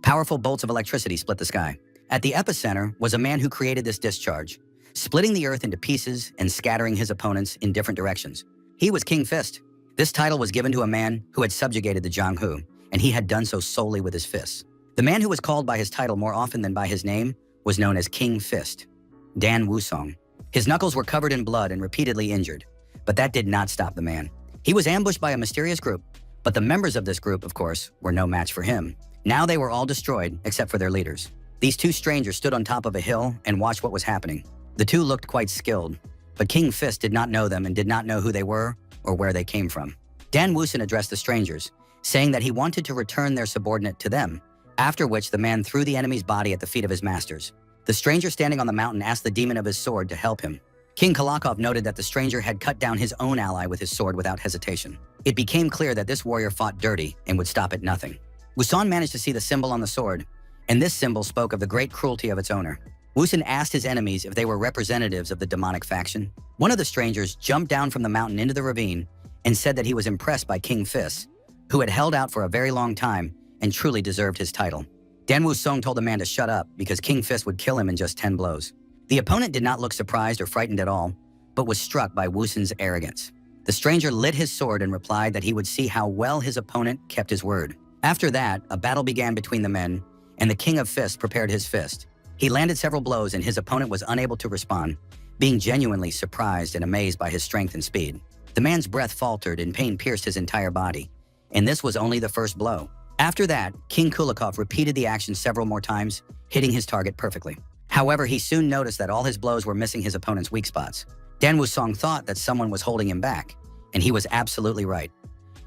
Powerful bolts of electricity split the sky. At the epicenter was a man who created this discharge, splitting the earth into pieces and scattering his opponents in different directions. He was King Fist. This title was given to a man who had subjugated the Jianghu, and he had done so solely with his fists. The man who was called by his title more often than by his name was known as King Fist, Dan Wusong. His knuckles were covered in blood and repeatedly injured, but that did not stop the man. He was ambushed by a mysterious group, but the members of this group, of course, were no match for him. Now they were all destroyed except for their leaders. These two strangers stood on top of a hill and watched what was happening. The two looked quite skilled, but King Fist did not know them and did not know who they were or where they came from. Dan Wusong addressed the strangers, saying that he wanted to return their subordinate to them, after which the man threw the enemy's body at the feet of his masters. The stranger standing on the mountain asked the demon of his sword to help him. King Kulakov noted that the stranger had cut down his own ally with his sword without hesitation. It became clear that this warrior fought dirty and would stop at nothing. Wusong managed to see the symbol on the sword, and this symbol spoke of the great cruelty of its owner. Wusong asked his enemies if they were representatives of the demonic faction. One of the strangers jumped down from the mountain into the ravine and said that he was impressed by King Fist, who had held out for a very long time and truly deserved his title. Dan Wusong told the man to shut up because King Fist would kill him in just 10 blows. The opponent did not look surprised or frightened at all, but was struck by Wusong's arrogance. The stranger lit his sword and replied that he would see how well his opponent kept his word. After that, a battle began between the men, and the King of Fists prepared his fist. He landed several blows and his opponent was unable to respond, being genuinely surprised and amazed by his strength and speed. The man's breath faltered and pain pierced his entire body, and this was only the first blow. After that, King Kulakov repeated the action several more times, hitting his target perfectly. However, he soon noticed that all his blows were missing his opponent's weak spots. Dan Wusong thought that someone was holding him back, and he was absolutely right.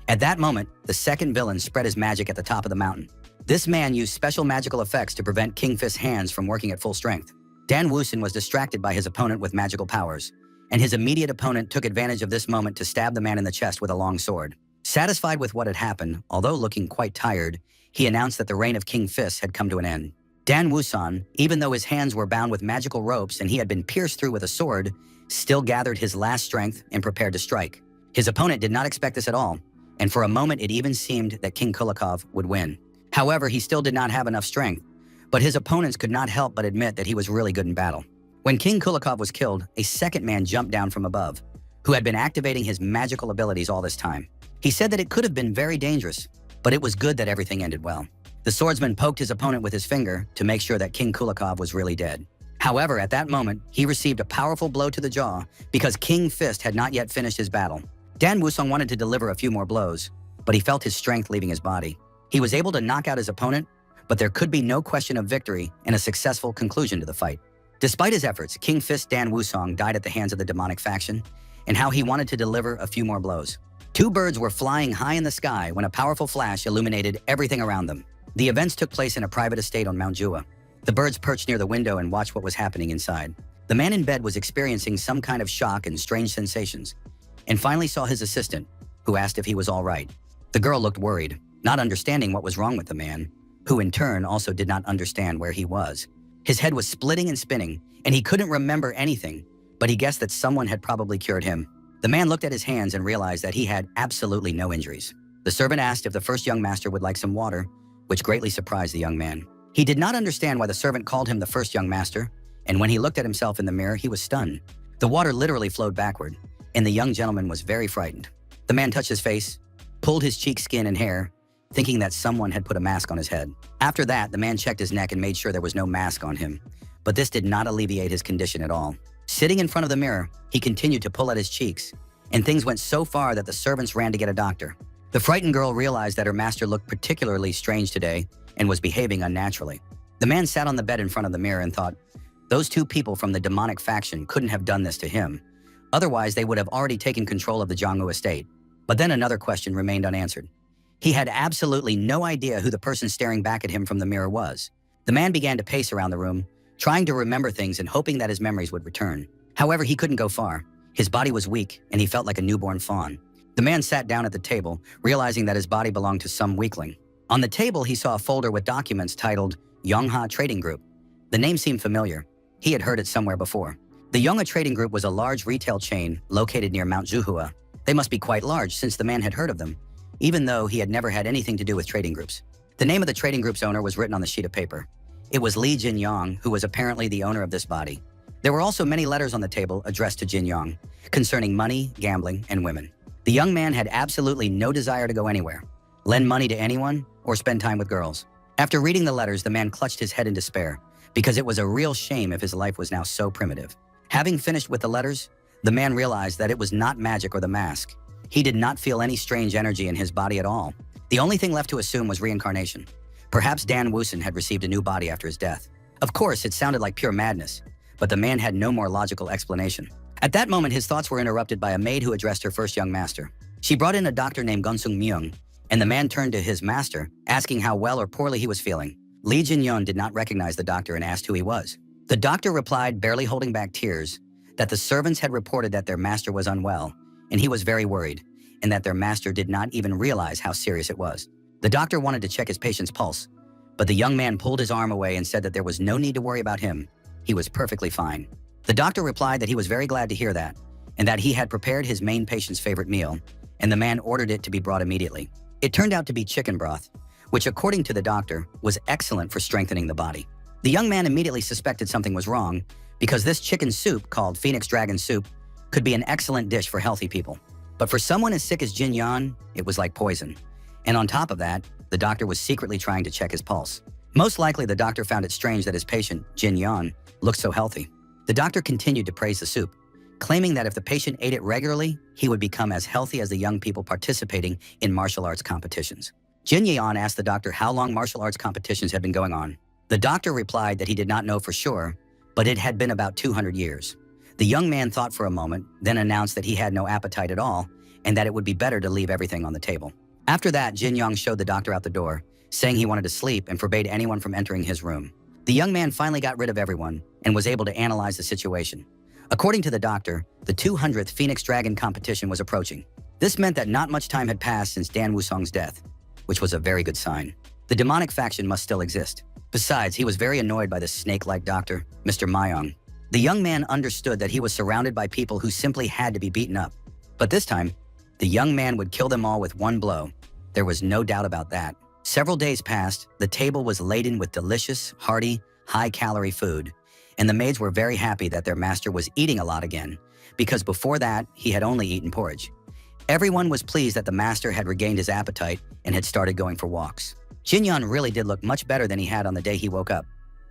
At that moment, the second villain spread his magic at the top of the mountain. This man used special magical effects to prevent King Fist's hands from working at full strength. Dan Wusong was distracted by his opponent with magical powers, and his immediate opponent took advantage of this moment to stab the man in the chest with a long sword. Satisfied with what had happened, although looking quite tired, he announced that the reign of King Fist had come to an end. Dan Wusong, even though his hands were bound with magical ropes and he had been pierced through with a sword, still gathered his last strength and prepared to strike. His opponent did not expect this at all, and for a moment it even seemed that King Kulakov would win. However, he still did not have enough strength, but his opponents could not help but admit that he was really good in battle. When King Kulakov was killed, a second man jumped down from above, who had been activating his magical abilities all this time. He said that it could have been very dangerous, but it was good that everything ended well. The swordsman poked his opponent with his finger to make sure that King Kulakov was really dead. However, at that moment, he received a powerful blow to the jaw because King Fist had not yet finished his battle. Dan Wusong wanted to deliver a few more blows, but he felt his strength leaving his body. He was able to knock out his opponent, but there could be no question of victory and a successful conclusion to the fight. Despite his efforts, King Fist Dan Wusong died at the hands of the demonic faction, and how he wanted to deliver a few more blows. Two birds were flying high in the sky when a powerful flash illuminated everything around them. The events took place in a private estate on Mount Jua. The birds perched near the window and watched what was happening inside. The man in bed was experiencing some kind of shock and strange sensations, and finally saw his assistant, who asked if he was all right. The girl looked worried, not understanding what was wrong with the man, who in turn also did not understand where he was. His head was splitting and spinning, and he couldn't remember anything, but he guessed that someone had probably cured him. The man looked at his hands and realized that he had absolutely no injuries. The servant asked if the first young master would like some water, which greatly surprised the young man. He did not understand why the servant called him the first young master, and when he looked at himself in the mirror, he was stunned. The water literally flowed backward, and the young gentleman was very frightened. The man touched his face, pulled his cheek skin and hair, thinking that someone had put a mask on his head. After that, the man checked his neck and made sure there was no mask on him, but this did not alleviate his condition at all. Sitting in front of the mirror, he continued to pull at his cheeks, and things went so far that the servants ran to get a doctor. The frightened girl realized that her master looked particularly strange today and was behaving unnaturally. The man sat on the bed in front of the mirror and thought, those two people from the demonic faction couldn't have done this to him. Otherwise, they would have already taken control of the Jianghu estate. But then another question remained unanswered. He had absolutely no idea who the person staring back at him from the mirror was. The man began to pace around the room, trying to remember things and hoping that his memories would return. However, he couldn't go far. His body was weak, and he felt like a newborn fawn. The man sat down at the table, realizing that his body belonged to some weakling. On the table, he saw a folder with documents titled Yongha Trading Group. The name seemed familiar. He had heard it somewhere before. The Yongha Trading Group was a large retail chain located near Mount Zhuhua. They must be quite large since the man had heard of them, even though he had never had anything to do with trading groups. The name of the trading group's owner was written on the sheet of paper. It was Li Jinyang, who was apparently the owner of this body. There were also many letters on the table addressed to Jinyang, concerning money, gambling, and women. The young man had absolutely no desire to go anywhere, lend money to anyone, or spend time with girls. After reading the letters, the man clutched his head in despair, because it was a real shame if his life was now so primitive. Having finished with the letters, the man realized that it was not magic or the mask. He did not feel any strange energy in his body at all. The only thing left to assume was reincarnation. Perhaps Dan Woosen had received a new body after his death. Of course, it sounded like pure madness, but the man had no more logical explanation. At that moment, his thoughts were interrupted by a maid who addressed her first young master. She brought in a doctor named Gunsung Myung, and the man turned to his master, asking how well or poorly he was feeling. Lee Jin-yeon did not recognize the doctor and asked who he was. The doctor replied, barely holding back tears, that the servants had reported that their master was unwell, and he was very worried, and that their master did not even realize how serious it was. The doctor wanted to check his patient's pulse, but the young man pulled his arm away and said that there was no need to worry about him. He was perfectly fine. The doctor replied that he was very glad to hear that, and that he had prepared his main patient's favorite meal, and the man ordered it to be brought immediately. It turned out to be chicken broth, which according to the doctor was excellent for strengthening the body. The young man immediately suspected something was wrong because this chicken soup, called Phoenix Dragon Soup, could be an excellent dish for healthy people. But for someone as sick as Jin Yan, it was like poison. And on top of that, the doctor was secretly trying to check his pulse. Most likely, the doctor found it strange that his patient, Jin Yan, looked so healthy. The doctor continued to praise the soup, claiming that if the patient ate it regularly, he would become as healthy as the young people participating in martial arts competitions. Jin Yan asked the doctor how long martial arts competitions had been going on. The doctor replied that he did not know for sure, but it had been about 200 years. The young man thought for a moment, then announced that he had no appetite at all, and that it would be better to leave everything on the table. After that, Jin Yang showed the doctor out the door, saying he wanted to sleep and forbade anyone from entering his room. The young man finally got rid of everyone and was able to analyze the situation. According to the doctor, the 200th Phoenix Dragon competition was approaching. This meant that not much time had passed since Dan Wusong's death, which was a very good sign. The demonic faction must still exist. Besides, he was very annoyed by the snake-like doctor, Mr. Myung. The young man understood that he was surrounded by people who simply had to be beaten up. But this time, the young man would kill them all with one blow. There was no doubt about that. Several days passed, the table was laden with delicious, hearty, high-calorie food, and the maids were very happy that their master was eating a lot again, because before that, he had only eaten porridge. Everyone was pleased that the master had regained his appetite and had started going for walks. Jinyan really did look much better than he had on the day he woke up.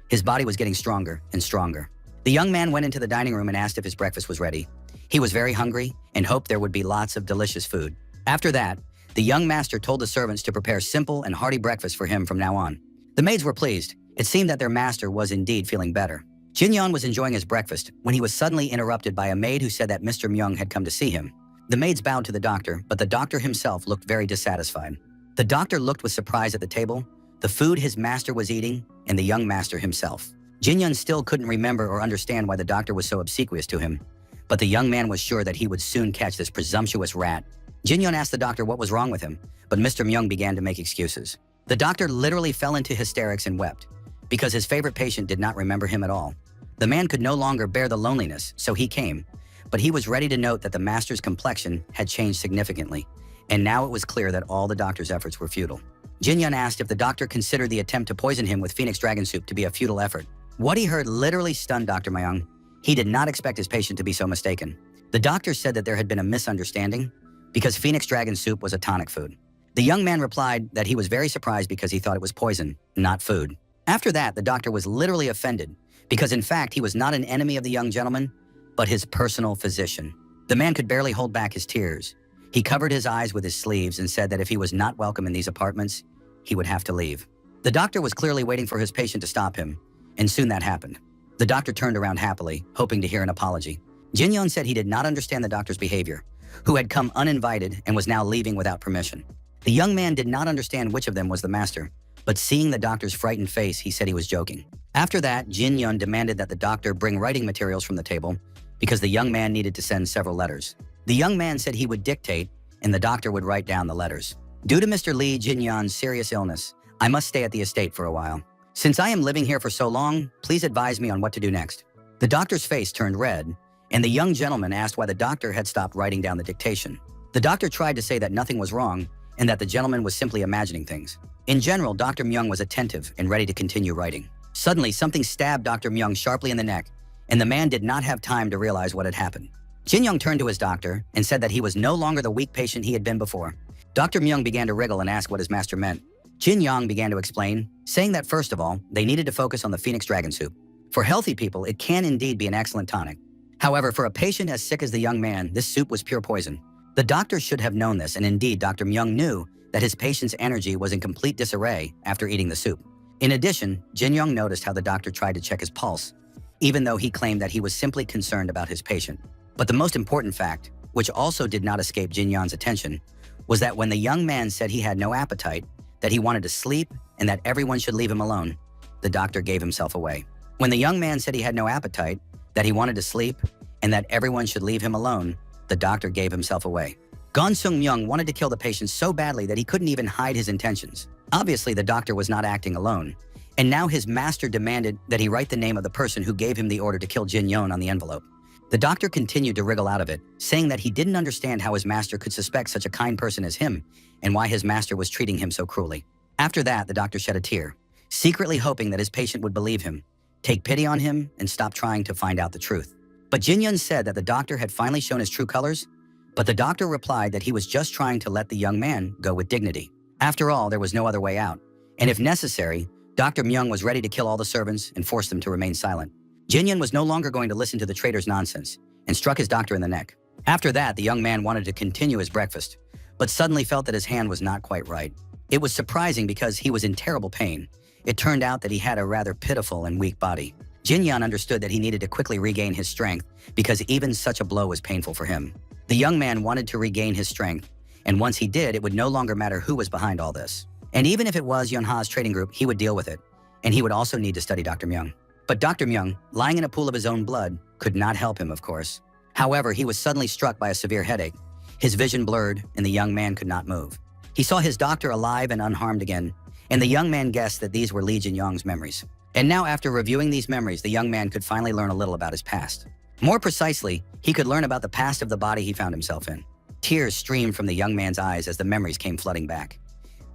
His body was getting stronger and stronger. The young man went into the dining room and asked if his breakfast was ready. He was very hungry and hoped there would be lots of delicious food. After that, the young master told the servants to prepare simple and hearty breakfast for him from now on. The maids were pleased. It seemed that their master was indeed feeling better. Jinyan was enjoying his breakfast when he was suddenly interrupted by a maid who said that Mr. Myung had come to see him. The maids bowed to the doctor, but the doctor himself looked very dissatisfied. The doctor looked with surprise at the table, the food his master was eating, and the young master himself. Jinyan still couldn't remember or understand why the doctor was so obsequious to him, but the young man was sure that he would soon catch this presumptuous rat. Jinyan asked the doctor what was wrong with him, but Mr. Myung began to make excuses. The doctor literally fell into hysterics and wept, because his favorite patient did not remember him at all. The man could no longer bear the loneliness, so he came, but he was ready to note that the master's complexion had changed significantly, and now it was clear that all the doctor's efforts were futile. Jinyan asked if the doctor considered the attempt to poison him with Phoenix Dragon Soup to be a futile effort. What he heard literally stunned Dr. Myung. He did not expect his patient to be so mistaken. The doctor said that there had been a misunderstanding because Phoenix Dragon Soup was a tonic food. The young man replied that he was very surprised because he thought it was poison, not food. After that, the doctor was literally offended because in fact he was not an enemy of the young gentleman, but his personal physician. The man could barely hold back his tears. He covered his eyes with his sleeves and said that if he was not welcome in these apartments, he would have to leave. The doctor was clearly waiting for his patient to stop him, and soon that happened. The doctor turned around happily, hoping to hear an apology. Jinyon said he did not understand the doctor's behavior, who had come uninvited and was now leaving without permission. The young man did not understand which of them was the master, but seeing the doctor's frightened face, he said he was joking. After that, Jinyon demanded that the doctor bring writing materials from the table because the young man needed to send several letters. The young man said he would dictate and the doctor would write down the letters. Due to Mr. Lee Jinyon's serious illness, I must stay at the estate for a while. Since I am living here for so long, please advise me on what to do next. The doctor's face turned red, and the young gentleman asked why the doctor had stopped writing down the dictation. The doctor tried to say that nothing was wrong and that the gentleman was simply imagining things. In general, Dr. Myung was attentive and ready to continue writing. Suddenly, something stabbed Dr. Myung sharply in the neck, and the man did not have time to realize what had happened. Jin Young turned to his doctor and said that he was no longer the weak patient he had been before. Dr. Myung began to wriggle and ask what his master meant. Jin Young began to explain, saying that first of all, they needed to focus on the Phoenix Dragon Soup. For healthy people, it can indeed be an excellent tonic. However, for a patient as sick as the young man, this soup was pure poison. The doctor should have known this, and indeed, Dr. Myung knew that his patient's energy was in complete disarray after eating the soup. In addition, Jin Young noticed how the doctor tried to check his pulse, even though he claimed that he was simply concerned about his patient. But the most important fact, which also did not escape Jin Young's attention, was that when the young man said he had no appetite, that he wanted to sleep, and that everyone should leave him alone, the doctor gave himself away. When the young man said he had no appetite, that he wanted to sleep, and that everyone should leave him alone, the doctor gave himself away. Gon Sung Myung wanted to kill the patient so badly that he couldn't even hide his intentions. Obviously, the doctor was not acting alone, and now his master demanded that he write the name of the person who gave him the order to kill Jin Young on the envelope. The doctor continued to wriggle out of it, saying that he didn't understand how his master could suspect such a kind person as him, and why his master was treating him so cruelly. After that, the doctor shed a tear, secretly hoping that his patient would believe him, take pity on him, and stop trying to find out the truth. But Jin Young said that the doctor had finally shown his true colors, but the doctor replied that he was just trying to let the young man go with dignity. After all, there was no other way out, and if necessary, Dr. Myung was ready to kill all the servants and force them to remain silent. Jin Young was no longer going to listen to the traitor's nonsense and struck his doctor in the neck. After that, the young man wanted to continue his breakfast, but suddenly felt that his hand was not quite right. It was surprising because he was in terrible pain. It turned out that he had a rather pitiful and weak body. Jin Young understood that he needed to quickly regain his strength because even such a blow was painful for him. The young man wanted to regain his strength, and once he did, it would no longer matter who was behind all this. And even if it was Yunha's trading group, he would deal with it, and he would also need to study Dr. Myung. But Dr. Myung, lying in a pool of his own blood, could not help him, of course. However, he was suddenly struck by a severe headache. His vision blurred, and the young man could not move. He saw his doctor alive and unharmed again, and the young man guessed that these were Lee Jin Young's memories. And now, after reviewing these memories, the young man could finally learn a little about his past. More precisely, he could learn about the past of the body he found himself in. Tears streamed from the young man's eyes as the memories came flooding back.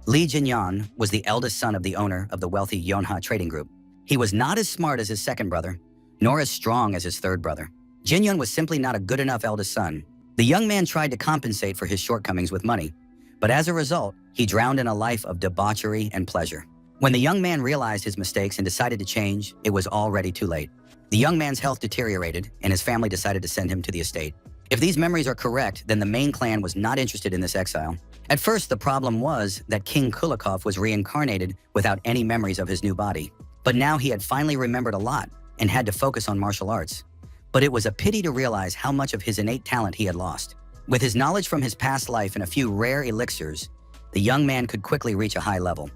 Lee Jin Young was the eldest son of the owner of the wealthy Yonha trading group. He was not as smart as his second brother, nor as strong as his third brother. Jin Young was simply not a good enough eldest son. The young man tried to compensate for his shortcomings with money, but as a result, he drowned in a life of debauchery and pleasure. When the young man realized his mistakes and decided to change, it was already too late. The young man's health deteriorated, and his family decided to send him to the estate. If these memories are correct, then the main clan was not interested in this exile. At first, the problem was that King Kulikov was reincarnated without any memories of his new body. But now he had finally remembered a lot and had to focus on martial arts. But it was a pity to realize how much of his innate talent he had lost. With his knowledge from his past life and a few rare elixirs, the young man could quickly reach a high level.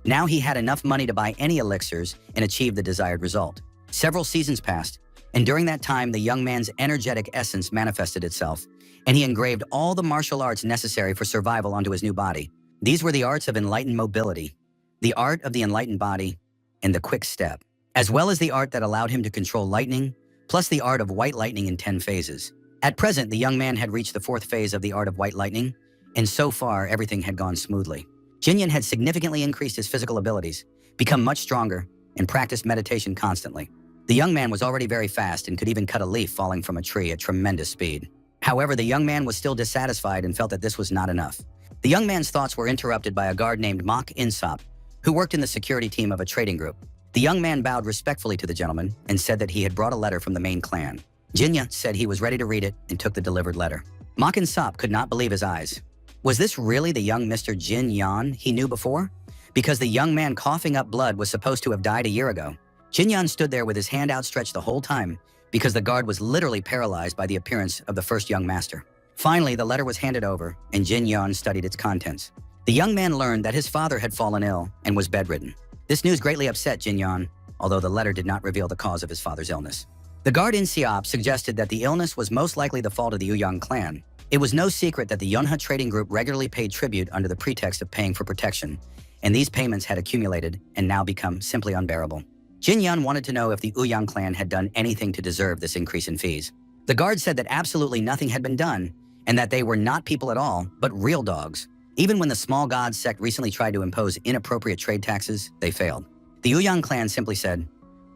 Now he had enough money to buy any elixirs and achieve the desired result. Several seasons passed, and during that time, the young man's energetic essence manifested itself, and he engraved all the martial arts necessary for survival onto his new body. These were the arts of enlightened mobility, the art of the enlightened body, and the quick step, as well as the art that allowed him to control lightning, plus the art of white lightning in 10 phases. At present, the young man had reached the 4th phase of the art of white lightning, and so far, everything had gone smoothly. Jin Young had significantly increased his physical abilities, become much stronger, and practiced meditation constantly. The young man was already very fast and could even cut a leaf falling from a tree at tremendous speed. However, the young man was still dissatisfied and felt that this was not enough. The young man's thoughts were interrupted by a guard named Mok Insop, who worked in the security team of a trading group. The young man bowed respectfully to the gentleman and said that he had brought a letter from the main clan. Jin Young said he was ready to read it and took the delivered letter. Mok Insop could not believe his eyes. Was this really the young Mr. Jin Young he knew before? Because the young man coughing up blood was supposed to have died a year ago. Jin Young stood there with his hand outstretched the whole time because the guard was literally paralyzed by the appearance of the first young master. Finally, the letter was handed over, and Jin Young studied its contents. The young man learned that his father had fallen ill and was bedridden. This news greatly upset Jin Young, although the letter did not reveal the cause of his father's illness. The guard in Siop suggested that the illness was most likely the fault of the Uyang clan. It was no secret that the Yonha trading group regularly paid tribute under the pretext of paying for protection, and these payments had accumulated and now become simply unbearable. Jin Young wanted to know if the Uyang clan had done anything to deserve this increase in fees. The guard said that absolutely nothing had been done, and that they were not people at all, but real dogs. Even when the small gods sect recently tried to impose inappropriate trade taxes, they failed. The Uyang clan simply said,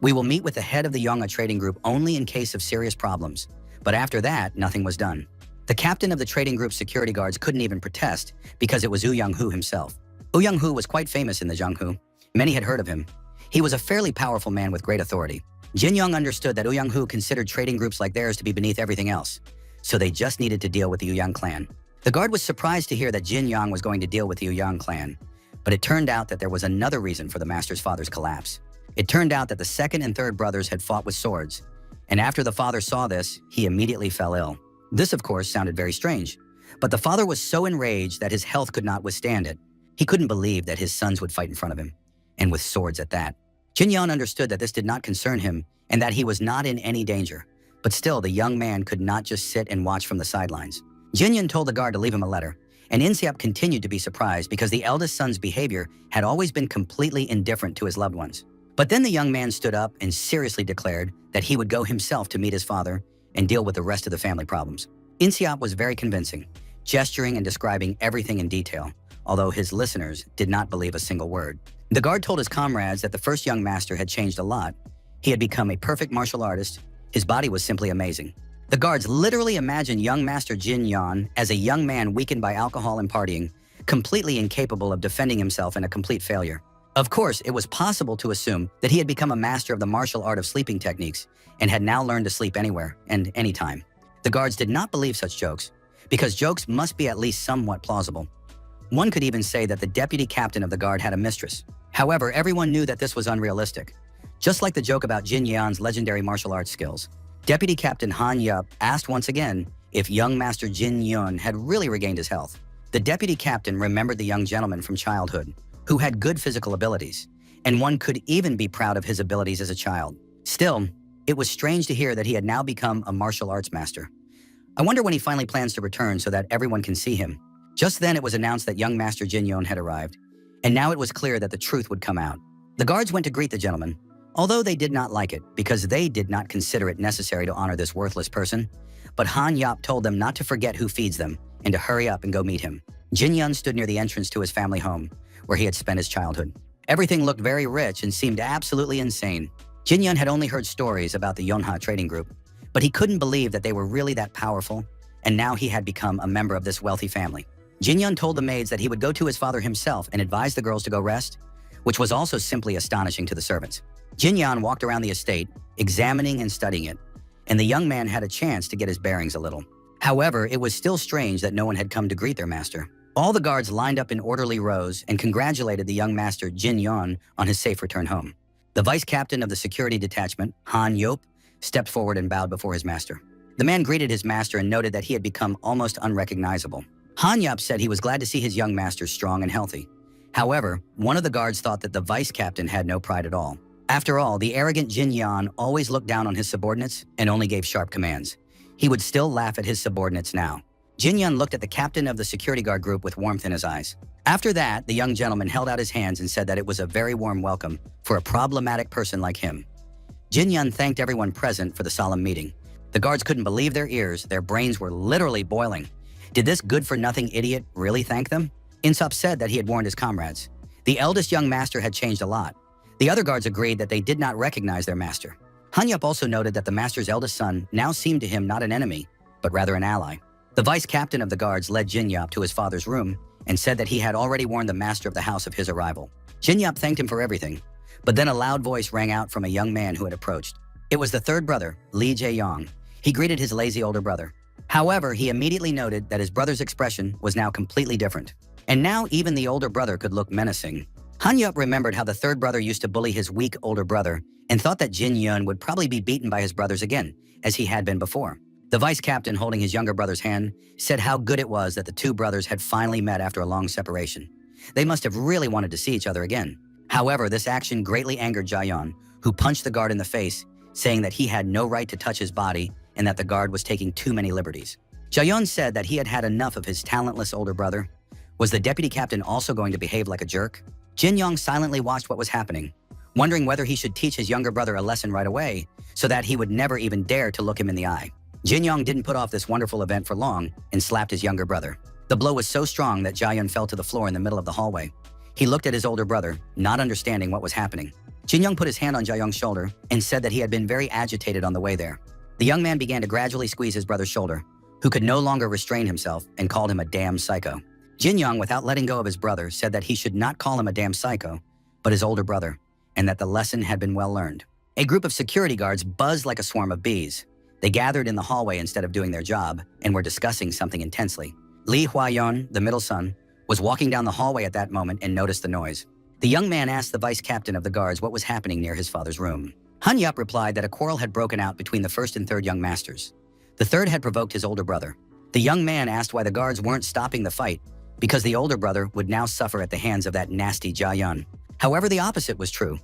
"We will meet with the head of the Yonga trading group only in case of serious problems." But after that, nothing was done. The captain of the trading group's security guards couldn't even protest because it was Uyang-hu himself. Uyang-hu was quite famous in the Jianghu. Many had heard of him. He was a fairly powerful man with great authority. Jin Yong understood that Uyang-hu considered trading groups like theirs to be beneath everything else, so they just needed to deal with the Uyang clan. The guard was surprised to hear that Jin Yong was going to deal with the Uyang clan, but it turned out that there was another reason for the master's father's collapse. It turned out that the second and third brothers had fought with swords, and after the father saw this, he immediately fell ill. This, of course, sounded very strange, but the father was so enraged that his health could not withstand it. He couldn't believe that his sons would fight in front of him, and with swords at that. Jin Yon understood that this did not concern him and that he was not in any danger, but still the young man could not just sit and watch from the sidelines. Jin Yon told the guard to leave him a letter, and Inseop continued to be surprised because the eldest son's behavior had always been completely indifferent to his loved ones. But then the young man stood up and seriously declared that he would go himself to meet his father and deal with the rest of the family problems. Inseop was very convincing, gesturing and describing everything in detail, although his listeners did not believe a single word. The guard told his comrades that the first young master had changed a lot. He had become a perfect martial artist. His body was simply amazing. The guards literally imagined young master Jin Yon as a young man weakened by alcohol and partying, completely incapable of defending himself and a complete failure. Of course, it was possible to assume that he had become a master of the martial art of sleeping techniques and had now learned to sleep anywhere and anytime. The guards did not believe such jokes, because jokes must be at least somewhat plausible. One could even say that the deputy captain of the guard had a mistress. However, everyone knew that this was unrealistic. Just like the joke about Jin Yan's legendary martial arts skills, Deputy Captain Han Yup asked once again if young Master Jin Yun had really regained his health. The deputy captain remembered the young gentleman from childhood, who had good physical abilities, and one could even be proud of his abilities as a child. Still, it was strange to hear that he had now become a martial arts master. I wonder when he finally plans to return so that everyone can see him. Just then it was announced that young Master Jin Yun had arrived, and now it was clear that the truth would come out. The guards went to greet the gentleman, although they did not like it because they did not consider it necessary to honor this worthless person. But Han Yap told them not to forget who feeds them and to hurry up and go meet him. Jin Yun stood near the entrance to his family home, where he had spent his childhood. Everything looked very rich and seemed absolutely insane. Jin Yun had only heard stories about the Yonha trading group, but he couldn't believe that they were really that powerful, and now he had become a member of this wealthy family. Jin Yun told the maids that he would go to his father himself and advise the girls to go rest, which was also simply astonishing to the servants. Jin Yan walked around the estate, examining and studying it, and the young man had a chance to get his bearings a little. However, it was still strange that no one had come to greet their master. All the guards lined up in orderly rows and congratulated the young master Jin Yan on his safe return home. The vice captain of the security detachment, Han Yop, stepped forward and bowed before his master. The man greeted his master and noted that he had become almost unrecognizable. Han Yop said he was glad to see his young master strong and healthy. However, one of the guards thought that the vice captain had no pride at all. After all, the arrogant Jin Yan always looked down on his subordinates and only gave sharp commands. He would still laugh at his subordinates now. Jin Yan looked at the captain of the security guard group with warmth in his eyes. After that, the young gentleman held out his hands and said that it was a very warm welcome for a problematic person like him. Jin Yan thanked everyone present for the solemn meeting. The guards couldn't believe their ears. Their brains were literally boiling. Did this good-for-nothing idiot really thank them? Insop said that he had warned his comrades. The eldest young master had changed a lot. The other guards agreed that they did not recognize their master. Hanyup also noted that the master's eldest son now seemed to him not an enemy, but rather an ally. The vice captain of the guards led Jin Yap to his father's room and said that he had already warned the master of the house of his arrival. Jin Yap thanked him for everything, but then a loud voice rang out from a young man who had approached. It was the third brother, Li Jae-yong. He greeted his lazy older brother. However, he immediately noted that his brother's expression was now completely different. And now even the older brother could look menacing. Han Yup remembered how the third brother used to bully his weak older brother and thought that Jin Yun would probably be beaten by his brothers again, as he had been before. The vice captain, holding his younger brother's hand, said how good it was that the two brothers had finally met after a long separation. They must have really wanted to see each other again. However, this action greatly angered Jaeyon, who punched the guard in the face, saying that he had no right to touch his body and that the guard was taking too many liberties. Jaeyon said that he had had enough of his talentless older brother. Was the deputy captain also going to behave like a jerk? Jin Yong silently watched what was happening, wondering whether he should teach his younger brother a lesson right away so that he would never even dare to look him in the eye. Jin Yong didn't put off this wonderful event for long and slapped his younger brother. The blow was so strong that Jaehyun fell to the floor in the middle of the hallway. He looked at his older brother, not understanding what was happening. Jin-young put his hand on Jaehyung's shoulder and said that he had been very agitated on the way there. The young man began to gradually squeeze his brother's shoulder, who could no longer restrain himself, and called him a damn psycho. Jin-young, without letting go of his brother, said that he should not call him a damn psycho, but his older brother, and that the lesson had been well learned. A group of security guards buzzed like a swarm of bees. They gathered in the hallway instead of doing their job and were discussing something intensely. Lee Hwa-yeon, the middle son, was walking down the hallway at that moment and noticed the noise. The young man asked the vice captain of the guards what was happening near his father's room. Han-yup replied that a quarrel had broken out between the first and third young masters. The third had provoked his older brother. The young man asked why the guards weren't stopping the fight, because the older brother would now suffer at the hands of that nasty Jaehyun. However, the opposite was true.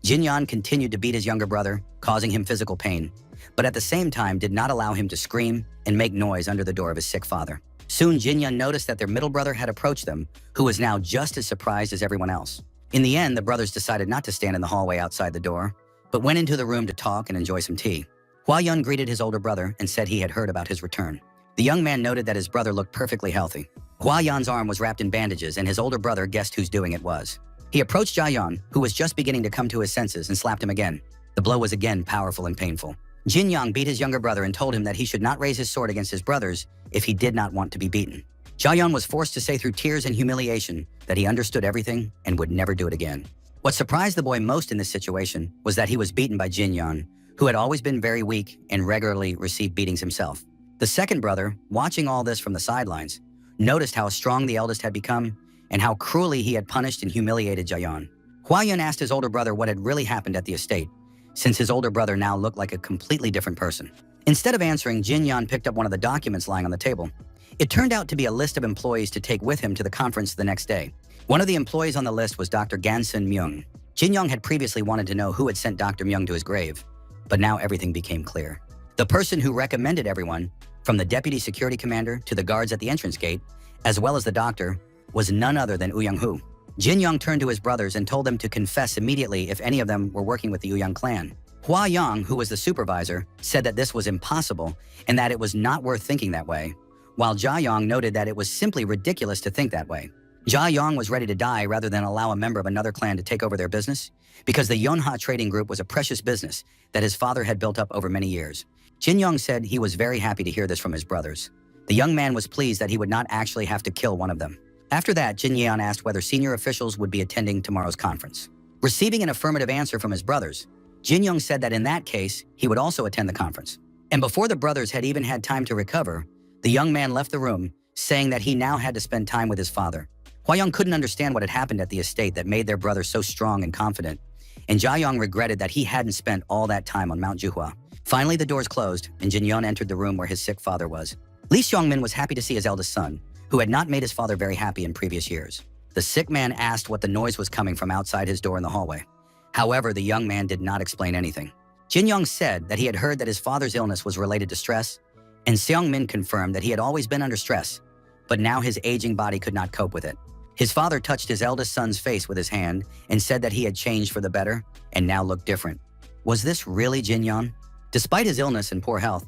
Jin-yeon continued to beat his younger brother, causing him physical pain, but at the same time did not allow him to scream and make noise under the door of his sick father. Soon, Jin-yeon noticed that their middle brother had approached them, who was now just as surprised as everyone else. In the end, the brothers decided not to stand in the hallway outside the door, but went into the room to talk and enjoy some tea. Hwa-yeon greeted his older brother and said he had heard about his return. The young man noted that his brother looked perfectly healthy. Hwa-yeon's arm was wrapped in bandages, and his older brother guessed whose doing it was. He approached Jaehyun, who was just beginning to come to his senses, and slapped him again. The blow was again powerful and painful. Jin-young beat his younger brother and told him that he should not raise his sword against his brothers if he did not want to be beaten. Jaehyun was forced to say through tears and humiliation that he understood everything and would never do it again. What surprised the boy most in this situation was that he was beaten by Jin-yeon, who had always been very weak and regularly received beatings himself. The second brother, watching all this from the sidelines, noticed how strong the eldest had become and how cruelly he had punished and humiliated Jaehyun. Hwa-yeon asked his older brother what had really happened at the estate, since his older brother now looked like a completely different person. Instead of answering, Jin-yeon picked up one of the documents lying on the table. It turned out to be a list of employees to take with him to the conference the next day. One of the employees on the list was Dr. Gansun Myung. Jin-young had previously wanted to know who had sent Dr. Myung to his grave, but now everything became clear. The person who recommended everyone, from the deputy security commander to the guards at the entrance gate, as well as the doctor, was none other than Woo-young-hoo. Jin-young turned to his brothers and told them to confess immediately if any of them were working with the Woo-young clan. Hwa-yeon, who was the supervisor, said that this was impossible and that it was not worth thinking that way, while Jaehyung noted that it was simply ridiculous to think that way. Jaehyung was ready to die rather than allow a member of another clan to take over their business, because the Yonha trading group was a precious business that his father had built up over many years. Jin-young said he was very happy to hear this from his brothers. The young man was pleased that he would not actually have to kill one of them. After that, Jin-yeon asked whether senior officials would be attending tomorrow's conference. Receiving an affirmative answer from his brothers, Jin-young said that in that case, he would also attend the conference. And before the brothers had even had time to recover, the young man left the room, saying that he now had to spend time with his father. Hwa-yeon couldn't understand what had happened at the estate that made their brother so strong and confident, and Jaehyung regretted that he hadn't spent all that time on Mount Juhwa. Finally, the doors closed, and Jin-yeon entered the room where his sick father was. Lee Seong-min was happy to see his eldest son, who had not made his father very happy in previous years. The sick man asked what the noise was coming from outside his door in the hallway. However, the young man did not explain anything. Jin-young said that he had heard that his father's illness was related to stress, and Seong-min confirmed that he had always been under stress, but now his aging body could not cope with it. His father touched his eldest son's face with his hand and said that he had changed for the better and now looked different. Was this really Jin-yeon? Despite his illness and poor health,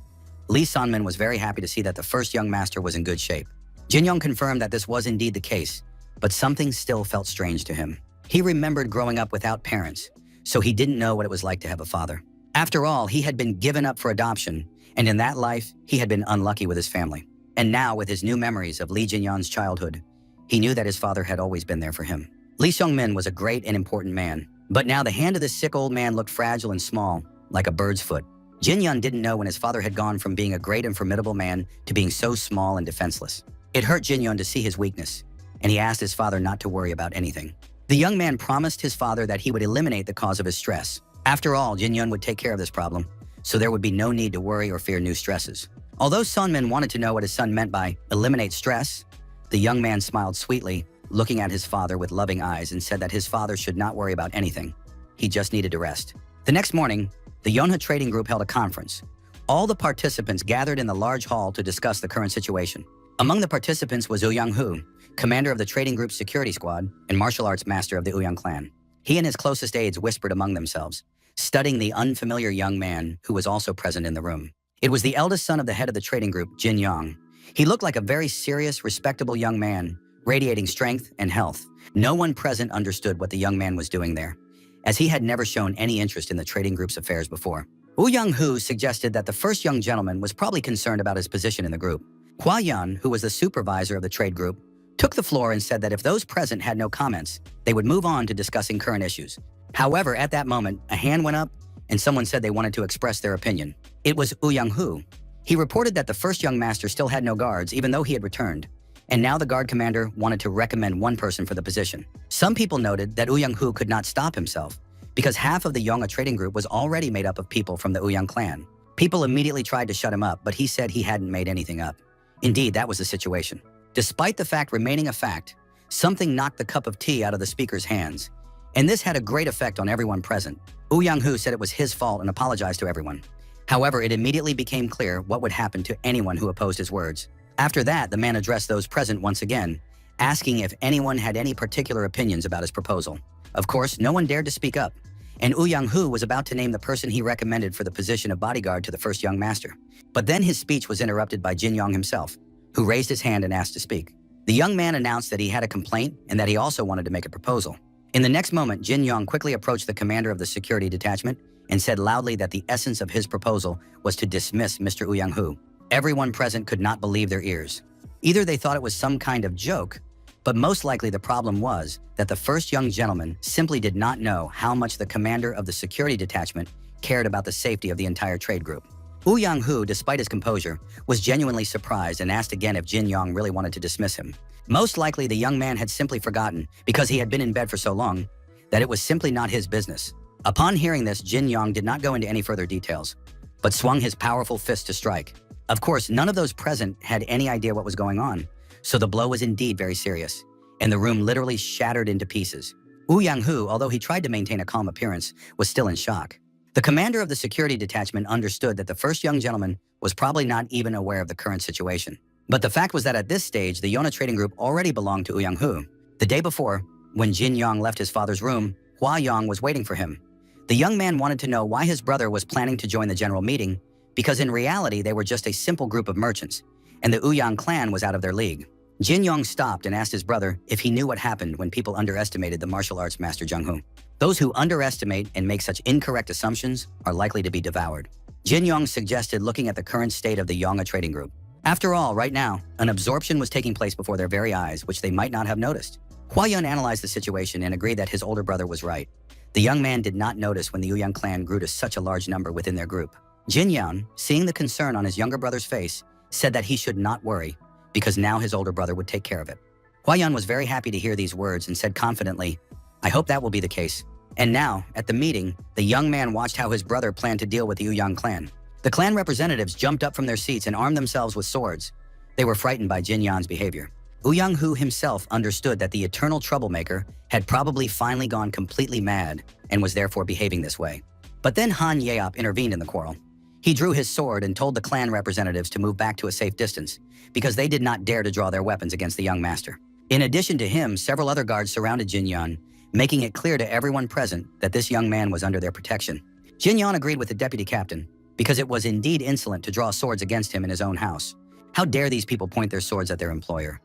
Lee Seong-min was very happy to see that the first young master was in good shape. Jin-young confirmed that this was indeed the case, but something still felt strange to him. He remembered growing up without parents, so he didn't know what it was like to have a father. After all, he had been given up for adoption, and in that life, he had been unlucky with his family. And now, with his new memories of Lee Jin-yeon's childhood, he knew that his father had always been there for him. Lee Seong-min was a great and important man, but now the hand of this sick old man looked fragile and small, like a bird's foot. Jin-yeon didn't know when his father had gone from being a great and formidable man to being so small and defenseless. It hurt Jin-yeon to see his weakness, and he asked his father not to worry about anything. The young man promised his father that he would eliminate the cause of his stress. After all, Jin-yeon would take care of this problem, so there would be no need to worry or fear new stresses. Although Seong-min wanted to know what his son meant by eliminate stress, the young man smiled sweetly, looking at his father with loving eyes, and said that his father should not worry about anything. He just needed to rest. The next morning, the Yonha trading group held a conference. All the participants gathered in the large hall to discuss the current situation. Among the participants was Woo-young-hoo, commander of the trading group's security squad and martial arts master of the Woo-young clan. He and his closest aides whispered among themselves, studying the unfamiliar young man who was also present in the room. It was the eldest son of the head of the trading group, Jin-young, He looked like a very serious, respectable young man, radiating strength and health. No one present understood what the young man was doing there, as he had never shown any interest in the trading group's affairs before. Young-hoo suggested that the first young gentleman was probably concerned about his position in the group. Hwa-yeon, who was the supervisor of the trade group, took the floor and said that if those present had no comments, they would move on to discussing current issues. However, at that moment, a hand went up and someone said they wanted to express their opinion. It was Young-hoo. He reported that the first young master still had no guards, even though he had returned, and now the guard commander wanted to recommend one person for the position. Some people noted that Young-hoo could not stop himself, because half of the Yonga trading group was already made up of people from the Uyang clan. People immediately tried to shut him up, but he said he hadn't made anything up. Indeed, that was the situation. Despite the fact remaining a fact, something knocked the cup of tea out of the speaker's hands, and this had a great effect on everyone present. Young-hoo said it was his fault and apologized to everyone. However, it immediately became clear what would happen to anyone who opposed his words. After that, the man addressed those present once again, asking if anyone had any particular opinions about his proposal. Of course, no one dared to speak up, and Young-hoo was about to name the person he recommended for the position of bodyguard to the first young master. But then his speech was interrupted by Jin Yong himself, who raised his hand and asked to speak. The young man announced that he had a complaint and that he also wanted to make a proposal. In the next moment, Jin Yong quickly approached the commander of the security detachment and said loudly that the essence of his proposal was to dismiss Mr. Young-hoo. Everyone present could not believe their ears. Either they thought it was some kind of joke, but most likely the problem was that the first young gentleman simply did not know how much the commander of the security detachment cared about the safety of the entire trade group. Young-hoo, despite his composure, was genuinely surprised and asked again if Jin Yong really wanted to dismiss him. Most likely the young man had simply forgotten, because he had been in bed for so long, that it was simply not his business. Upon hearing this, Jin Yong did not go into any further details, but swung his powerful fist to strike. Of course, none of those present had any idea what was going on, so the blow was indeed very serious, and the room literally shattered into pieces. Young-hoo, although he tried to maintain a calm appearance, was still in shock. The commander of the security detachment understood that the first young gentleman was probably not even aware of the current situation. But the fact was that at this stage, the Yona trading group already belonged to Young-hoo. The day before, when Jin Yong left his father's room, Hwa-yeon was waiting for him. The young man wanted to know why his brother was planning to join the general meeting, because in reality they were just a simple group of merchants, and the Uyang clan was out of their league. Jin Yong stopped and asked his brother if he knew what happened when people underestimated the martial arts master Jung-hoo. Those who underestimate and make such incorrect assumptions are likely to be devoured. Jin Yong suggested looking at the current state of the Yonga trading group. After all, right now, an absorption was taking place before their very eyes, which they might not have noticed. Hwa-yeon analyzed the situation and agreed that his older brother was right. The young man did not notice when the Uyang clan grew to such a large number within their group. Jin Yong, seeing the concern on his younger brother's face, said that he should not worry, because now his older brother would take care of it. Hwa-yeon was very happy to hear these words and said confidently, "I hope that will be the case." And now, at the meeting, the young man watched how his brother planned to deal with the Uyang clan. The clan representatives jumped up from their seats and armed themselves with swords. They were frightened by Jin Yong's behavior. Young-hoo himself understood that the eternal troublemaker had probably finally gone completely mad and was therefore behaving this way. But then Han Yeop intervened in the quarrel. He drew his sword and told the clan representatives to move back to a safe distance, because they did not dare to draw their weapons against the young master. In addition to him, several other guards surrounded Jin Yong, making it clear to everyone present that this young man was under their protection. Jin Yong agreed with the deputy captain, because it was indeed insolent to draw swords against him in his own house. How dare these people point their swords at their employer?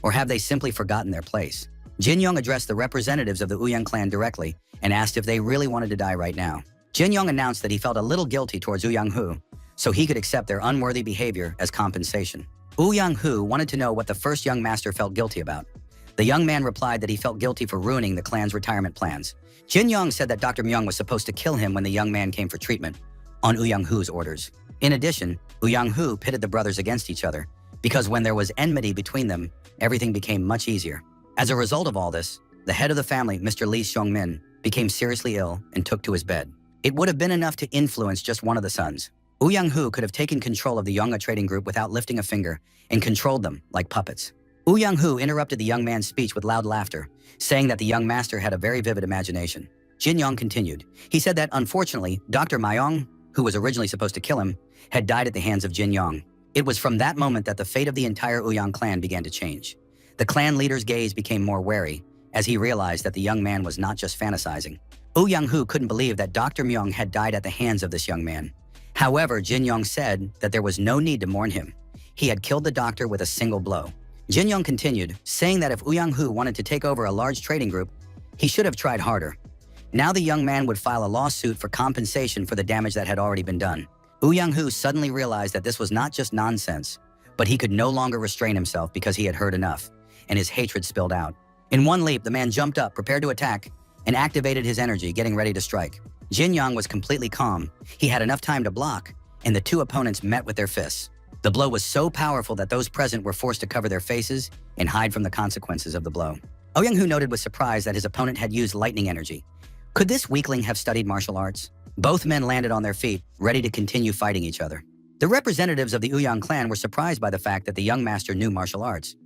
Or have they simply forgotten their place? Jin Yong addressed the representatives of the Uyang clan directly and asked if they really wanted to die right now. Jin Yong announced that he felt a little guilty towards Young-hoo, so he could accept their unworthy behavior as compensation. Young-hoo wanted to know what the first young master felt guilty about. The young man replied that he felt guilty for ruining the clan's retirement plans. Jin Yong said that Dr. Myung was supposed to kill him when the young man came for treatment, on Young-hoo's orders. In addition, Young-hoo pitted the brothers against each other, because when there was enmity between them, everything became much easier. As a result of all this, the head of the family, Mr. Lee Seong-min, became seriously ill and took to his bed. It would have been enough to influence just one of the sons. Young-hoo could have taken control of the Yonga trading group without lifting a finger and controlled them like puppets. Young-hoo interrupted the young man's speech with loud laughter, saying that the young master had a very vivid imagination. Jin Yong continued. He said that, unfortunately, Dr. Myong, who was originally supposed to kill him, had died at the hands of Jin Yong. It was from that moment that the fate of the entire Uyang clan began to change. The clan leader's gaze became more wary, as he realized that the young man was not just fantasizing. Young-hoo couldn't believe that Dr. Myung had died at the hands of this young man. However, Jin Yong said that there was no need to mourn him. he had killed the doctor with a single blow. Jin Young continued, saying that if Yang-hu wanted to take over a large trading group, he should have tried harder. Now the young man would file a lawsuit for compensation for the damage that had already been done. Yang-hu suddenly realized that this was not just nonsense, but he could no longer restrain himself because he had heard enough, and his hatred spilled out. In one leap, the man jumped up, prepared to attack, and activated his energy, getting ready to strike. Jin Young was completely calm. He had enough time to block, and the two opponents met with their fists. The blow was so powerful that those present were forced to cover their faces and hide from the consequences of the blow. Yang-hu noted with surprise that his opponent had used lightning energy. Could this weakling have studied martial arts? Both men landed on their feet, ready to continue fighting each other. The representatives of the Yang clan were surprised by the fact that the young master knew martial arts.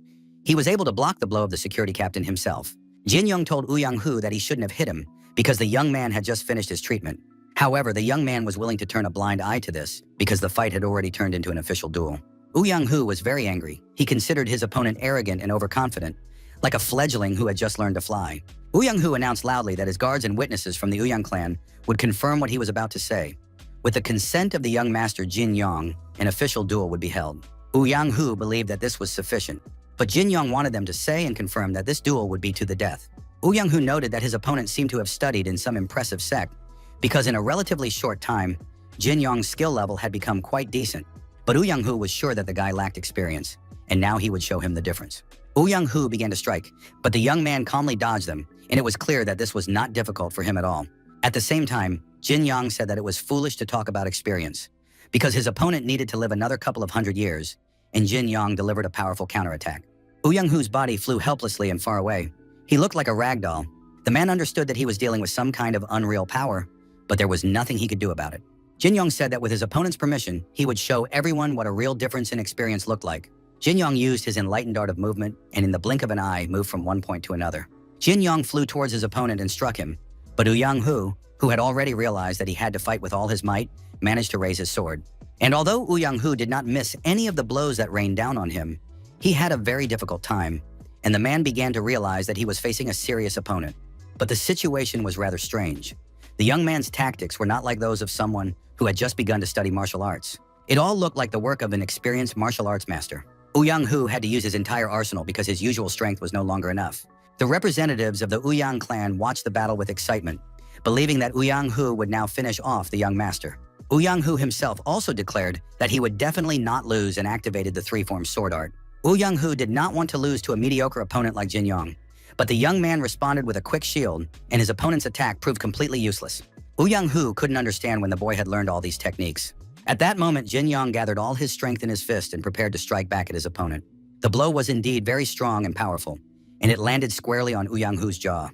He was able to block the blow of the security captain himself. Jin Young told Yang-hu that he shouldn't have hit him because the young man had just finished his treatment. However, the young man was willing to turn a blind eye to this because the fight had already turned into an official duel. Yang-hu was very angry. He considered his opponent arrogant and overconfident, like a fledgling who had just learned to fly. Yang-hu announced loudly that his guards and witnesses from the Yang clan would confirm what he was about to say. With the consent of the young master Jin Young, an official duel would be held. Yang-hu believed that this was sufficient, but Jin Young wanted them to say and confirm that this duel would be to the death. Yang-hu noted that his opponent seemed to have studied in some impressive sect, because in a relatively short time, Jin Young's skill level had become quite decent. But Yang-hu was sure that the guy lacked experience, and now he would show him the difference. Yang-hu began to strike, but the young man calmly dodged them, and it was clear that this was not difficult for him at all. At the same time, Jin Young said that it was foolish to talk about experience, because his opponent needed to live another couple of hundred years, and Jin Young delivered a powerful counterattack. Yang-hu's body flew helplessly and far away. He looked like a rag doll. The man understood that he was dealing with some kind of unreal power, but there was nothing he could do about it. Jin Young said that with his opponent's permission, he would show everyone what a real difference in experience looked like. Jin Young used his enlightened art of movement, and in the blink of an eye, moved from one point to another. Jin Young flew towards his opponent and struck him, but Yang-hu, who had already realized that he had to fight with all his might, managed to raise his sword. And although Yang-hu did not miss any of the blows that rained down on him, he had a very difficult time, and the man began to realize that he was facing a serious opponent. But the situation was rather strange. The young man's tactics were not like those of someone who had just begun to study martial arts. It all looked like the work of an experienced martial arts master. Yang-hu had to use his entire arsenal because his usual strength was no longer enough. The representatives of the Yang clan watched the battle with excitement, believing that Yang-hu would now finish off the young master. Yang-hu himself also declared that he would definitely not lose and activated the three-form sword art. Yang-hu did not want to lose to a mediocre opponent like Jin Young, but the young man responded with a quick shield, and his opponent's attack proved completely useless. Yang-hu couldn't understand when the boy had learned all these techniques. At that moment, Jin Young gathered all his strength in his fist and prepared to strike back at his opponent. The blow was indeed very strong and powerful, and it landed squarely on Yang-hu's jaw.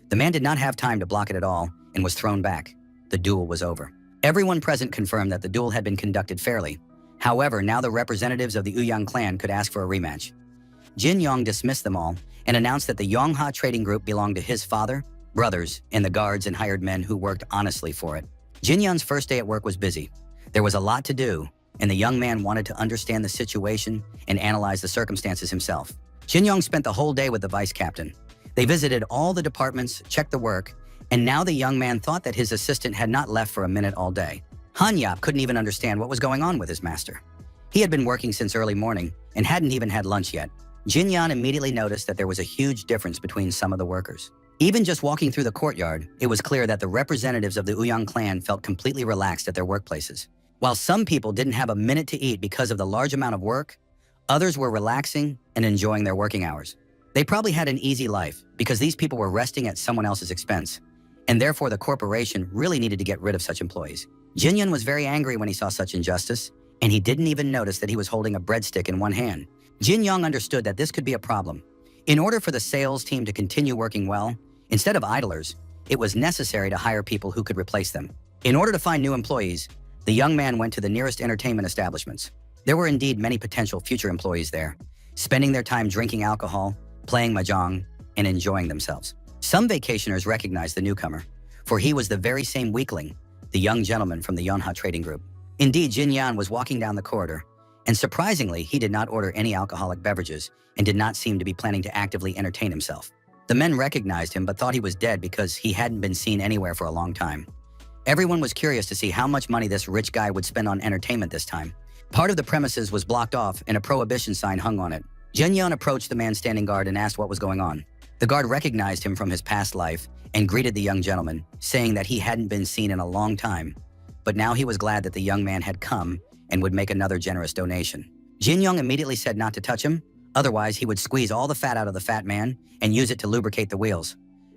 The man did not have time to block it at all and was thrown back. The duel was over. Everyone present confirmed that the duel had been conducted fairly. However, now the representatives of the Yang clan could ask for a rematch. Jin Young dismissed them all and announced that the Yongha trading group belonged to his father, brothers, and the guards and hired men who worked honestly for it. Jin Young's first day at work was busy. There was a lot to do, and the young man wanted to understand the situation and analyze the circumstances himself. Jin Young spent the whole day with the vice captain. They visited all the departments, checked the work, and now the young man thought that his assistant had not left for a minute all day. Han Yap couldn't even understand what was going on with his master. He had been working since early morning and hadn't even had lunch yet. Jin Yan immediately noticed that there was a huge difference between some of the workers. Even just walking through the courtyard, it was clear that the representatives of the Yang clan felt completely relaxed at their workplaces. While some people didn't have a minute to eat because of the large amount of work, others were relaxing and enjoying their working hours. They probably had an easy life because these people were resting at someone else's expense, and therefore the corporation really needed to get rid of such employees. Jin Yan was very angry when he saw such injustice, and he didn't even notice that he was holding a breadstick in one hand. Jin Young understood that this could be a problem. In order for the sales team to continue working well, instead of idlers, it was necessary to hire people who could replace them. In order to find new employees, the young man went to the nearest entertainment establishments. There were indeed many potential future employees there, spending their time drinking alcohol, playing mahjong, and enjoying themselves. Some vacationers recognized the newcomer, for he was the very same weakling, the young gentleman from the Yonha trading group. Indeed, Jin Yan was walking down the corridor, and surprisingly, he did not order any alcoholic beverages and did not seem to be planning to actively entertain himself. The men recognized him but thought he was dead because he hadn't been seen anywhere for a long time. Everyone was curious to see how much money this rich guy would spend on entertainment this time. Part of the premises was blocked off and a prohibition sign hung on it. Jin Yun approached the man standing guard and asked what was going on. The guard recognized him from his past life and greeted the young gentleman, saying that he hadn't been seen in a long time. But now he was glad that the young man had come and would make another generous donation. Jin Young immediately said not to touch him, otherwise he would squeeze all the fat out of the fat man and use it to lubricate the wheels.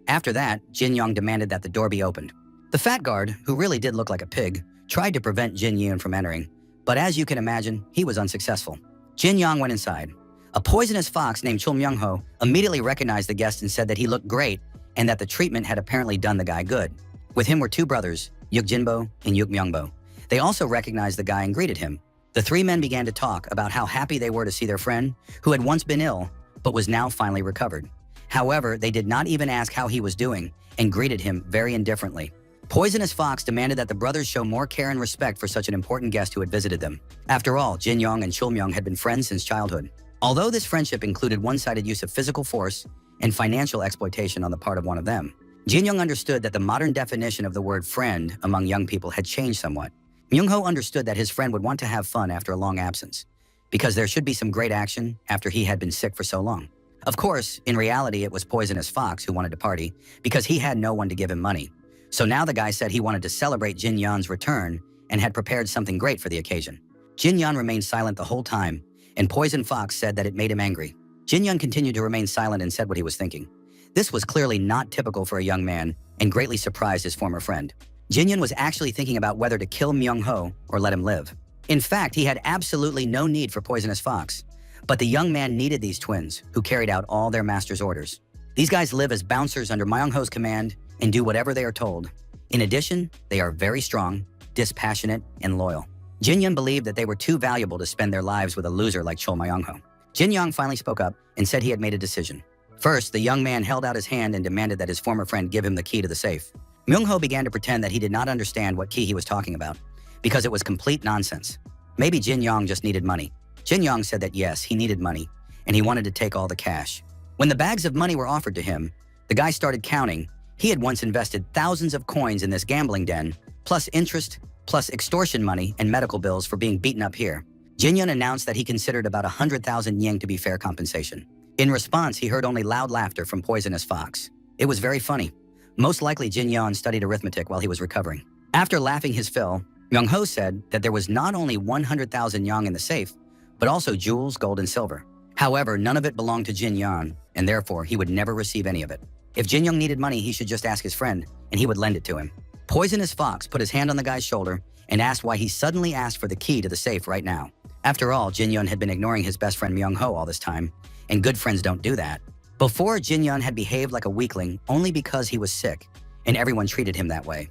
After that, Jin Young demanded that the door be opened. The fat guard, who really did look like a pig, tried to prevent Jin Young from entering, but as you can imagine, he was unsuccessful. Jin Young went inside. A poisonous fox named Chul Myung-ho immediately recognized the guest and said that he looked great and that the treatment had apparently done the guy good. With him were two brothers, Yuk Jinbo and Yuk Myungbo. They also recognized the guy and greeted him. The three men began to talk about how happy they were to see their friend, who had once been ill, but was now finally recovered. However, they did not even ask how he was doing and greeted him very indifferently. Poisonous Fox demanded that the brothers show more care and respect for such an important guest who had visited them. After all, Jin Young and Chul Myung had been friends since childhood. Although this friendship included one-sided use of physical force and financial exploitation on the part of one of them, Jin Young understood that the modern definition of the word friend among young people had changed somewhat. Myung-ho understood that his friend would want to have fun after a long absence, because there should be some great action after he had been sick for so long. Of course, in reality, it was Poisonous Fox who wanted to party, because he had no one to give him money. So now the guy said he wanted to celebrate Jin Yan's return and had prepared something great for the occasion. Jin Yan remained silent the whole time, and Poison Fox said that it made him angry. Jin Yan continued to remain silent and said what he was thinking. This was clearly not typical for a young man and greatly surprised his former friend. Jin Yan was actually thinking about whether to kill Myung-ho or let him live. In fact, he had absolutely no need for Poisonous Fox. But the young man needed these twins, who carried out all their master's orders. These guys live as bouncers under Myung-ho's command and do whatever they are told. In addition, they are very strong, dispassionate, and loyal. Jin Yan believed that they were too valuable to spend their lives with a loser like Chul Myung-ho. Jin Yang finally spoke up and said he had made a decision. First, the young man held out his hand and demanded that his former friend give him the key to the safe. Myung-ho began to pretend that he did not understand what key he was talking about, because it was complete nonsense. Maybe Jin Yang just needed money. Jin Yang said that yes, he needed money, and he wanted to take all the cash. When the bags of money were offered to him, the guy started counting. He had once invested thousands of coins in this gambling den, plus interest, plus extortion money and medical bills for being beaten up here. Jin Yun announced that he considered about 100,000 yen to be fair compensation. In response, he heard only loud laughter from Poisonous Fox. It was very funny. Most likely Jin Yun studied arithmetic while he was recovering. After laughing his fill, Myung-ho said that there was not only 100,000 yang in the safe, but also jewels, gold, and silver. However, none of it belonged to Jin Yan, and therefore he would never receive any of it. If Jin Young needed money, he should just ask his friend, and he would lend it to him. Poisonous Fox put his hand on the guy's shoulder and asked why he suddenly asked for the key to the safe right now. After all, Jin Yun had been ignoring his best friend Myung-ho all this time, and good friends don't do that. Before, Jin Yun had behaved like a weakling only because he was sick, and everyone treated him that way.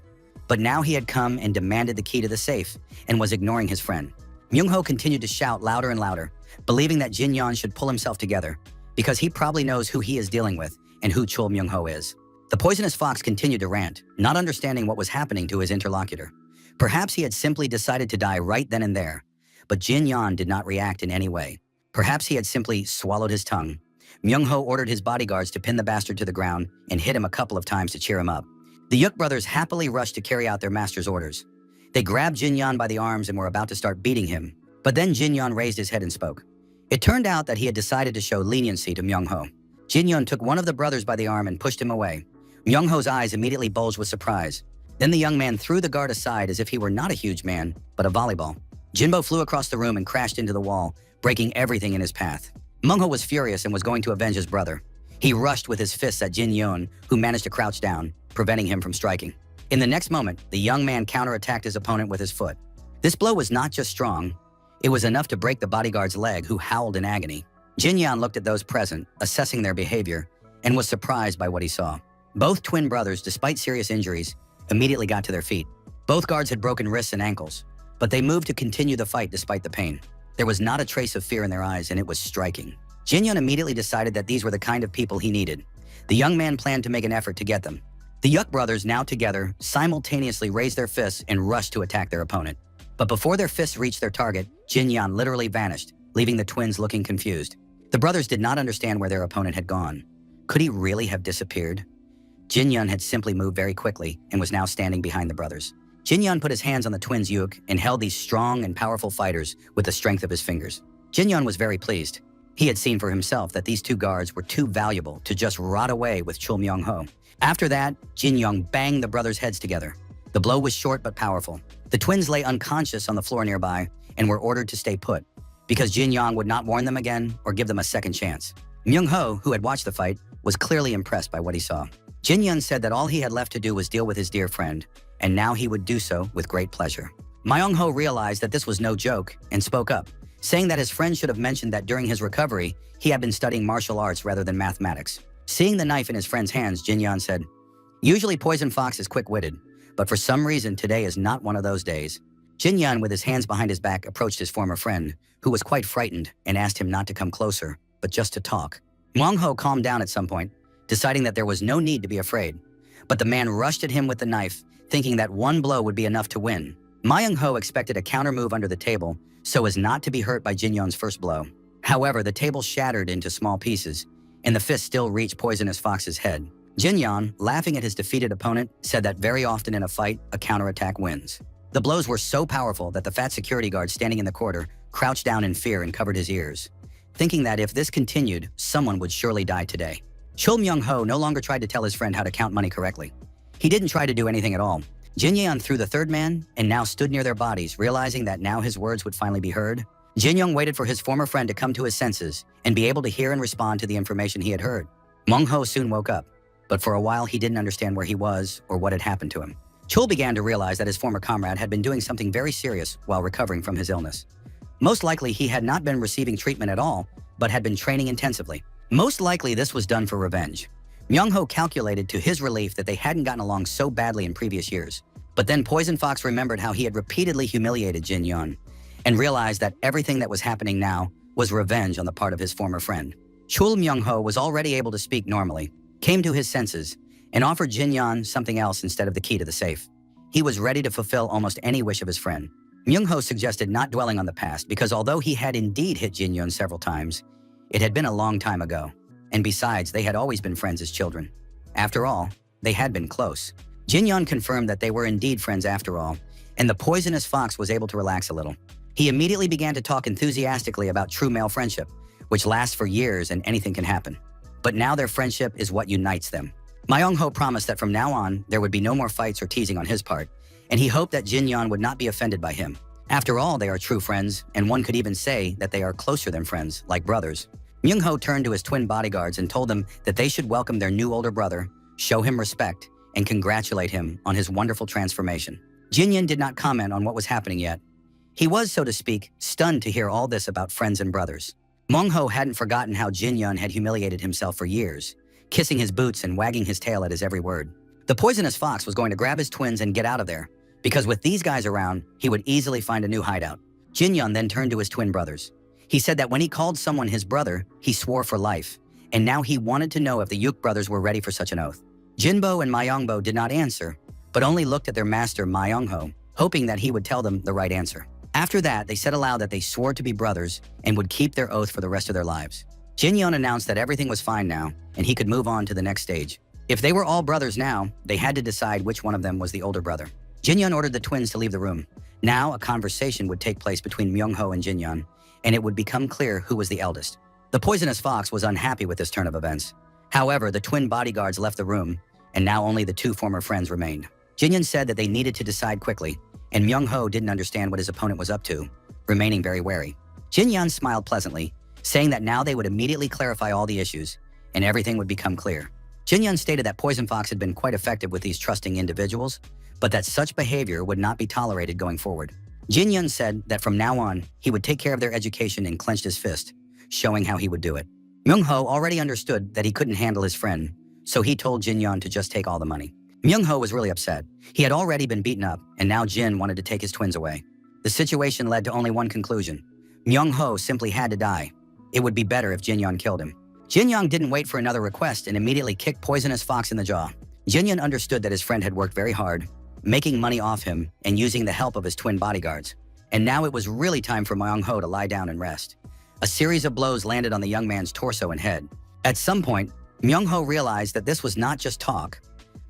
But now he had come and demanded the key to the safe and was ignoring his friend. Myung-ho continued to shout louder and louder, believing that Jin Yan should pull himself together, because he probably knows who he is dealing with and who Chul Myung-ho is. The Poisonous Fox continued to rant, not understanding what was happening to his interlocutor. Perhaps he had simply decided to die right then and there, but Jin Yan did not react in any way. Perhaps he had simply swallowed his tongue. Myung-ho ordered his bodyguards to pin the bastard to the ground and hit him a couple of times to cheer him up. The Yuk brothers happily rushed to carry out their master's orders. They grabbed Jin Yan by the arms and were about to start beating him, but then Jin Yan raised his head and spoke. It turned out that he had decided to show leniency to Myung-ho. Jin Yun took one of the brothers by the arm and pushed him away. Myung-ho's eyes immediately bulged with surprise. Then the young man threw the guard aside as if he were not a huge man, but a volleyball. Jinbo flew across the room and crashed into the wall, breaking everything in his path. Myung-ho was furious and was going to avenge his brother. He rushed with his fists at Jin Yun, who managed to crouch down, preventing him from striking. In the next moment, the young man counterattacked his opponent with his foot. This blow was not just strong, it was enough to break the bodyguard's leg, who howled in agony. Jin Yan looked at those present, assessing their behavior, and was surprised by what he saw. Both twin brothers, despite serious injuries, immediately got to their feet. Both guards had broken wrists and ankles, but they moved to continue the fight despite the pain. There was not a trace of fear in their eyes, and it was striking. Jin Yun immediately decided that these were the kind of people he needed. The young man planned to make an effort to get them. The Yuk brothers, now together, simultaneously raised their fists and rushed to attack their opponent. But before their fists reached their target, Jin Yan literally vanished, leaving the twins looking confused. The brothers did not understand where their opponent had gone. Could he really have disappeared? Jin Yun had simply moved very quickly and was now standing behind the brothers. Jinyon put his hands on the twins' yuk and held these strong and powerful fighters with the strength of his fingers. Jinyon was very pleased. He had seen for himself that these two guards were too valuable to just rot away with Chul Myung-ho. After that, Jinyon banged the brothers' heads together. The blow was short but powerful. The twins lay unconscious on the floor nearby and were ordered to stay put, because Jinyon would not warn them again or give them a second chance. Myung-ho, who had watched the fight, was clearly impressed by what he saw. Jinyon said that all he had left to do was deal with his dear friend, and now he would do so with great pleasure. Myung-ho realized that this was no joke and spoke up, saying that his friend should have mentioned that during his recovery, he had been studying martial arts rather than mathematics. Seeing the knife in his friend's hands, Jinyon said, "Usually Poison Fox is quick-witted, but for some reason today is not one of those days." Jinyon, with his hands behind his back, approached his former friend, who was quite frightened, and asked him not to come closer, but just to talk. Myung-ho calmed down at some point, deciding that there was no need to be afraid. But the man rushed at him with the knife, thinking that one blow would be enough to win. Myung-ho expected a counter move under the table so as not to be hurt by Jinyon's first blow. However, the table shattered into small pieces, and the fist still reached Poisonous Fox's head. Jinyon, laughing at his defeated opponent, said that very often in a fight, a counterattack wins. The blows were so powerful that the fat security guard standing in the corner crouched down in fear and covered his ears, thinking that if this continued, someone would surely die today. Chul Myung-ho no longer tried to tell his friend how to count money correctly. He didn't try to do anything at all. Jinyon threw the third man and now stood near their bodies, realizing that now his words would finally be heard. Jinyon waited for his former friend to come to his senses and be able to hear and respond to the information he had heard. Myung-ho soon woke up, but for a while he didn't understand where he was or what had happened to him. Chul began to realize that his former comrade had been doing something very serious while recovering from his illness. Most likely he had not been receiving treatment at all, but had been training intensively. Most likely this was done for revenge. Myung-ho calculated to his relief that they hadn't gotten along so badly in previous years. But then Poison Fox remembered how he had repeatedly humiliated Jinyon and realized that everything that was happening now was revenge on the part of his former friend. Chul Myung-ho was already able to speak normally, came to his senses, and offered Jinyon something else instead of the key to the safe. He was ready to fulfill almost any wish of his friend. Myung-ho suggested not dwelling on the past because although he had indeed hit Jinyon several times, it had been a long time ago. And besides, they had always been friends as children. After all, they had been close. Jinyon confirmed that they were indeed friends after all, and the Poisonous Fox was able to relax a little. He immediately began to talk enthusiastically about true male friendship, which lasts for years and anything can happen. But now their friendship is what unites them. Myung-ho promised that from now on, there would be no more fights or teasing on his part, and he hoped that Jinyon would not be offended by him. After all, they are true friends, and one could even say that they are closer than friends, like brothers. Myung-ho turned to his twin bodyguards and told them that they should welcome their new older brother, show him respect, and congratulate him on his wonderful transformation. Jinyon did not comment on what was happening yet. He was, so to speak, stunned to hear all this about friends and brothers. Myung-ho hadn't forgotten how Jinyon had humiliated himself for years, kissing his boots and wagging his tail at his every word. The Poisonous Fox was going to grab his twins and get out of there, because with these guys around, he would easily find a new hideout. Jinyon then turned to his twin brothers. He said that when he called someone his brother, he swore for life, and now he wanted to know if the Yuk brothers were ready for such an oath. Jinbo and Myungbo did not answer, but only looked at their master Myung-ho, hoping that he would tell them the right answer. After that, they said aloud that they swore to be brothers and would keep their oath for the rest of their lives. Jinyon announced that everything was fine now, and he could move on to the next stage. If they were all brothers now, they had to decide which one of them was the older brother. Jinyon ordered the twins to leave the room. Now, a conversation would take place between Myung-ho and Jinyon, and it would become clear who was the eldest. The Poisonous Fox was unhappy with this turn of events. However, the twin bodyguards left the room, and now only the two former friends remained. Jinyon said that they needed to decide quickly, and Myung-ho didn't understand what his opponent was up to, remaining very wary. Jinyon smiled pleasantly, saying that now they would immediately clarify all the issues, and everything would become clear. Jinyon stated that Poison Fox had been quite effective with these trusting individuals, but that such behavior would not be tolerated going forward. Jinyon said that from now on, he would take care of their education and clenched his fist, showing how he would do it. Myung-ho already understood that he couldn't handle his friend, so he told Jinyon to just take all the money. Myung-ho was really upset. He had already been beaten up, and now Jin wanted to take his twins away. The situation led to only one conclusion. Myung-ho simply had to die. It would be better if Jinyon killed him. Jinyon didn't wait for another request and immediately kicked Poisonous Fox in the jaw. Jinyon understood that his friend had worked very hard, making money off him and using the help of his twin bodyguards. And now it was really time for Myung-ho to lie down and rest. A series of blows landed on the young man's torso and head. At some point, Myung-ho realized that this was not just talk.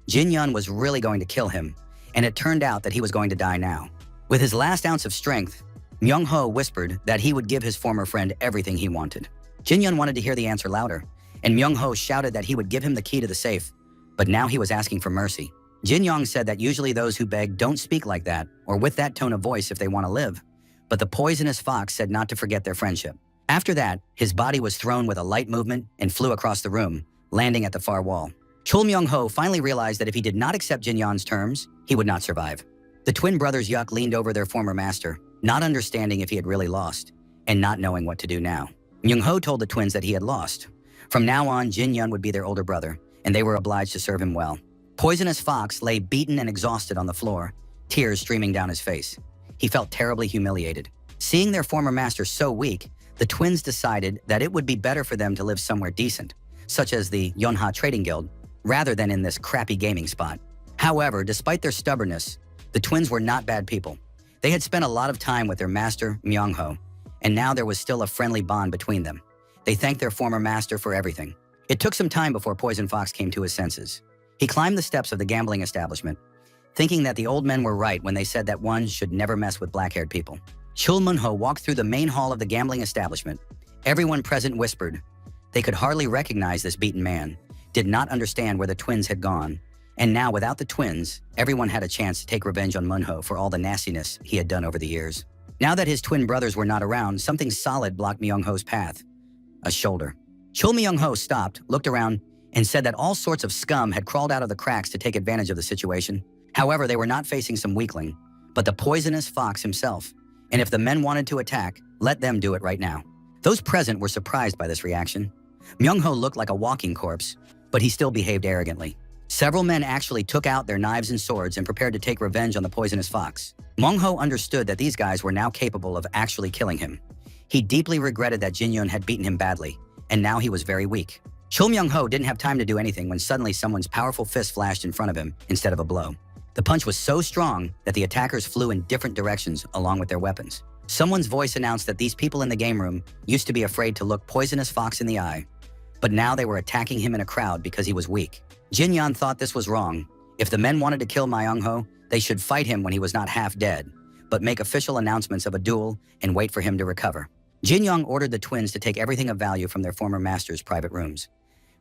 Jinyon was really going to kill him, and it turned out that he was going to die now. With his last ounce of strength, Myung-ho whispered that he would give his former friend everything he wanted. Jin-yun wanted to hear the answer louder, and Myung-ho shouted that he would give him the key to the safe, but now he was asking for mercy. Jin-young said that usually those who beg don't speak like that or with that tone of voice if they want to live, but the poisonous fox said not to forget their friendship. After that, his body was thrown with a light movement and flew across the room, landing at the far wall. Chul Myung-ho finally realized that if he did not accept Jin-yun's terms, he would not survive. The twin brothers Yuk leaned over their former master, not understanding if he had really lost, and not knowing what to do now. Myung-ho told the twins that he had lost. From now on, Jin-yun would be their older brother, and they were obliged to serve him well. Poisonous Fox lay beaten and exhausted on the floor, tears streaming down his face. He felt terribly humiliated. Seeing their former master so weak, the twins decided that it would be better for them to live somewhere decent, such as the Yonha Trading Guild, rather than in this crappy gaming spot. However, despite their stubbornness, the twins were not bad people. They had spent a lot of time with their master, Myung-ho, and now there was still a friendly bond between them. They thanked their former master for everything. It took some time before Poison Fox came to his senses. He climbed the steps of the gambling establishment, thinking that the old men were right when they said that one should never mess with black-haired people. Chul Mun-ho walked through the main hall of the gambling establishment. Everyone present whispered. They could hardly recognize this beaten man, did not understand where the twins had gone, and now without the twins, everyone had a chance to take revenge on Mun-ho for all the nastiness he had done over the years. Now that his twin brothers were not around, something solid blocked Myung-ho's path. A shoulder. Chul Myung-ho stopped, looked around, and said that all sorts of scum had crawled out of the cracks to take advantage of the situation. However, they were not facing some weakling, but the poisonous fox himself. And if the men wanted to attack, let them do it right now. Those present were surprised by this reaction. Myung-ho looked like a walking corpse, but he still behaved arrogantly. Several men actually took out their knives and swords and prepared to take revenge on the poisonous fox. Myung-ho understood that these guys were now capable of actually killing him. He deeply regretted that Jin-yun had beaten him badly, and now he was very weak. Chul Myung-ho didn't have time to do anything when suddenly someone's powerful fist flashed in front of him instead of a blow. The punch was so strong that the attackers flew in different directions along with their weapons. Someone's voice announced that these people in the game room used to be afraid to look Poisonous Fox in the eye, but now they were attacking him in a crowd because he was weak. Jin-yun thought this was wrong. If the men wanted to kill Myung-ho, they should fight him when he was not half dead, but make official announcements of a duel and wait for him to recover. Jin-young ordered the twins to take everything of value from their former master's private rooms.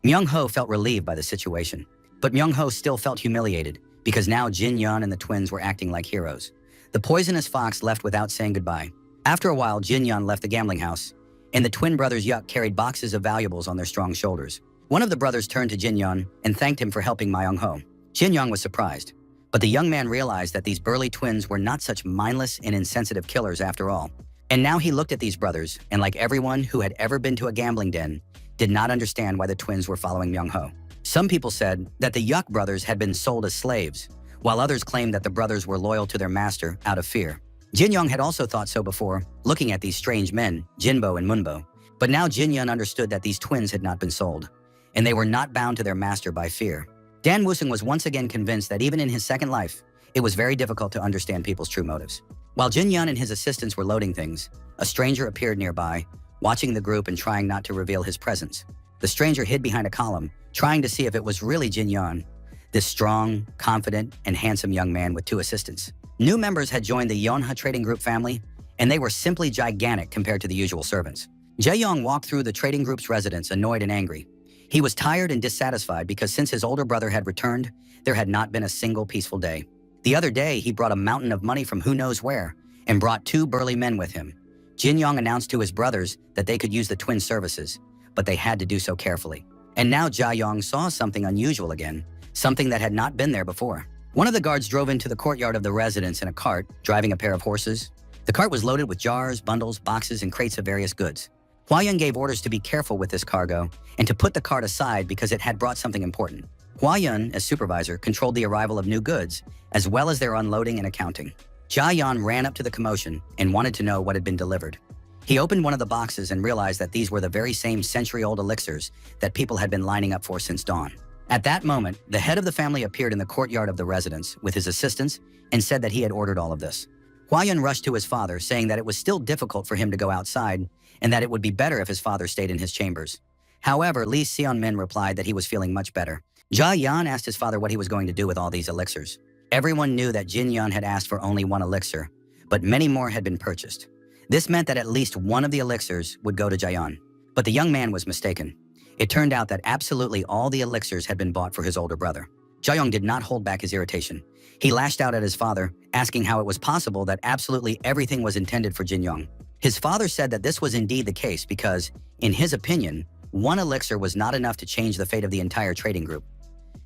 Myung-ho felt relieved by the situation, but Myung-ho still felt humiliated because now Jin-yun and the twins were acting like heroes. The poisonous fox left without saying goodbye. After a while, Jin-yun left the gambling house, and the twin brothers Yuk carried boxes of valuables on their strong shoulders. One of the brothers turned to Jin-yun and thanked him for helping Myung-ho. Jin-young was surprised, but the young man realized that these burly twins were not such mindless and insensitive killers after all. And now he looked at these brothers, and like everyone who had ever been to a gambling den, did not understand why the twins were following Myung-ho. Some people said that the Yuk brothers had been sold as slaves, while others claimed that the brothers were loyal to their master out of fear. Jin-young had also thought so before, looking at these strange men, Jinbo and Munbo. But now Jin-yun understood that these twins had not been sold, and they were not bound to their master by fear. Dan Woo-sung was once again convinced that even in his second life, it was very difficult to understand people's true motives. While Jin-yun and his assistants were loading things, a stranger appeared nearby, watching the group and trying not to reveal his presence. The stranger hid behind a column, trying to see if it was really Jin-yun, this strong, confident, and handsome young man with two assistants. New members had joined the Yonha Trading Group family, and they were simply gigantic compared to the usual servants. Jae-young walked through the trading group's residence annoyed and angry. He was tired and dissatisfied because since his older brother had returned, there had not been a single peaceful day. The other day, he brought a mountain of money from who knows where and brought two burly men with him. Jin-young announced to his brothers that they could use the twin services, but they had to do so carefully. And now Jae-young saw something unusual again, something that had not been there before. One of the guards drove into the courtyard of the residence in a cart, driving a pair of horses. The cart was loaded with jars, bundles, boxes, and crates of various goods. Hwa-yun gave orders to be careful with this cargo and to put the cart aside because it had brought something important. Hwa-yun, as supervisor, controlled the arrival of new goods, as well as their unloading and accounting. Jae-young ran up to the commotion and wanted to know what had been delivered. He opened one of the boxes and realized that these were the very same century-old elixirs that people had been lining up for since dawn. At that moment, the head of the family appeared in the courtyard of the residence with his assistants and said that he had ordered all of this. Hwa-yun rushed to his father, saying that it was still difficult for him to go outside and that it would be better if his father stayed in his chambers. However, Lee Seon-min replied that he was feeling much better. Jae-young asked his father what he was going to do with all these elixirs. Everyone knew that Jin Yun had asked for only one elixir, but many more had been purchased. This meant that at least one of the elixirs would go to Jaehyun. But the young man was mistaken. It turned out that absolutely all the elixirs had been bought for his older brother. Jaehyun did not hold back his irritation. He lashed out at his father, asking how it was possible that absolutely everything was intended for Jin Young. His father said that this was indeed the case because, in his opinion, one elixir was not enough to change the fate of the entire trading group.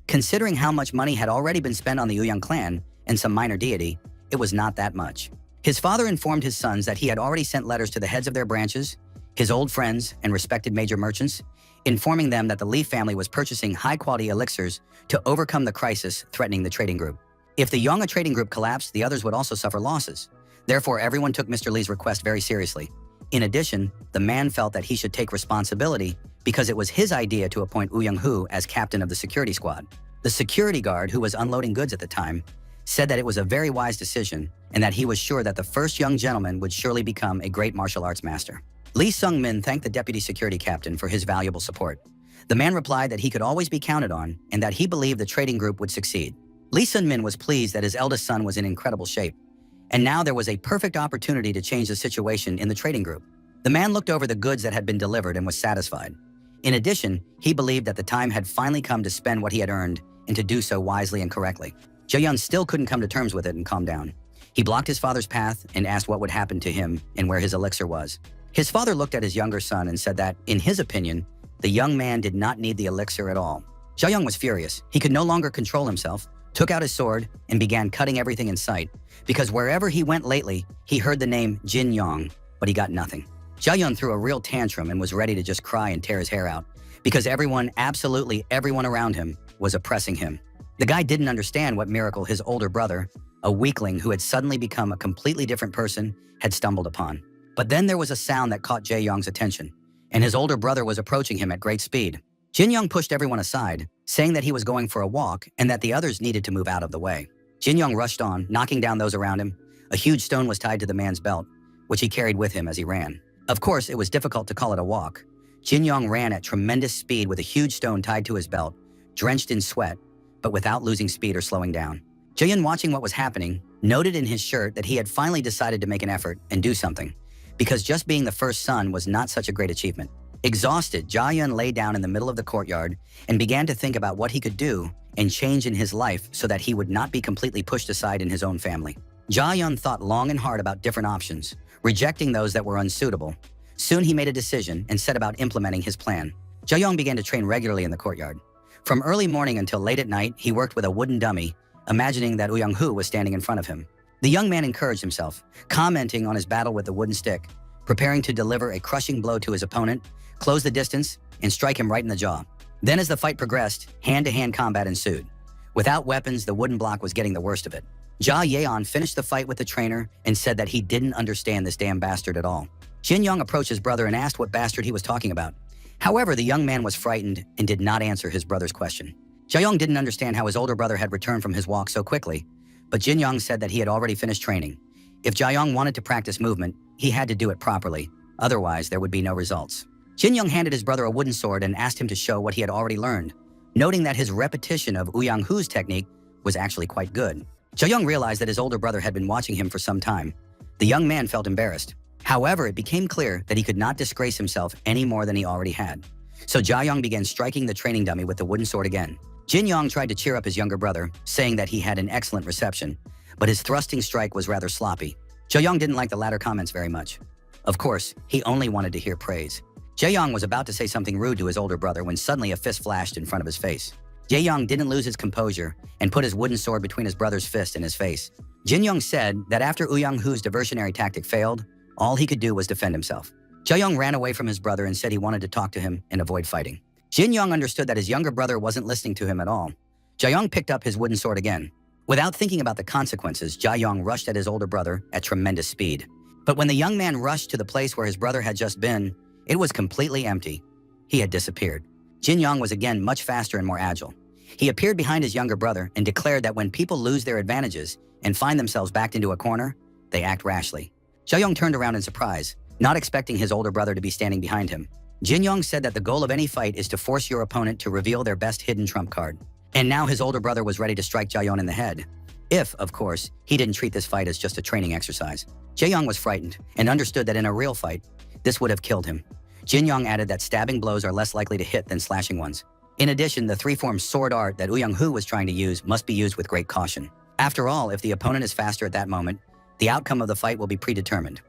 Considering how much money had already been spent on the Uyang clan and some minor deity, it was not that much. His father informed his sons that he had already sent letters to the heads of their branches, his old friends and respected major merchants, informing them that the Lee family was purchasing high-quality elixirs to overcome the crisis threatening the trading group. If the Yonga trading group collapsed, the others would also suffer losses. Therefore, everyone took Mr. Lee's request very seriously. In addition, the man felt that he should take responsibility because it was his idea to appoint Uyang Hu as captain of the security squad. The security guard, who was unloading goods at the time, said that it was a very wise decision and that he was sure that the first young gentleman would surely become a great martial arts master. Lee Sung-min thanked the deputy security captain for his valuable support. The man replied that he could always be counted on and that he believed the trading group would succeed. Lee Sun-min was pleased that his eldest son was in incredible shape, and now there was a perfect opportunity to change the situation in the trading group. The man looked over the goods that had been delivered and was satisfied. In addition, he believed that the time had finally come to spend what he had earned and to do so wisely and correctly. Jaehyun still couldn't come to terms with it and calm down. He blocked his father's path and asked what would happen to him and where his elixir was. His father looked at his younger son and said that, in his opinion, the young man did not need the elixir at all. Jaehyun was furious. He could no longer control himself, took out his sword, and began cutting everything in sight, because wherever he went lately, he heard the name Jin Yong, but he got nothing. Jaehyun threw a real tantrum and was ready to just cry and tear his hair out, because everyone, absolutely everyone around him, was oppressing him. The guy didn't understand what miracle his older brother, a weakling who had suddenly become a completely different person, had stumbled upon. But then there was a sound that caught Jae-young's attention, and his older brother was approaching him at great speed. Jin Young pushed everyone aside, saying that he was going for a walk and that the others needed to move out of the way. Jin Young rushed on, knocking down those around him. A huge stone was tied to the man's belt, which he carried with him as he ran. Of course, it was difficult to call it a walk. Jin Young ran at tremendous speed with a huge stone tied to his belt, drenched in sweat, but without losing speed or slowing down. Jaehyun, watching what was happening, noted in his shirt that he had finally decided to make an effort and do something, because just being the first son was not such a great achievement. Exhausted, Jaehyun lay down in the middle of the courtyard and began to think about what he could do and change in his life so that he would not be completely pushed aside in his own family. Jaehyun thought long and hard about different options, rejecting those that were unsuitable. Soon he made a decision and set about implementing his plan. Jaehyun began to train regularly in the courtyard. From early morning until late at night, he worked with a wooden dummy, imagining that Uyang Hu was standing in front of him. The young man encouraged himself, commenting on his battle with the wooden stick, preparing to deliver a crushing blow to his opponent, close the distance, and strike him right in the jaw. Then as the fight progressed, hand-to-hand combat ensued. Without weapons, the wooden block was getting the worst of it. Ja Yeon finished the fight with the trainer and said that he didn't understand this damn bastard at all. Jin Young approached his brother and asked what bastard he was talking about. However, the young man was frightened and did not answer his brother's question. Jaehyung didn't understand how his older brother had returned from his walk so quickly, but Jin Young said that he had already finished training. If Jaehyung wanted to practice movement, he had to do it properly, otherwise there would be no results. Jin Young handed his brother a wooden sword and asked him to show what he had already learned, noting that his repetition of Uyang Hu's technique was actually quite good. Jaehyung realized that his older brother had been watching him for some time. The young man felt embarrassed. However, it became clear that he could not disgrace himself any more than he already had. So Jaehyung began striking the training dummy with the wooden sword again. Jin Young tried to cheer up his younger brother, saying that he had an excellent reception, but his thrusting strike was rather sloppy. Jaehyung didn't like the latter comments very much. Of course, he only wanted to hear praise. Jaehyung was about to say something rude to his older brother when suddenly a fist flashed in front of his face. Jaehyung didn't lose his composure and put his wooden sword between his brother's fist and his face. Jin Young said that after Uyang Hu's diversionary tactic failed, all he could do was defend himself. Jaehyung ran away from his brother and said he wanted to talk to him and avoid fighting. Jin Young understood that his younger brother wasn't listening to him at all. Jaehyung picked up his wooden sword again. Without thinking about the consequences, Jaehyung rushed at his older brother at tremendous speed. But when the young man rushed to the place where his brother had just been, it was completely empty. He had disappeared. Jin Young was again much faster and more agile. He appeared behind his younger brother and declared that when people lose their advantages and find themselves backed into a corner, they act rashly. Jaehyung turned around in surprise, not expecting his older brother to be standing behind him. Jin Young said that the goal of any fight is to force your opponent to reveal their best hidden trump card. And now his older brother was ready to strike Jaehyun in the head. If, of course, he didn't treat this fight as just a training exercise. Jae-young was frightened and understood that in a real fight, this would have killed him. Jin-young added that stabbing blows are less likely to hit than slashing ones. In addition, the three-form sword art that Woo-young-hoo was trying to use must be used with great caution. After all, if the opponent is faster at that moment, the outcome of the fight will be predetermined.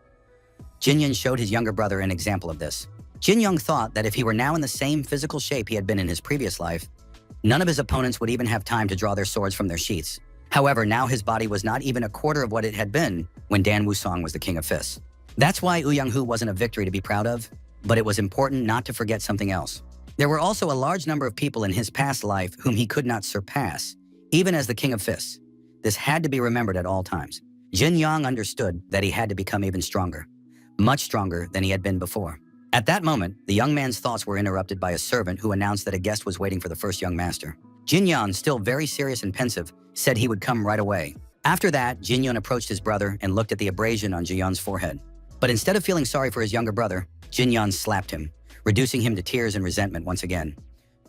Jin-young showed his younger brother an example of this. Jin-young thought that if he were now in the same physical shape he had been in his previous life, none of his opponents would even have time to draw their swords from their sheaths. However, now his body was not even a quarter of what it had been when Dan Woo-song was the king of fists. That's why Woo-young-hoo wasn't a victory to be proud of, but it was important not to forget something else. There were also a large number of people in his past life whom he could not surpass, even as the king of fists. This had to be remembered at all times. Jin-young understood that he had to become even stronger, much stronger than he had been before. At that moment, the young man's thoughts were interrupted by a servant who announced that a guest was waiting for the first young master. Jin-young, still very serious and pensive, said he would come right away. After that, Jin-young approached his brother and looked at the abrasion on Ji-young's forehead. But instead of feeling sorry for his younger brother, Jin-young slapped him, reducing him to tears and resentment once again.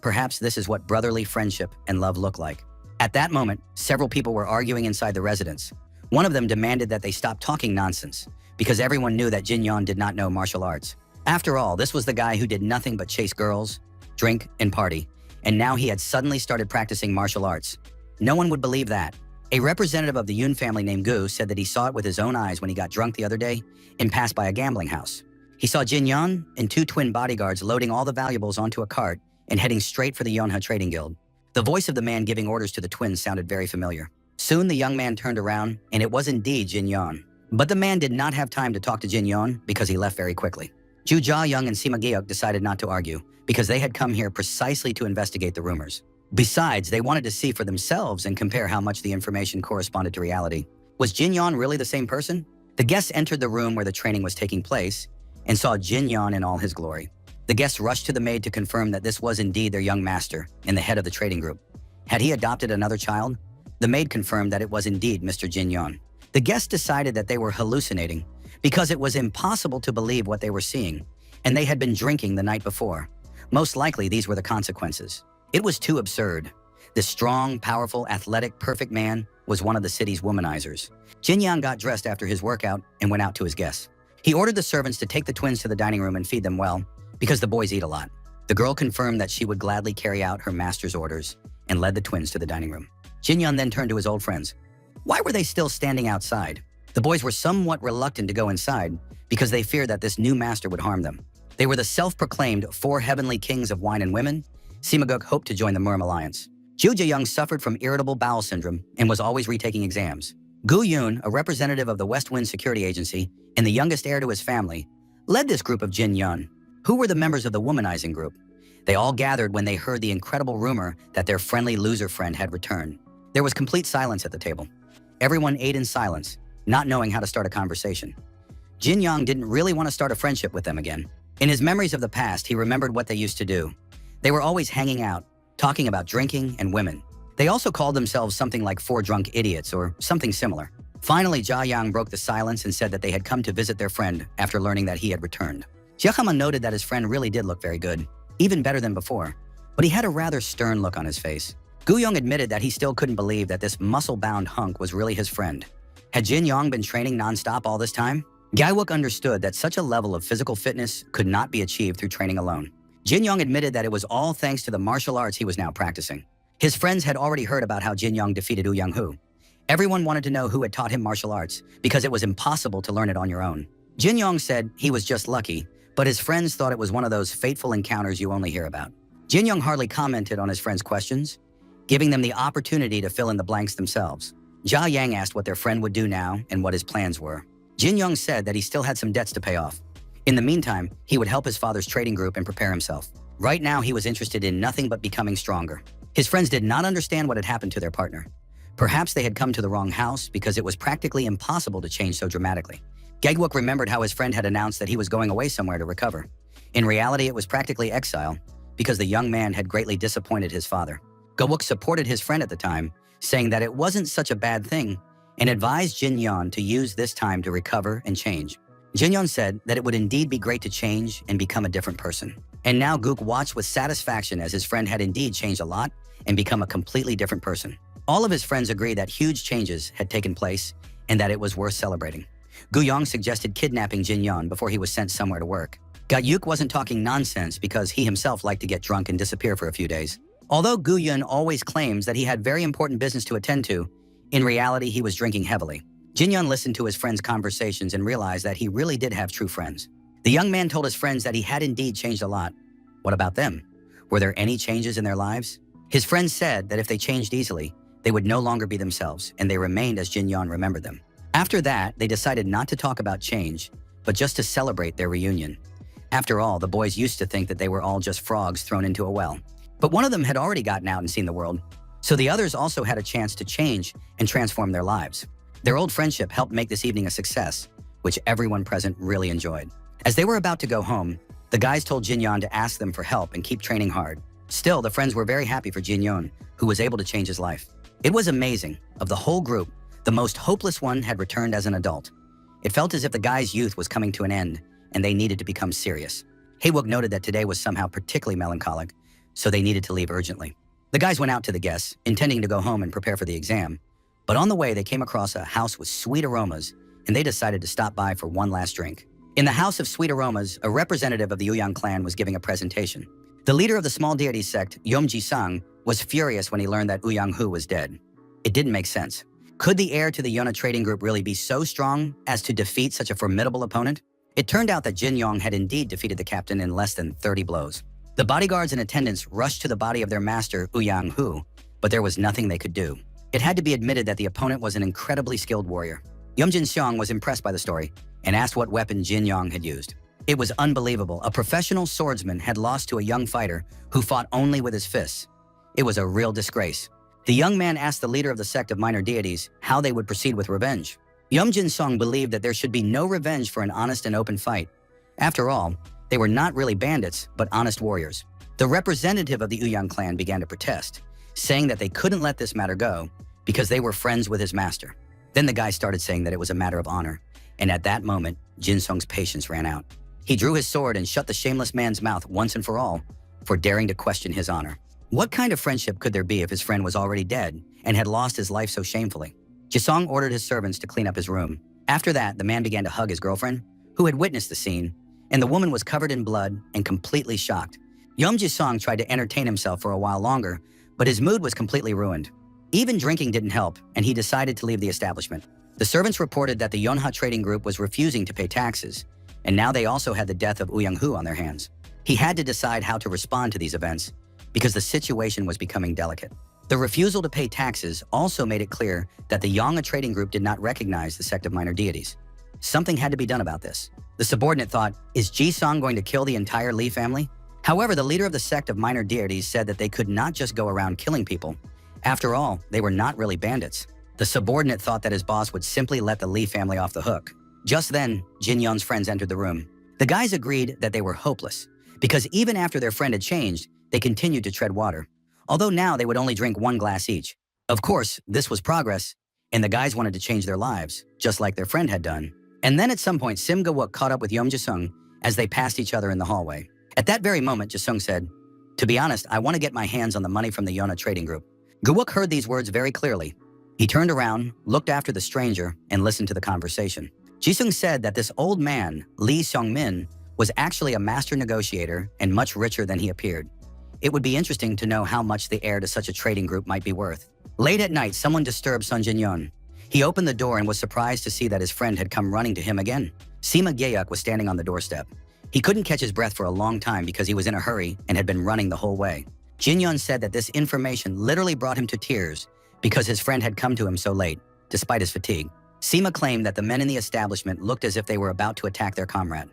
Perhaps this is what brotherly friendship and love look like. At that moment, several people were arguing inside the residence. One of them demanded that they stop talking nonsense, because everyone knew that Jin-young did not know martial arts. After all, this was the guy who did nothing but chase girls, drink, and party, and now he had suddenly started practicing martial arts. No one would believe that. A representative of the Yoon family named Gu said that he saw it with his own eyes when he got drunk the other day and passed by a gambling house. He saw Jin-young and two twin bodyguards loading all the valuables onto a cart and heading straight for the Yonha Trading Guild. The voice of the man giving orders to the twins sounded very familiar. Soon the young man turned around, and it was indeed Jin-young. But the man did not have time to talk to Jin-young because he left very quickly. Ju Ja-young and Sima Gyeok decided not to argue because they had come here precisely to investigate the rumors. Besides, they wanted to see for themselves and compare how much the information corresponded to reality. Was Jin-young really the same person? The guests entered the room where the training was taking place and saw Jin-young in all his glory. The guests rushed to the maid to confirm that this was indeed their young master and the head of the trading group. Had he adopted another child? The maid confirmed that it was indeed Mr. Jin-young. The guests decided that they were hallucinating because it was impossible to believe what they were seeing, and they had been drinking the night before. Most likely, these were the consequences. It was too absurd. This strong, powerful, athletic, perfect man was one of the city's womanizers. Jin-young got dressed after his workout and went out to his guests. He ordered the servants to take the twins to the dining room and feed them well, because the boys eat a lot. The girl confirmed that she would gladly carry out her master's orders and led the twins to the dining room. Jin-young then turned to his old friends. Why were they still standing outside? The boys were somewhat reluctant to go inside because they feared that this new master would harm them. They were the self-proclaimed four heavenly kings of wine and women. Sima Gyeok hoped to join the Merm Alliance. Ju Jae-young suffered from irritable bowel syndrome and was always retaking exams. Gu Yoon, a representative of the West Wind Security Agency and the youngest heir to his family, led this group of Jin-young. Who were the members of the womanizing group? They all gathered when they heard the incredible rumor that their friendly loser friend had returned. There was complete silence at the table. Everyone ate in silence, not knowing how to start a conversation. Jin-young didn't really want to start a friendship with them again. In his memories of the past, he remembered what they used to do. They were always hanging out, talking about drinking and women. They also called themselves something like four drunk idiots or something similar. Finally, Ja-young broke the silence and said that they had come to visit their friend after learning that he had returned. Jae-hama noted that his friend really did look very good, even better than before, but he had a rather stern look on his face. Gu-young admitted that he still couldn't believe that this muscle-bound hunk was really his friend. Had Jin-young been training non-stop all this time? Gyewook understood that such a level of physical fitness could not be achieved through training alone. Jin-young admitted that it was all thanks to the martial arts he was now practicing. His friends had already heard about how Jin-young defeated Woo-young-hoo. Everyone wanted to know who had taught him martial arts because it was impossible to learn it on your own. Jin-young said he was just lucky, but his friends thought it was one of those fateful encounters you only hear about. Jin-young hardly commented on his friends' questions, giving them the opportunity to fill in the blanks themselves. Ja-yang asked what their friend would do now and what his plans were. Jin-young said that he still had some debts to pay off. In the meantime, he would help his father's trading group and prepare himself. Right now, he was interested in nothing but becoming stronger. His friends did not understand what had happened to their partner. Perhaps they had come to the wrong house because it was practically impossible to change so dramatically. Gyewook remembered how his friend had announced that he was going away somewhere to recover. In reality, it was practically exile because the young man had greatly disappointed his father. Gyewook supported his friend at the time, saying that it wasn't such a bad thing and advised Jin-young to use this time to recover and change. Jin-young said that it would indeed be great to change and become a different person. And now Gook watched with satisfaction as his friend had indeed changed a lot and become a completely different person. All of his friends agreed that huge changes had taken place and that it was worth celebrating. Guyong suggested kidnapping Jinyon before he was sent somewhere to work. Gayuk wasn't talking nonsense because he himself liked to get drunk and disappear for a few days. Although Guyun always claims that he had very important business to attend to, in reality he was drinking heavily. Jinyon listened to his friends' conversations and realized that he really did have true friends. The young man told his friends that he had indeed changed a lot. What about them? Were there any changes in their lives? His friends said that if they changed easily, they would no longer be themselves, and they remained as Jinyon remembered them. After that, they decided not to talk about change, but just to celebrate their reunion. After all, the boys used to think that they were all just frogs thrown into a well. But one of them had already gotten out and seen the world, so the others also had a chance to change and transform their lives. Their old friendship helped make this evening a success, which everyone present really enjoyed. As they were about to go home, the guys told Jinyon to ask them for help and keep training hard. Still, the friends were very happy for Jinyon, who was able to change his life. It was amazing. Of the whole group, the most hopeless one had returned as an adult. It felt as if the guy's youth was coming to an end, and they needed to become serious. Haewook noted that today was somehow particularly melancholic, so they needed to leave urgently. The guys went out to the guests, intending to go home and prepare for the exam. But on the way, they came across a house with sweet aromas, and they decided to stop by for one last drink. In the House of Sweet Aromas, a representative of the Uyang clan was giving a presentation. The leader of the small deity sect, Yeomji-sang, was furious when he learned that Uyang-hu was dead. It didn't make sense. Could the heir to the Yona trading group really be so strong as to defeat such a formidable opponent? It turned out that Jin Yong had indeed defeated the captain in less than 30 blows. The bodyguards and attendants rushed to the body of their master, Uyang-hu, but there was nothing they could do. It had to be admitted that the opponent was an incredibly skilled warrior. Yeomjin Seong was impressed by the story and asked what weapon Jin Yong had used. It was unbelievable. A professional swordsman had lost to a young fighter who fought only with his fists. It was a real disgrace. The young man asked the leader of the sect of minor deities how they would proceed with revenge. Yeomjin Seong believed that there should be no revenge for an honest and open fight. After all, they were not really bandits, but honest warriors. The representative of the Uyang clan began to protest, saying that they couldn't let this matter go because they were friends with his master. Then the guy started saying that it was a matter of honor, and at that moment, Jin Sung's patience ran out. He drew his sword and shut the shameless man's mouth once and for all for daring to question his honor. What kind of friendship could there be if his friend was already dead and had lost his life so shamefully? Jisong ordered his servants to clean up his room. After that, the man began to hug his girlfriend, who had witnessed the scene, and the woman was covered in blood and completely shocked. Yeom Jisong tried to entertain himself for a while longer, but his mood was completely ruined. Even drinking didn't help, and he decided to leave the establishment. The servants reported that the Yonha trading group was refusing to pay taxes, and now they also had the death of Uyang-hu on their hands. He had to decide how to respond to these events because the situation was becoming delicate. The refusal to pay taxes also made it clear that the Yonha trading group did not recognize the sect of minor deities. Something had to be done about this. The subordinate thought, is Ji-song going to kill the entire Lee family? However, the leader of the sect of minor deities said that they could not just go around killing people. After all, they were not really bandits. The subordinate thought that his boss would simply let the Lee family off the hook. Just then, Jin Yon's friends entered the room. The guys agreed that they were hopeless, because even after their friend had changed, they continued to tread water, although now they would only drink one glass each. Of course, this was progress, and the guys wanted to change their lives, just like their friend had done. And then at some point, Sim Ga-wook caught up with Yeom Jisung as they passed each other in the hallway. At that very moment, Jisung said, "To be honest, I want to get my hands on the money from the Yona trading group." Ga-wook heard these words very clearly. He turned around, looked after the stranger, and listened to the conversation. Jisung said that this old man, Lee Seong-min, was actually a master negotiator and much richer than he appeared. It would be interesting to know how much the heir to such a trading group might be worth. Late at night, someone disturbed Sun Jin-yeon. He opened the door and was surprised to see that his friend had come running to him again. Sima Gyeok was standing on the doorstep. He couldn't catch his breath for a long time because he was in a hurry and had been running the whole way. Jin-yeon said that this information literally brought him to tears because his friend had come to him so late, despite his fatigue. Sima claimed that the men in the establishment looked as if they were about to attack their comrade.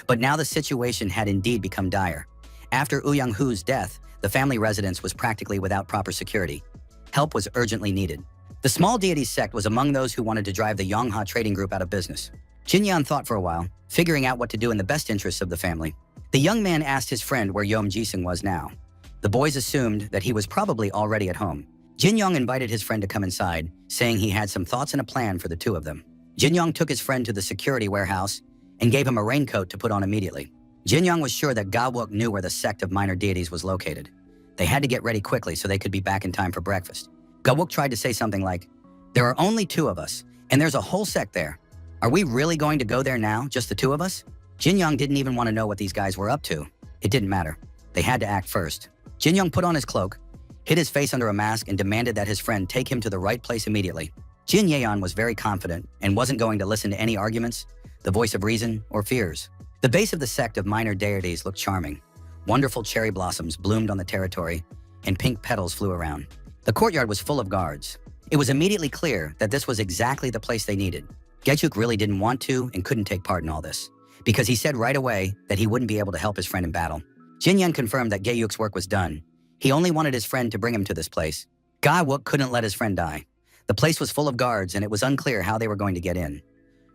But now the situation had indeed become dire. After Uyang-hu's death, the family residence was practically without proper security. Help was urgently needed. The small deity sect was among those who wanted to drive the Yongha trading group out of business. Jin-yeon thought for a while, figuring out what to do in the best interests of the family. The young man asked his friend where Yeom Ji-sung was now. The boys assumed that he was probably already at home. Jin-yong invited his friend to come inside, saying he had some thoughts and a plan for the two of them. Jin-yong took his friend to the security warehouse and gave him a raincoat to put on immediately. Jin-yong was sure that Ga-wook knew where the sect of minor deities was located. They had to get ready quickly so they could be back in time for breakfast. Gawok tried to say something like, "There are only two of us, and there's a whole sect there. Are we really going to go there now, just the two of us?" Jinyoung didn't even want to know what these guys were up to. It didn't matter. They had to act first. Jinyoung put on his cloak, hid his face under a mask, and demanded that his friend take him to the right place immediately. Jin Yeon was very confident and wasn't going to listen to any arguments, the voice of reason, or fears. The base of the sect of minor deities looked charming. Wonderful cherry blossoms bloomed on the territory, and pink petals flew around. The courtyard was full of guards. It was immediately clear that this was exactly the place they needed. Gechuk really didn't want to and couldn't take part in all this, because he said right away that he wouldn't be able to help his friend in battle. Jinyan confirmed that Geyuk's work was done. He only wanted his friend to bring him to this place. Ga-wook couldn't let his friend die. The place was full of guards, and it was unclear how they were going to get in.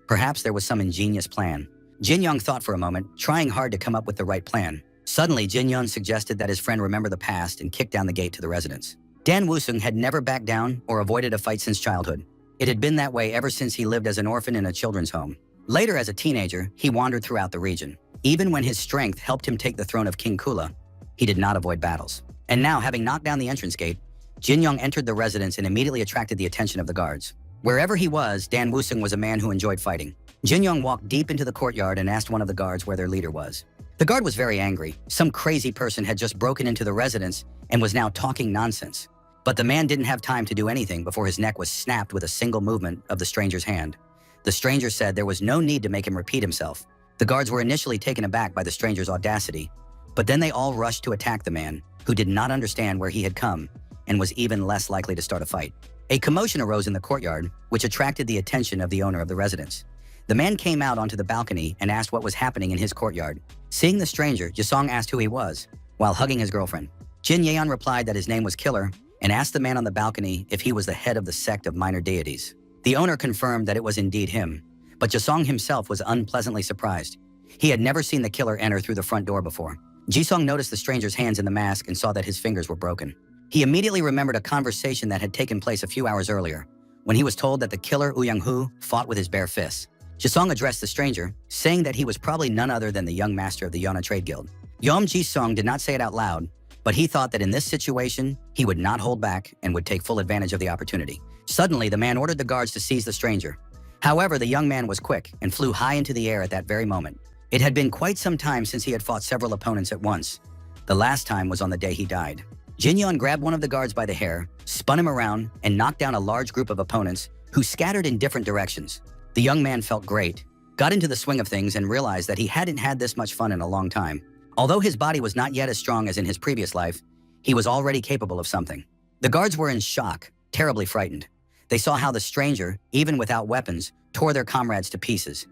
Perhaps there was some ingenious plan. Jinyoung thought for a moment, trying hard to come up with the right plan. Suddenly, Jinyoung suggested that his friend remember the past and kick down the gate to the residence. Dan Woo-sung had never backed down or avoided a fight since childhood. It had been that way ever since he lived as an orphan in a children's home. Later, as a teenager, he wandered throughout the region. Even when his strength helped him take the throne of King Kula, he did not avoid battles. And now, having knocked down the entrance gate, Jinyoung entered the residence and immediately attracted the attention of the guards. Wherever he was, Dan Woo-sung was a man who enjoyed fighting. Jinyoung walked deep into the courtyard and asked one of the guards where their leader was. The guard was very angry. Some crazy person had just broken into the residence and was now talking nonsense. But the man didn't have time to do anything before his neck was snapped with a single movement of the stranger's hand. The stranger said there was no need to make him repeat himself. The guards were initially taken aback by the stranger's audacity, but then they all rushed to attack the man, who did not understand where he had come and was even less likely to start a fight. A commotion arose in the courtyard, which attracted the attention of the owner of the residence. The man came out onto the balcony and asked what was happening in his courtyard. Seeing the stranger, Jasong asked who he was, while hugging his girlfriend. Jin Yeon replied that his name was Killer and asked the man on the balcony if he was the head of the sect of minor deities. The owner confirmed that it was indeed him, but Jasong himself was unpleasantly surprised. He had never seen the killer enter through the front door before. Jisong noticed the stranger's hands in the mask and saw that his fingers were broken. He immediately remembered a conversation that had taken place a few hours earlier, when he was told that the killer Young-hoo fought with his bare fists. Jisong addressed the stranger, saying that he was probably none other than the young master of the Yona Trade Guild. Yeom Jisong did not say it out loud, but he thought that in this situation, he would not hold back and would take full advantage of the opportunity. Suddenly, the man ordered the guards to seize the stranger. However, the young man was quick and flew high into the air at that very moment. It had been quite some time since he had fought several opponents at once. The last time was on the day he died. Jinyeon grabbed one of the guards by the hair, spun him around, and knocked down a large group of opponents who scattered in different directions. The young man felt great, got into the swing of things, and realized that he hadn't had this much fun in a long time. Although his body was not yet as strong as in his previous life, he was already capable of something. The guards were in shock, terribly frightened. They saw how the stranger, even without weapons, tore their comrades to pieces.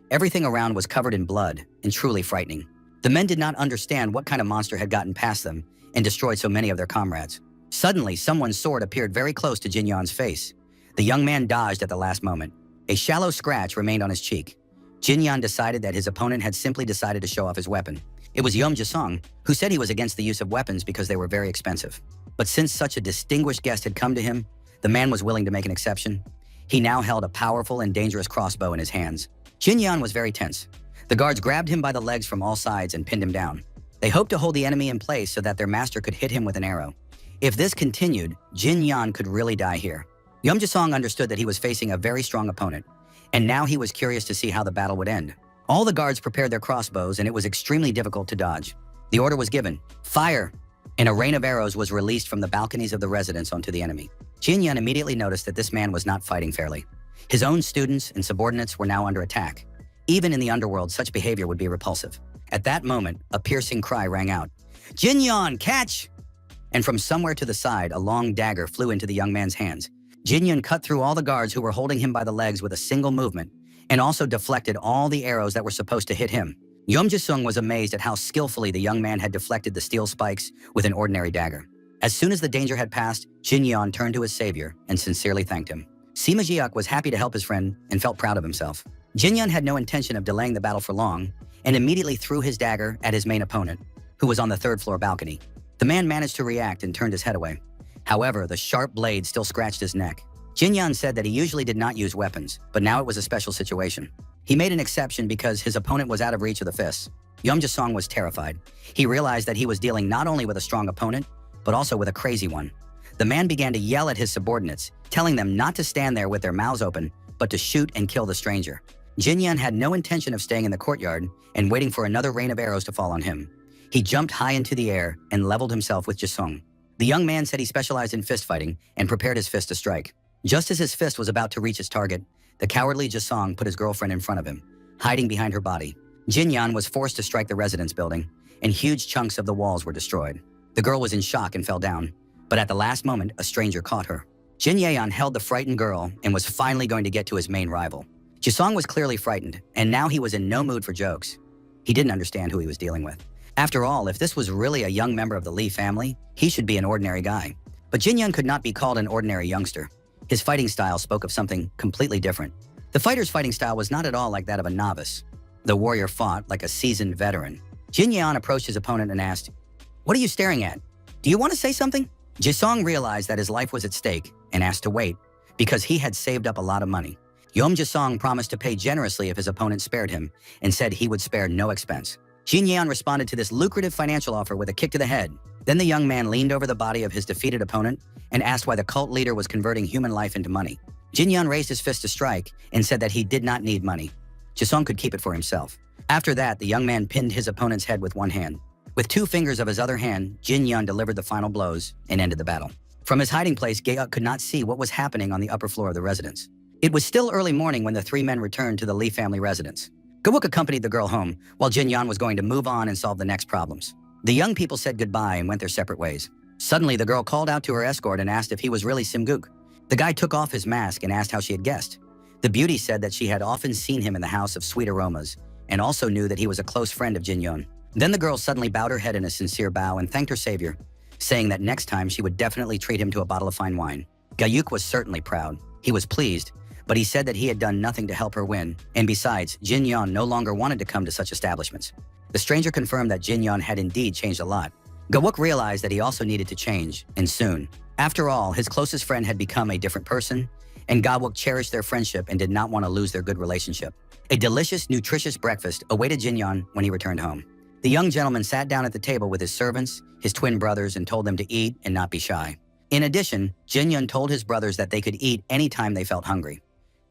Everything around was covered in blood and truly frightening. The men did not understand what kind of monster had gotten past them and destroyed so many of their comrades. Suddenly, someone's sword appeared very close to Jinyeon's face. The young man dodged at the last moment. A shallow scratch remained on his cheek. Jinyeon decided that his opponent had simply decided to show off his weapon. It was Yeom Jasong, who said he was against the use of weapons because they were very expensive. But since such a distinguished guest had come to him, the man was willing to make an exception. He now held a powerful and dangerous crossbow in his hands. Jinyeon was very tense. The guards grabbed him by the legs from all sides and pinned him down. They hoped to hold the enemy in place so that their master could hit him with an arrow. If this continued, Jinyeon could really die here. Yeom Jasong understood that he was facing a very strong opponent, and now he was curious to see how the battle would end. All the guards prepared their crossbows, and it was extremely difficult to dodge. The order was given, "Fire!" and a rain of arrows was released from the balconies of the residence onto the enemy. Jinyeon immediately noticed that this man was not fighting fairly. His own students and subordinates were now under attack. Even in the underworld, such behavior would be repulsive. At that moment, a piercing cry rang out, "Jinyeon, catch!" And from somewhere to the side, a long dagger flew into the young man's hands. Jinyeon cut through all the guards who were holding him by the legs with a single movement, and also deflected all the arrows that were supposed to hit him. Yeom Jasung was amazed at how skillfully the young man had deflected the steel spikes with an ordinary dagger. As soon as the danger had passed, Jinyeon turned to his savior and sincerely thanked him. Sima Jiak was happy to help his friend and felt proud of himself. Jinyeon had no intention of delaying the battle for long and immediately threw his dagger at his main opponent, who was on the third-floor balcony. The man managed to react and turned his head away. However, the sharp blade still scratched his neck. Jinyeon said that he usually did not use weapons, but now it was a special situation. He made an exception because his opponent was out of reach of the fists. Yeom Jasong was terrified. He realized that he was dealing not only with a strong opponent, but also with a crazy one. The man began to yell at his subordinates, telling them not to stand there with their mouths open, but to shoot and kill the stranger. Jinyan had no intention of staying in the courtyard and waiting for another rain of arrows to fall on him. He jumped high into the air and leveled himself with Jisung. The young man said he specialized in fist fighting and prepared his fist to strike. Just as his fist was about to reach its target, the cowardly Jisung put his girlfriend in front of him, hiding behind her body. Jinyan was forced to strike the residence building, and huge chunks of the walls were destroyed. The girl was in shock and fell down, but at the last moment, a stranger caught her. Jin Yeon held the frightened girl and was finally going to get to his main rival. Jisung was clearly frightened, and now he was in no mood for jokes. He didn't understand who he was dealing with. After all, if this was really a young member of the Lee family, he should be an ordinary guy. But Jin Yeon could not be called an ordinary youngster. His fighting style spoke of something completely different. The fighter's fighting style was not at all like that of a novice. The warrior fought like a seasoned veteran. Jin Yeon approached his opponent and asked, "What are you staring at? Do you want to say something?" Jisung realized that his life was at stake and asked to wait because he had saved up a lot of money. Yom Jisung promised to pay generously if his opponent spared him and said he would spare no expense. Jin Yeon responded to this lucrative financial offer with a kick to the head. Then the young man leaned over the body of his defeated opponent and asked why the cult leader was converting human life into money. Jin Yeon raised his fist to strike and said that he did not need money. Jisung could keep it for himself. After that, the young man pinned his opponent's head with one hand. With 2 fingers of his other hand, Jin Yeon delivered the final blows and ended the battle. From his hiding place, Gaeuk could not see what was happening on the upper floor of the residence. It was still early morning when the 3 men returned to the Lee family residence. Gaeuk accompanied the girl home, while Jin Yeon was going to move on and solve the next problems. The young people said goodbye and went their separate ways. Suddenly, the girl called out to her escort and asked if he was really Simguk. The guy took off his mask and asked how she had guessed. The beauty said that she had often seen him in the house of sweet aromas and also knew that he was a close friend of Jin Yeon. Then the girl suddenly bowed her head in a sincere bow and thanked her savior, saying that next time she would definitely treat him to a bottle of fine wine. Gaeuk was certainly proud. He was pleased, but he said that he had done nothing to help her win, and besides, Jin Yeon no longer wanted to come to such establishments. The stranger confirmed that Jin Yeon had indeed changed a lot. Gaeuk realized that he also needed to change, and soon. After all, his closest friend had become a different person, and Gaeuk cherished their friendship and did not want to lose their good relationship. A delicious, nutritious breakfast awaited Jin Yeon when he returned home. The young gentleman sat down at the table with his servants, his twin brothers, and told them to eat and not be shy. In addition, Jin Yeon told his brothers that they could eat anytime they felt hungry.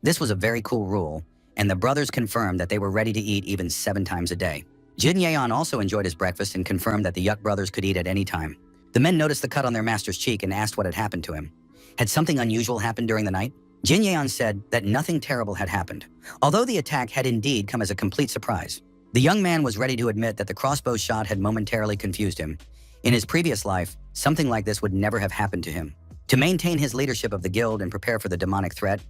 This was a very cool rule, and the brothers confirmed that they were ready to eat even 7 times a day. Jin Yeon also enjoyed his breakfast and confirmed that the Yuk brothers could eat at any time. The men noticed the cut on their master's cheek and asked what had happened to him. Had something unusual happened during the night? Jin Yeon said that nothing terrible had happened, although the attack had indeed come as a complete surprise. The young man was ready to admit that the crossbow shot had momentarily confused him. In his previous life, something like this would never have happened to him. To maintain his leadership of the guild and prepare for the demonic threat,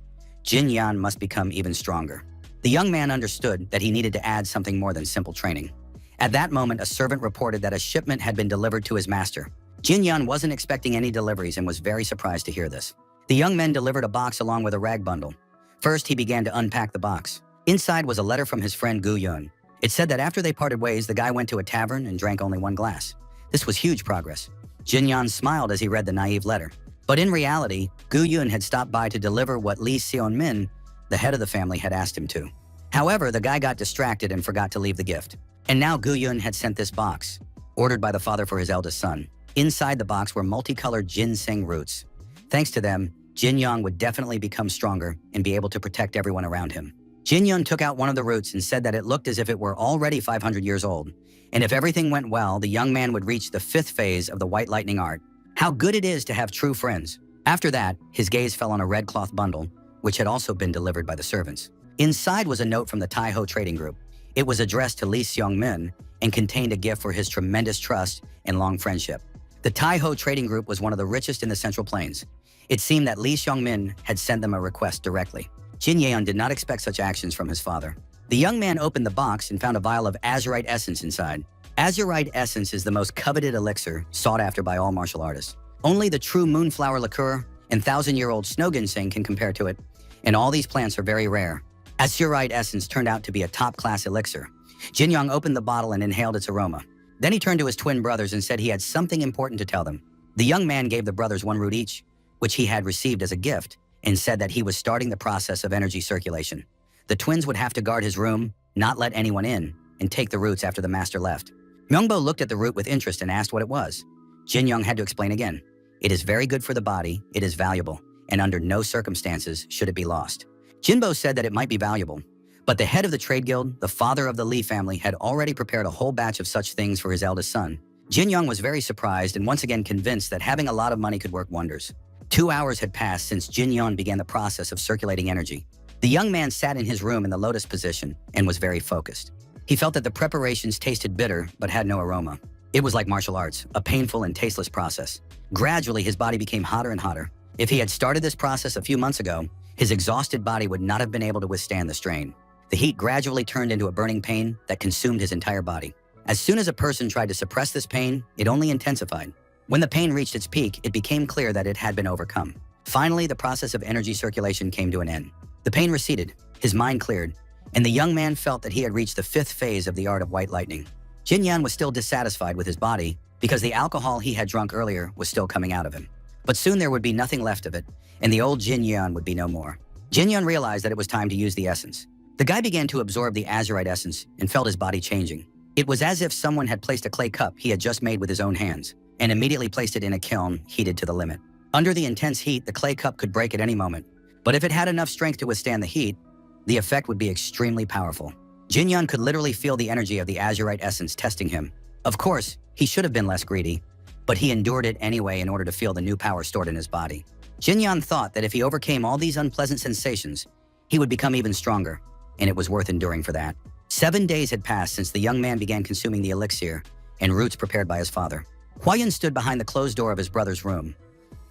Jin Yeon must become even stronger. The young man understood that he needed to add something more than simple training. At that moment, a servant reported that a shipment had been delivered to his master. Jin Yeon wasn't expecting any deliveries and was very surprised to hear this. The young men delivered a box along with a rag bundle. First, he began to unpack the box. Inside was a letter from his friend Gu Yun. It said that after they parted ways, the guy went to a tavern and drank only 1 glass. This was huge progress. Jin Yeon smiled as he read the naive letter. But in reality, Gu Yun had stopped by to deliver what Lee Seon-min, the head of the family, had asked him to. However, the guy got distracted and forgot to leave the gift. And now Gu Yun had sent this box, ordered by the father for his eldest son. Inside the box were multicolored ginseng roots. Thanks to them, Jin Yeon would definitely become stronger and be able to protect everyone around him. Jin Yeon took out one of the roots and said that it looked as if it were already 500 years old. And if everything went well, the young man would reach the 5th phase of the white lightning art. How good it is to have true friends. After that, his gaze fell on a red cloth bundle, which had also been delivered by the servants. Inside was a note from the Tai-Ho Trading Group. It was addressed to Lee Seong-min and contained a gift for his tremendous trust and long friendship. The Tai-Ho Trading Group was one of the richest in the Central Plains. It seemed that Lee Seong-min had sent them a request directly. Jin Yeon did not expect such actions from his father. The young man opened the box and found a vial of azurite essence inside. Azurite essence is the most coveted elixir sought after by all martial artists. Only the true moonflower liqueur and 1,000-year-old snow ginseng can compare to it, and all these plants are very rare. Azurite essence turned out to be a top-class elixir. Jin Yeon opened the bottle and inhaled its aroma. Then he turned to his twin brothers and said he had something important to tell them. The young man gave the brothers 1 root each, which he had received as a gift, and said that he was starting the process of energy circulation. The twins would have to guard his room, not let anyone in, and take the roots after the master left. Myungbo looked at the root with interest and asked what it was. Jin Young had to explain again. It is very good for the body, it is valuable, and under no circumstances should it be lost. Jinbo said that it might be valuable, but the head of the trade guild, the father of the Li family, had already prepared a whole batch of such things for his eldest son. Jin Young was very surprised and once again convinced that having a lot of money could work wonders. 2 hours had passed since Jin Young began the process of circulating energy. The young man sat in his room in the lotus position and was very focused. He felt that the preparations tasted bitter but had no aroma. It was like martial arts, a painful and tasteless process. Gradually, his body became hotter and hotter. If he had started this process a few months ago, his exhausted body would not have been able to withstand the strain. The heat gradually turned into a burning pain that consumed his entire body. As soon as a person tried to suppress this pain, it only intensified. When the pain reached its peak, it became clear that it had been overcome. Finally, the process of energy circulation came to an end. The pain receded, his mind cleared, and the young man felt that he had reached the 5th phase of the art of white lightning. Jin Yan was still dissatisfied with his body because the alcohol he had drunk earlier was still coming out of him. But soon there would be nothing left of it, and the old Jin Yan would be no more. Jin Yan realized that it was time to use the essence. The guy began to absorb the azurite essence and felt his body changing. It was as if someone had placed a clay cup he had just made with his own hands and immediately placed it in a kiln heated to the limit. Under the intense heat, the clay cup could break at any moment, but if it had enough strength to withstand the heat, the effect would be extremely powerful. Jin Yan could literally feel the energy of the azurite essence testing him. Of course, he should have been less greedy, but he endured it anyway in order to feel the new power stored in his body. Jin Yan thought that if he overcame all these unpleasant sensations, he would become even stronger, and it was worth enduring for that. 7 days had passed since the young man began consuming the elixir and roots prepared by his father. Huayan stood behind the closed door of his brother's room.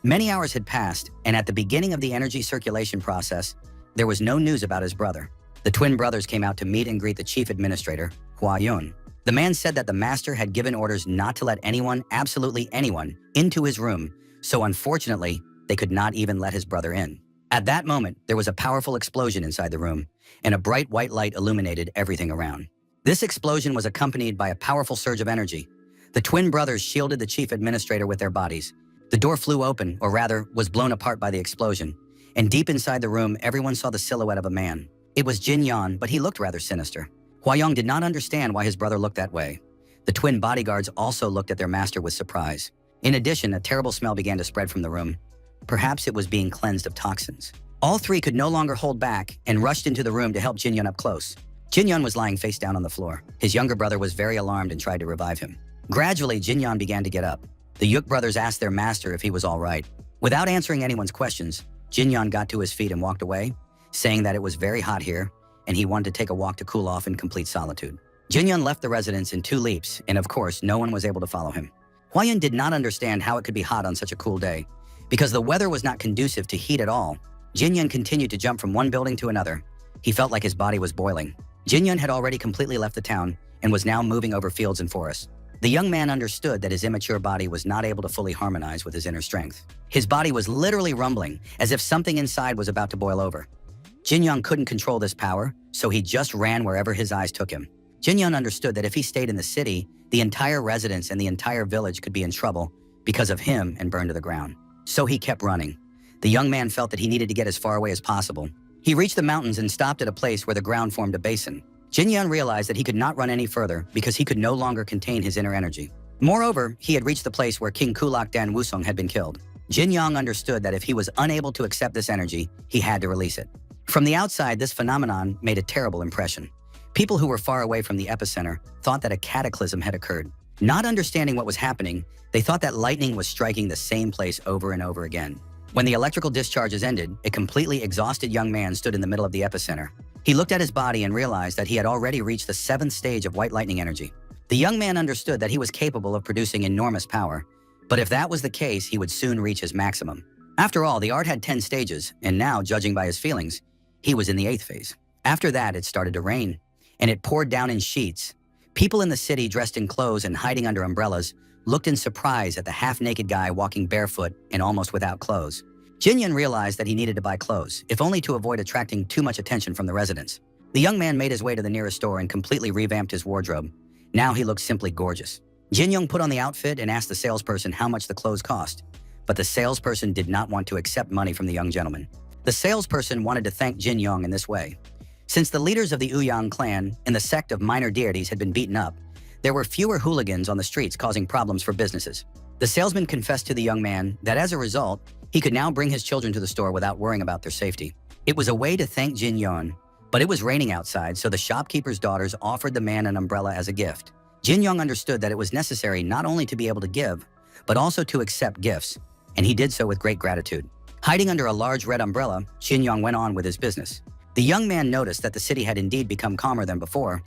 Many hours had passed, and at the beginning of the energy circulation process, there was no news about his brother. The twin brothers came out to meet and greet the chief administrator, Huayun. The man said that the master had given orders not to let anyone, absolutely anyone, into his room, so unfortunately, they could not even let his brother in. At that moment, there was a powerful explosion inside the room, and a bright white light illuminated everything around. This explosion was accompanied by a powerful surge of energy. The twin brothers shielded the chief administrator with their bodies. The door flew open, or rather, was blown apart by the explosion, and deep inside the room, everyone saw the silhouette of a man. It was Jin Yan, but he looked rather sinister. Huayong did not understand why his brother looked that way. The twin bodyguards also looked at their master with surprise. In addition, a terrible smell began to spread from the room. Perhaps it was being cleansed of toxins. All three could no longer hold back and rushed into the room to help Jin Yan up close. Jin Yan was lying face down on the floor. His younger brother was very alarmed and tried to revive him. Gradually, Jin Yan began to get up. The Yuk brothers asked their master if he was all right. Without answering anyone's questions, Jin Yan got to his feet and walked away, saying that it was very hot here and he wanted to take a walk to cool off in complete solitude. Jin Yan left the residence in 2 leaps, and of course, no one was able to follow him. Huayan did not understand how it could be hot on such a cool day. Because the weather was not conducive to heat at all, Jin Yan continued to jump from one building to another. He felt like his body was boiling. Jin Yan had already completely left the town and was now moving over fields and forests. The young man understood that his immature body was not able to fully harmonize with his inner strength. His body was literally rumbling, as if something inside was about to boil over. Jin Yang couldn't control this power, so he just ran wherever his eyes took him. Jin Yang understood that if he stayed in the city, the entire residence and the entire village could be in trouble because of him and burned to the ground. So he kept running. The young man felt that he needed to get as far away as possible. He reached the mountains and stopped at a place where the ground formed a basin. Jin Yan realized that he could not run any further because he could no longer contain his inner energy. Moreover, he had reached the place where King Kulak Dan Wusong had been killed. Jin Yang understood that if he was unable to accept this energy, he had to release it. From the outside, this phenomenon made a terrible impression. People who were far away from the epicenter thought that a cataclysm had occurred. Not understanding what was happening, they thought that lightning was striking the same place over and over again. When the electrical discharges ended, a completely exhausted young man stood in the middle of the epicenter. He looked at his body and realized that he had already reached the 7th stage of white lightning energy. The young man understood that he was capable of producing enormous power, but if that was the case, he would soon reach his maximum. After all, the art had 10 stages, and now, judging by his feelings, he was in the 8th phase. After that, it started to rain, and it poured down in sheets. People in the city, dressed in clothes and hiding under umbrellas, looked in surprise at the half-naked guy walking barefoot and almost without clothes. Jin Yan realized that he needed to buy clothes, if only to avoid attracting too much attention from the residents. The young man made his way to the nearest store and completely revamped his wardrobe. Now he looked simply gorgeous. Jin Young put on the outfit and asked the salesperson how much the clothes cost, but the salesperson did not want to accept money from the young gentleman. The salesperson wanted to thank Jin Young in this way. Since the leaders of the Uyang clan and the sect of minor deities had been beaten up, there were fewer hooligans on the streets causing problems for businesses. The salesman confessed to the young man that as a result, he could now bring his children to the store without worrying about their safety. It was a way to thank Jin Yong, but it was raining outside, so the shopkeeper's daughters offered the man an umbrella as a gift. Jin Yong understood that it was necessary not only to be able to give, but also to accept gifts, and he did so with great gratitude. Hiding under a large red umbrella, Jin Yong went on with his business. The young man noticed that the city had indeed become calmer than before,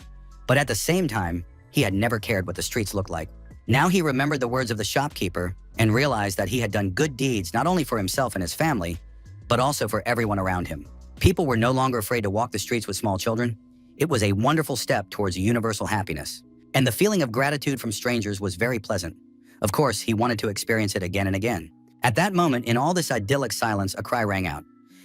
but at the same time, he had never cared what the streets looked like. Now he remembered the words of the shopkeeper and realized that he had done good deeds not only for himself and his family, but also for everyone around him. People were no longer afraid to walk the streets with small children. It was a wonderful step towards universal happiness, and the feeling of gratitude from strangers was very pleasant. Of course, he wanted to experience it again and again. At that moment, in all this idyllic silence, a cry rang out,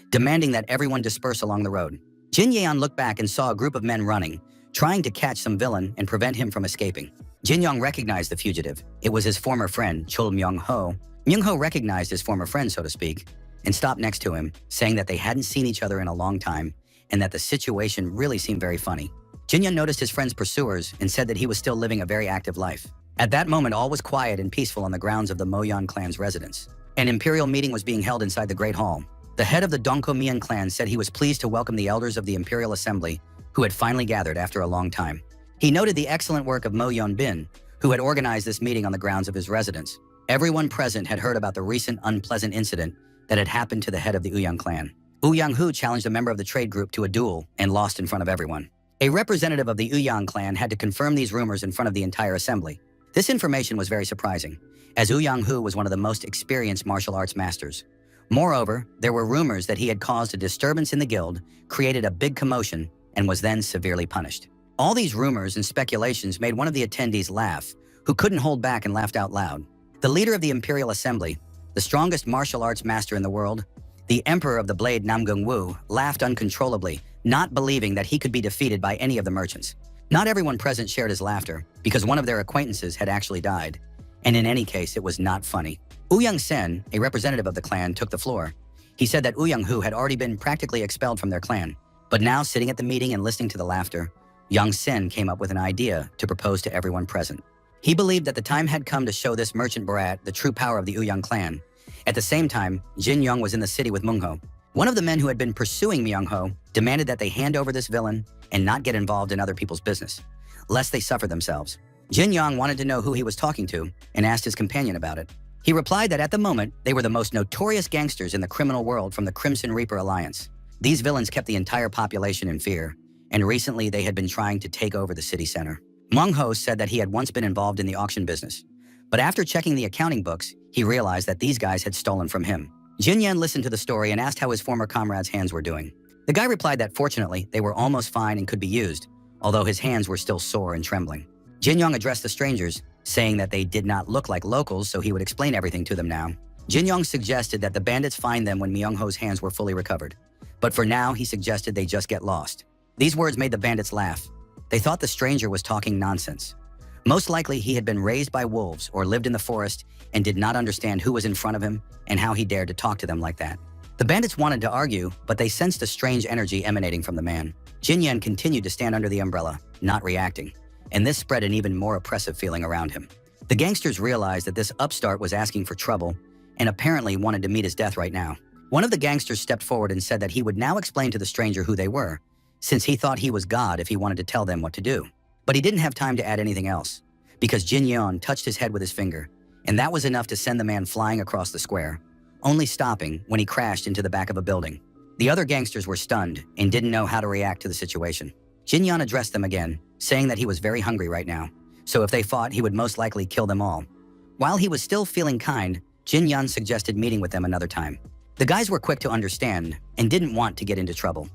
demanding that everyone disperse along the road. Jin Yeon looked back and saw a group of men running, trying to catch some villain and prevent him from escaping. Jin Yong recognized the fugitive. It was his former friend, Chul Myung-ho. Myung-ho recognized his former friend, so to speak, and stopped next to him, saying that they hadn't seen each other in a long time and that the situation really seemed very funny. Jin Yong noticed his friend's pursuers and said that he was still living a very active life. At that moment, all was quiet and peaceful on the grounds of the Moyeon clan's residence. An imperial meeting was being held inside the Great Hall. The head of the Dongko-myeon clan said he was pleased to welcome the elders of the Imperial Assembly, who had finally gathered after a long time. He noted the excellent work of Mo Yeon-bin, who had organized this meeting on the grounds of his residence. Everyone present had heard about the recent unpleasant incident that had happened to the head of the Uyang clan. Uyang-hu challenged a member of the trade group to a duel and lost in front of everyone. A representative of the Uyang clan had to confirm these rumors in front of the entire assembly. This information was very surprising, as Uyang-hu was one of the most experienced martial arts masters. Moreover, there were rumors that he had caused a disturbance in the guild, created a big commotion, and was then severely punished. All these rumors and speculations made one of the attendees laugh, who couldn't hold back and laughed out loud. The leader of the Imperial Assembly, the strongest martial arts master in the world, the Emperor of the Blade Namgung-woo, laughed uncontrollably, not believing that he could be defeated by any of the merchants. Not everyone present shared his laughter, because one of their acquaintances had actually died, and in any case, it was not funny. Uyang Sen, a representative of the clan, took the floor. He said that Uyang-hu had already been practically expelled from their clan, but now sitting at the meeting and listening to the laughter, Yang Sen came up with an idea to propose to everyone present. He believed that the time had come to show this merchant brat the true power of the Uyang clan. At the same time, Jin Yong was in the city with Mung-ho. One of the men who had been pursuing Myung-ho demanded that they hand over this villain and not get involved in other people's business, lest they suffer themselves. Jin Yong wanted to know who he was talking to and asked his companion about it. He replied that at the moment, they were the most notorious gangsters in the criminal world from the Crimson Reaper Alliance. These villains kept the entire population in fear, and recently they had been trying to take over the city center. Mung-ho said that he had once been involved in the auction business, but after checking the accounting books, he realized that these guys had stolen from him. Jin Yan listened to the story and asked how his former comrades' hands were doing. The guy replied that fortunately, they were almost fine and could be used, although his hands were still sore and trembling. Jin Yong addressed the strangers, saying that they did not look like locals, so he would explain everything to them now. Jin Yong suggested that the bandits find them when Myung-ho's hands were fully recovered, but for now, he suggested they just get lost. These words made the bandits laugh. They thought the stranger was talking nonsense. Most likely, he had been raised by wolves or lived in the forest and did not understand who was in front of him and how he dared to talk to them like that. The bandits wanted to argue, but they sensed a strange energy emanating from the man. Jin Yan continued to stand under the umbrella, not reacting, and this spread an even more oppressive feeling around him. The gangsters realized that this upstart was asking for trouble and apparently wanted to meet his death right now. One of the gangsters stepped forward and said that he would now explain to the stranger who they were, since he thought he was God if he wanted to tell them what to do. But he didn't have time to add anything else, because Jin Yeon touched his head with his finger, and that was enough to send the man flying across the square, only stopping when he crashed into the back of a building. The other gangsters were stunned and didn't know how to react to the situation. Jin Yeon addressed them again, saying that he was very hungry right now, so if they fought, he would most likely kill them all. While he was still feeling kind, Jin Yeon suggested meeting with them another time. The guys were quick to understand and didn't want to get into trouble.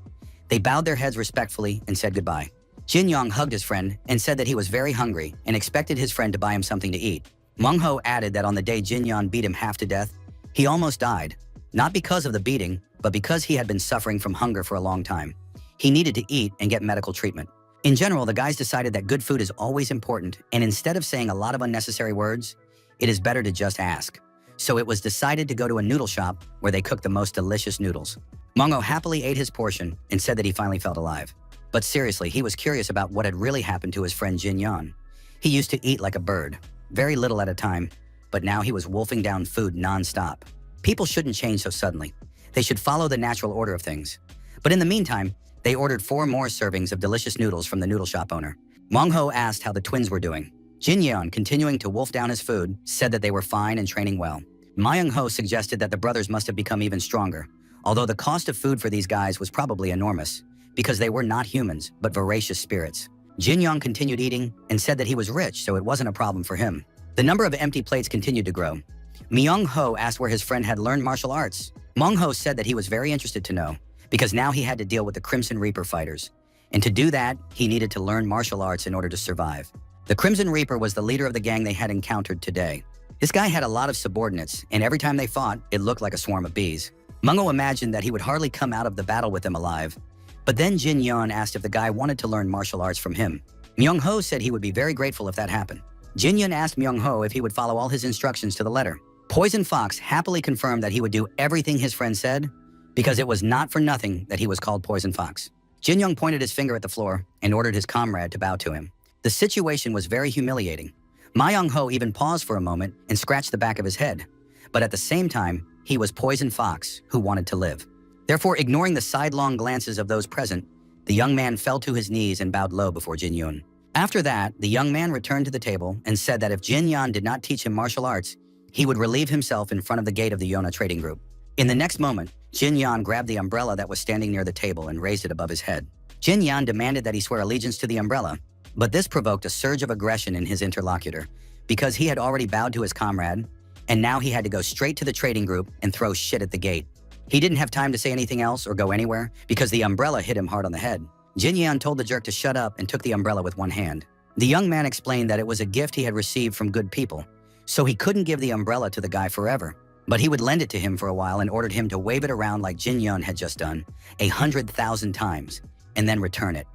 They bowed their heads respectfully and said goodbye. Jin Yong hugged his friend and said that he was very hungry and expected his friend to buy him something to eat. Mung-ho added that on the day Jin Yon beat him half to death, he almost died, not because of the beating, but because he had been suffering from hunger for a long time. He needed to eat and get medical treatment. In general, the guys decided that good food is always important, and instead of saying a lot of unnecessary words, it is better to just ask. So it was decided to go to a noodle shop where they cooked the most delicious noodles. Mung-ho happily ate his portion and said that he finally felt alive. But seriously, he was curious about what had really happened to his friend Jin Yon. He used to eat like a bird, very little at a time, but now he was wolfing down food non-stop. People shouldn't change so suddenly. They should follow the natural order of things. But in the meantime, they ordered 4 more servings of delicious noodles from the noodle shop owner. Mangho asked how the twins were doing. Jin Yeon, continuing to wolf down his food, said that they were fine and training well. Myung-ho suggested that the brothers must have become even stronger, although the cost of food for these guys was probably enormous, because they were not humans, but voracious spirits. Jin Yeon continued eating and said that he was rich, so it wasn't a problem for him. The number of empty plates continued to grow. Myung-ho asked where his friend had learned martial arts. Mangho said that he was very interested to know, because now he had to deal with the Crimson Reaper fighters. And to do that, he needed to learn martial arts in order to survive. The Crimson Reaper was the leader of the gang they had encountered today. This guy had a lot of subordinates, and every time they fought, it looked like a swarm of bees. Mangho imagined that he would hardly come out of the battle with them alive. But then Jin Yeon asked if the guy wanted to learn martial arts from him. Myung-ho said he would be very grateful if that happened. Jin Yeon asked Myung-ho if he would follow all his instructions to the letter. Poison Fox happily confirmed that he would do everything his friend said, because it was not for nothing that he was called Poison Fox. Jin Young pointed his finger at the floor and ordered his comrade to bow to him. The situation was very humiliating. Ma Young-ho even paused for a moment and scratched the back of his head. But at the same time, he was Poison Fox who wanted to live. Therefore, ignoring the sidelong glances of those present, the young man fell to his knees and bowed low before Jin Yun. After that, the young man returned to the table and said that if Jin Yan did not teach him martial arts, he would relieve himself in front of the gate of the Yona trading group. In the next moment, Jin Yan grabbed the umbrella that was standing near the table and raised it above his head. Jin Yan demanded that he swear allegiance to the umbrella, but this provoked a surge of aggression in his interlocutor because he had already bowed to his comrade, and now he had to go straight to the trading group and throw shit at the gate. He didn't have time to say anything else or go anywhere because the umbrella hit him hard on the head. Jin Yan told the jerk to shut up and took the umbrella with one hand. The young man explained that it was a gift he had received from good people, so he couldn't give the umbrella to the guy forever, but he would lend it to him for a while and ordered him to wave it around like Jin Yun had just done 100,000 times and then return it.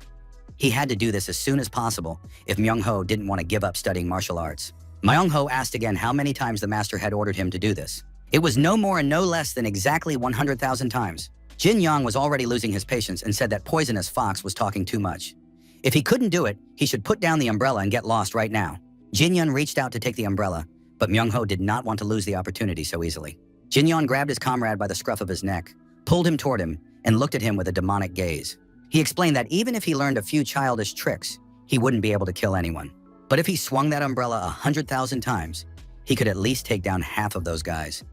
He had to do this as soon as possible if Myung-ho didn't want to give up studying martial arts. Myung-ho asked again how many times the master had ordered him to do this. It was no more and no less than exactly 100,000 times. Jin Yang was already losing his patience and said that Poisonous Fox was talking too much. If he couldn't do it, he should put down the umbrella and get lost right now. Jin Yun reached out to take the umbrella, but Myung-ho did not want to lose the opportunity so easily. Jin Yun grabbed his comrade by the scruff of his neck, pulled him toward him, and looked at him with a demonic gaze. He explained that even if he learned a few childish tricks, he wouldn't be able to kill anyone. But if he swung that umbrella 100,000 times, he could at least take down half of those guys,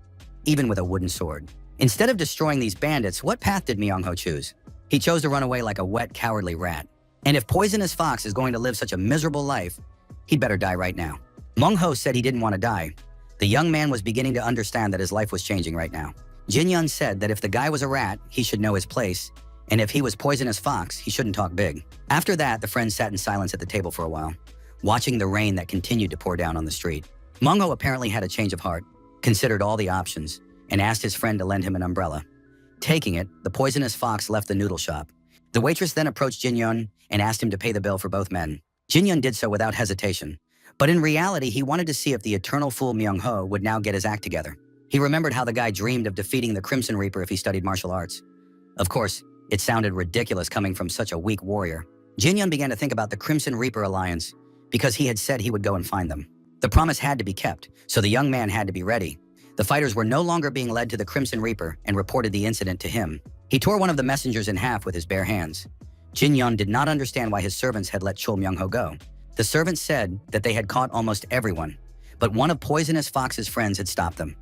even with a wooden sword. Instead of destroying these bandits, what path did Myung-ho choose? He chose to run away like a wet, cowardly rat. And if Poisonous Fox is going to live such a miserable life, he'd better die right now. Myung-ho said he didn't want to die. The young man was beginning to understand that his life was changing right now. Jin Yun said that if the guy was a rat, he should know his place, and if he was Poisonous Fox, he shouldn't talk big. After that, the friends sat in silence at the table for a while, watching the rain that continued to pour down on the street. Myung-ho apparently had a change of heart, considered all the options, and asked his friend to lend him an umbrella. Taking it, the Poisonous Fox left the noodle shop. The waitress then approached Jin Yun and asked him to pay the bill for both men. Jin Yun did so without hesitation, but in reality, he wanted to see if the eternal fool Myung-ho would now get his act together. He remembered how the guy dreamed of defeating the Crimson Reaper if he studied martial arts. Of course, it sounded ridiculous coming from such a weak warrior. Jin Yun began to think about the Crimson Reaper alliance because he had said he would go and find them. The promise had to be kept, so the young man had to be ready. The fighters were no longer being led to the Crimson Reaper and reported the incident to him. He tore one of the messengers in half with his bare hands. Jin Yun did not understand why his servants had let Chul Myung-ho go. The servants said that they had caught almost everyone, but one of Poisonous Fox's friends had stopped them.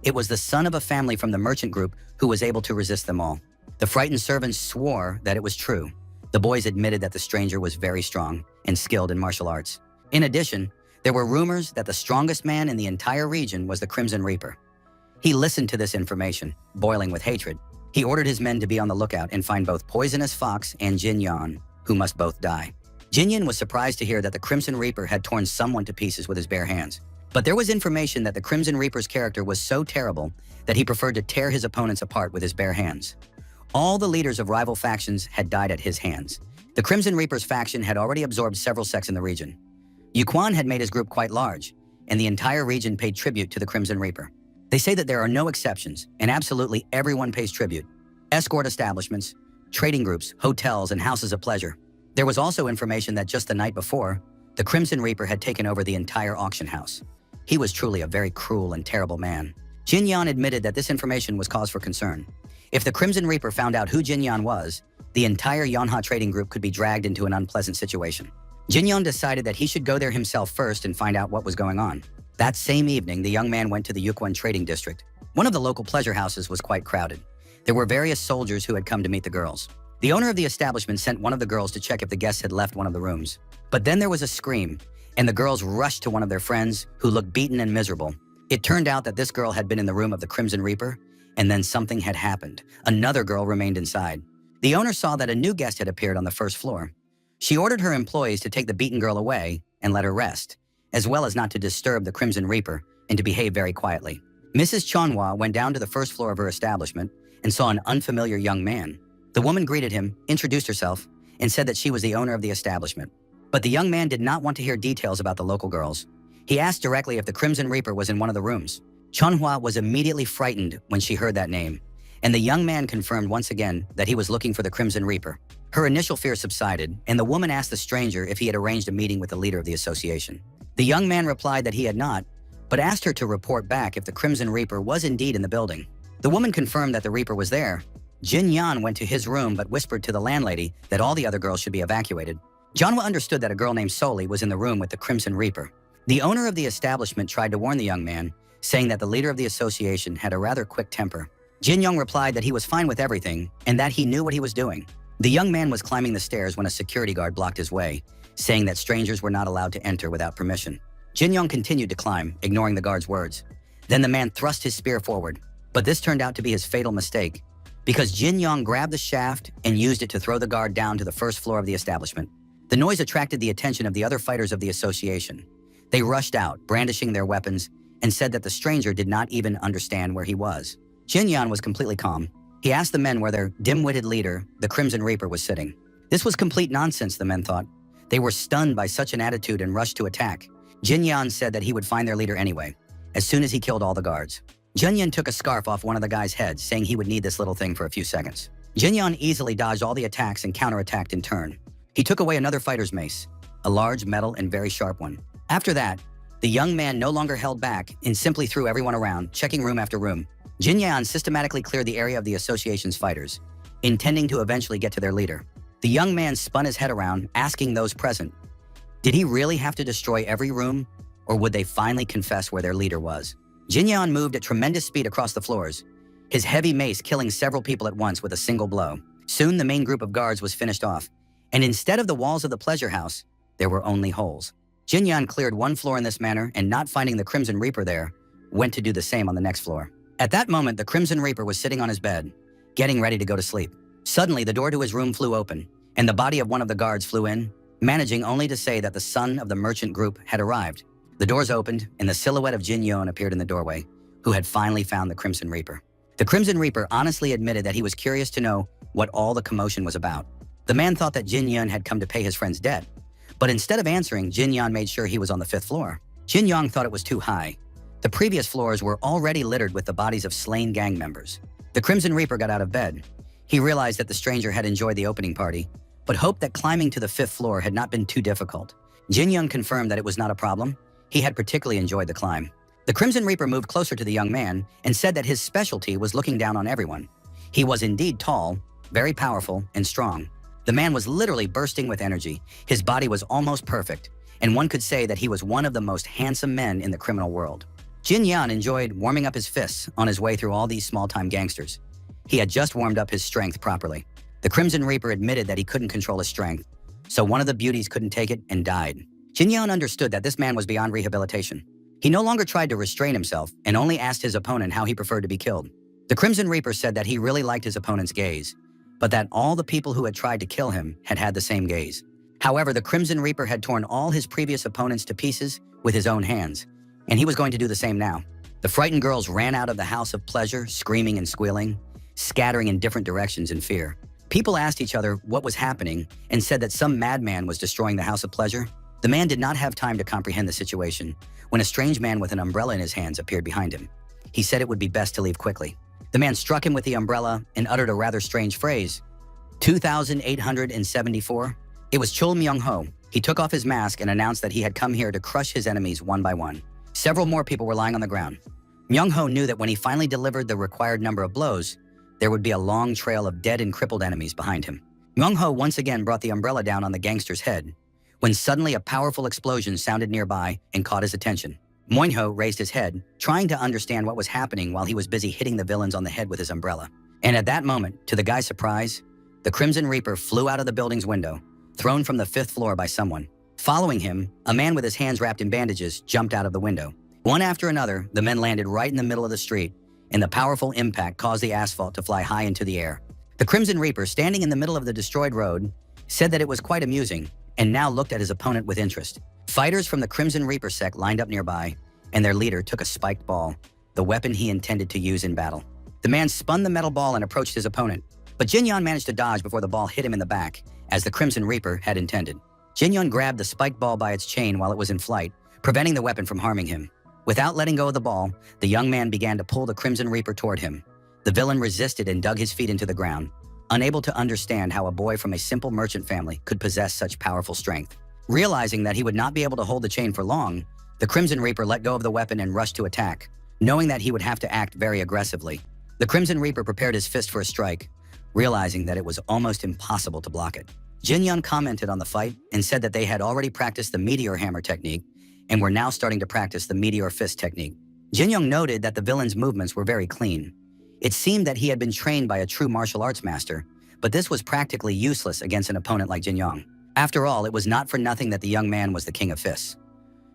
It was the son of a family from the merchant group who was able to resist them all. The frightened servants swore that it was true. The boys admitted that the stranger was very strong and skilled in martial arts. In addition, there were rumors that the strongest man in the entire region was the Crimson Reaper. He listened to this information, boiling with hatred. He ordered his men to be on the lookout and find both Poisonous Fox and Jin Yan, who must both die. Jin Yan was surprised to hear that the Crimson Reaper had torn someone to pieces with his bare hands. But there was information that the Crimson Reaper's character was so terrible that he preferred to tear his opponents apart with his bare hands. All the leaders of rival factions had died at his hands. The Crimson Reaper's faction had already absorbed several sects in the region. Yuquan had made his group quite large, and the entire region paid tribute to the Crimson Reaper. They say that there are no exceptions, and absolutely everyone pays tribute. Escort establishments, trading groups, hotels, and houses of pleasure. There was also information that just the night before, the Crimson Reaper had taken over the entire auction house. He was truly a very cruel and terrible man. Jin Yan admitted that this information was cause for concern. If the Crimson Reaper found out who Jin Yan was, the entire Yonhwa trading group could be dragged into an unpleasant situation. Jin Yan decided that he should go there himself first and find out what was going on. That same evening, the young man went to the Yukwon trading district. One of the local pleasure houses was quite crowded. There were various soldiers who had come to meet the girls. The owner of the establishment sent one of the girls to check if the guests had left one of the rooms. But then there was a scream, and the girls rushed to one of their friends who looked beaten and miserable. It turned out that this girl had been in the room of the Crimson Reaper, and then something had happened. Another girl remained inside. The owner saw that a new guest had appeared on the first floor. She ordered her employees to take the beaten girl away and let her rest, as well as not to disturb the Crimson Reaper and to behave very quietly. Mrs. Chonhwa went down to the first floor of her establishment and saw an unfamiliar young man. The woman greeted him, introduced herself, and said that she was the owner of the establishment. But the young man did not want to hear details about the local girls. He asked directly if the Crimson Reaper was in one of the rooms. Chonhwa was immediately frightened when she heard that name, and the young man confirmed once again that he was looking for the Crimson Reaper. Her initial fear subsided, and the woman asked the stranger if he had arranged a meeting with the leader of the association. The young man replied that he had not, but asked her to report back if the Crimson Reaper was indeed in the building. The woman confirmed that the Reaper was there. Jin Yan went to his room but whispered to the landlady that all the other girls should be evacuated. Janhwa understood that a girl named Soli was in the room with the Crimson Reaper. The owner of the establishment tried to warn the young man, saying that the leader of the association had a rather quick temper. Jin Young replied that he was fine with everything and that he knew what he was doing. The young man was climbing the stairs when a security guard blocked his way, saying that strangers were not allowed to enter without permission. Jin Young continued to climb, ignoring the guard's words. Then the man thrust his spear forward, but this turned out to be his fatal mistake, because Jin Young grabbed the shaft and used it to throw the guard down to the first floor of the establishment. The noise attracted the attention of the other fighters of the association. They rushed out, brandishing their weapons, and said that the stranger did not even understand where he was. Jin Yan was completely calm. He asked the men where their dim-witted leader, the Crimson Reaper, was sitting. This was complete nonsense, the men thought. They were stunned by such an attitude and rushed to attack. Jin Yan said that he would find their leader anyway, as soon as he killed all the guards. Jin Yan took a scarf off one of the guy's heads, saying he would need this little thing for a few seconds. Jin Yan easily dodged all the attacks and counterattacked in turn. He took away another fighter's mace, a large metal and very sharp one. After that, the young man no longer held back and simply threw everyone around, checking room after room. Jin Yan systematically cleared the area of the association's fighters, intending to eventually get to their leader. The young man spun his head around, asking those present, did he really have to destroy every room, or would they finally confess where their leader was? Jin Yan moved at tremendous speed across the floors, his heavy mace killing several people at once with a single blow. Soon the main group of guards was finished off, and instead of the walls of the pleasure house, there were only holes. Jin Yan cleared one floor in this manner, and not finding the Crimson Reaper there, went to do the same on the next floor. At that moment, the Crimson Reaper was sitting on his bed, getting ready to go to sleep. Suddenly, the door to his room flew open, and the body of one of the guards flew in, managing only to say that the son of the merchant group had arrived. The doors opened, and the silhouette of Jin Yon appeared in the doorway, who had finally found the Crimson Reaper. The Crimson Reaper honestly admitted that he was curious to know what all the commotion was about. The man thought that Jin Yon had come to pay his friend's debt, but instead of answering, Jin Yan made sure he was on the 5th floor. Jin Yang thought it was too high. The previous floors were already littered with the bodies of slain gang members. The Crimson Reaper got out of bed. He realized that the stranger had enjoyed the opening party, but hoped that climbing to the 5th floor had not been too difficult. Jin Young confirmed that it was not a problem. He had particularly enjoyed the climb. The Crimson Reaper moved closer to the young man and said that his specialty was looking down on everyone. He was indeed tall, very powerful, and strong. The man was literally bursting with energy. His body was almost perfect, and one could say that he was one of the most handsome men in the criminal world. Jin Yan enjoyed warming up his fists on his way through all these small-time gangsters. He had just warmed up his strength properly. The Crimson Reaper admitted that he couldn't control his strength, so one of the beauties couldn't take it and died. Jin Yan understood that this man was beyond rehabilitation. He no longer tried to restrain himself and only asked his opponent how he preferred to be killed. The Crimson Reaper said that he really liked his opponent's gaze, but that all the people who had tried to kill him had had the same gaze. However, the Crimson Reaper had torn all his previous opponents to pieces with his own hands, and he was going to do the same now. The frightened girls ran out of the house of pleasure, screaming and squealing, scattering in different directions in fear. People asked each other what was happening and said that some madman was destroying the house of pleasure. The man did not have time to comprehend the situation when a strange man with an umbrella in his hands appeared behind him. He said it would be best to leave quickly. The man struck him with the umbrella and uttered a rather strange phrase. 2,874? It was Chul Myung-ho. He took off his mask and announced that he had come here to crush his enemies one by one. Several more people were lying on the ground. Myung-ho knew that when he finally delivered the required number of blows, there would be a long trail of dead and crippled enemies behind him. Myung-ho once again brought the umbrella down on the gangster's head, when suddenly a powerful explosion sounded nearby and caught his attention. Myung-ho raised his head, trying to understand what was happening while he was busy hitting the villains on the head with his umbrella. And at that moment, to the guy's surprise, the Crimson Reaper flew out of the building's window, thrown from the 5th floor by someone. Following him, a man with his hands wrapped in bandages jumped out of the window. One after another, the men landed right in the middle of the street, and the powerful impact caused the asphalt to fly high into the air. The Crimson Reaper, standing in the middle of the destroyed road, said that it was quite amusing, and now looked at his opponent with interest. Fighters from the Crimson Reaper sect lined up nearby, and their leader took a spiked ball, the weapon he intended to use in battle. The man spun the metal ball and approached his opponent, but Jin-Yon managed to dodge before the ball hit him in the back, as the Crimson Reaper had intended. Jin-Yon grabbed the spiked ball by its chain while it was in flight, preventing the weapon from harming him. Without letting go of the ball, the young man began to pull the Crimson Reaper toward him. The villain resisted and dug his feet into the ground, unable to understand how a boy from a simple merchant family could possess such powerful strength. Realizing that he would not be able to hold the chain for long, the Crimson Reaper let go of the weapon and rushed to attack, knowing that he would have to act very aggressively. The Crimson Reaper prepared his fist for a strike, realizing that it was almost impossible to block it. Jin-Yon commented on the fight and said that they had already practiced the Meteor Hammer technique and were now starting to practice the Meteor Fist technique. Jin-Young noted that the villain's movements were very clean. It seemed that he had been trained by a true martial arts master, but this was practically useless against an opponent like Jin-Young. After all, it was not for nothing that the young man was the king of fists.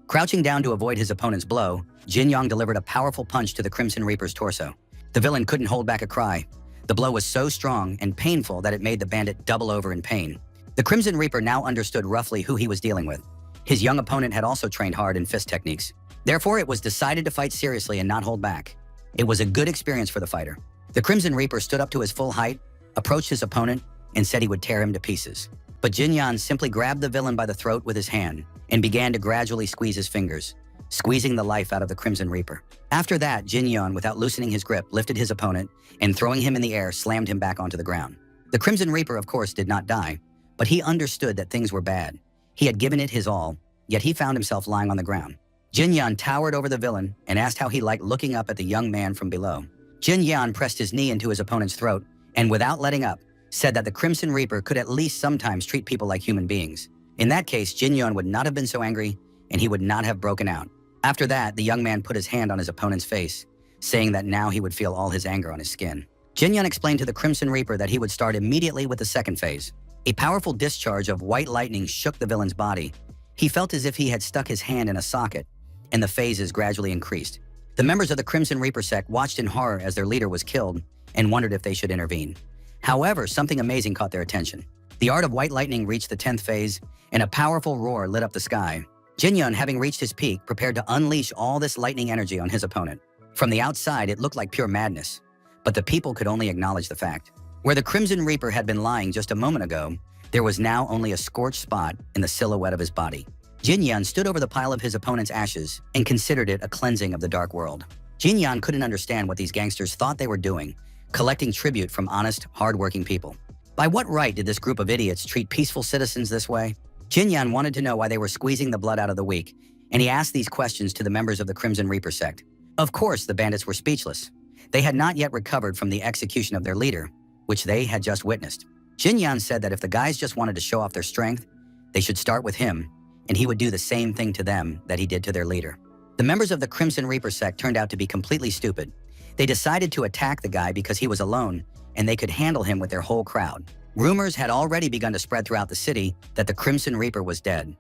Crouching down to avoid his opponent's blow, Jin-Young delivered a powerful punch to the Crimson Reaper's torso. The villain couldn't hold back a cry. The blow was so strong and painful that it made the bandit double over in pain. The Crimson Reaper now understood roughly who he was dealing with. His young opponent had also trained hard in fist techniques. Therefore, it was decided to fight seriously and not hold back. It was a good experience for the fighter. The Crimson Reaper stood up to his full height, approached his opponent, and said he would tear him to pieces. But Jin-Yan simply grabbed the villain by the throat with his hand and began to gradually squeeze his fingers, squeezing the life out of the Crimson Reaper. After that, Jin-Yan, without loosening his grip, lifted his opponent and throwing him in the air, slammed him back onto the ground. The Crimson Reaper, of course, did not die, but he understood that things were bad. He had given it his all, yet he found himself lying on the ground. Jin-Yan towered over the villain and asked how he liked looking up at the young man from below. Jin-Yan pressed his knee into his opponent's throat and, without letting up, said that the Crimson Reaper could at least sometimes treat people like human beings. In that case, Jin-Yan would not have been so angry and he would not have broken out. After that, the young man put his hand on his opponent's face, saying that now he would feel all his anger on his skin. Jin-Yan explained to the Crimson Reaper that he would start immediately with the second phase. A powerful discharge of white lightning shook the villain's body. He felt as if he had stuck his hand in a socket, and the phases gradually increased. The members of the Crimson Reaper sect watched in horror as their leader was killed and wondered if they should intervene. However, something amazing caught their attention. The art of white lightning reached the 10th phase, and a powerful roar lit up the sky. Jin-Yun, having reached his peak, prepared to unleash all this lightning energy on his opponent. From the outside, it looked like pure madness, but the people could only acknowledge the fact. Where the Crimson Reaper had been lying just a moment ago, there was now only a scorched spot in the silhouette of his body. Jin-Yan stood over the pile of his opponent's ashes and considered it a cleansing of the dark world. Jin-Yan couldn't understand what these gangsters thought they were doing, collecting tribute from honest, hard-working people. By what right did this group of idiots treat peaceful citizens this way? Jin-Yan wanted to know why they were squeezing the blood out of the weak, and he asked these questions to the members of the Crimson Reaper sect. Of course, the bandits were speechless. They had not yet recovered from the execution of their leader, which they had just witnessed. Jin-Yan said that if the guys just wanted to show off their strength, they should start with him, and he would do the same thing to them that he did to their leader. The members of the Crimson Reaper sect turned out to be completely stupid. They decided to attack the guy because he was alone, and they could handle him with their whole crowd. Rumors had already begun to spread throughout the city that the Crimson Reaper was dead.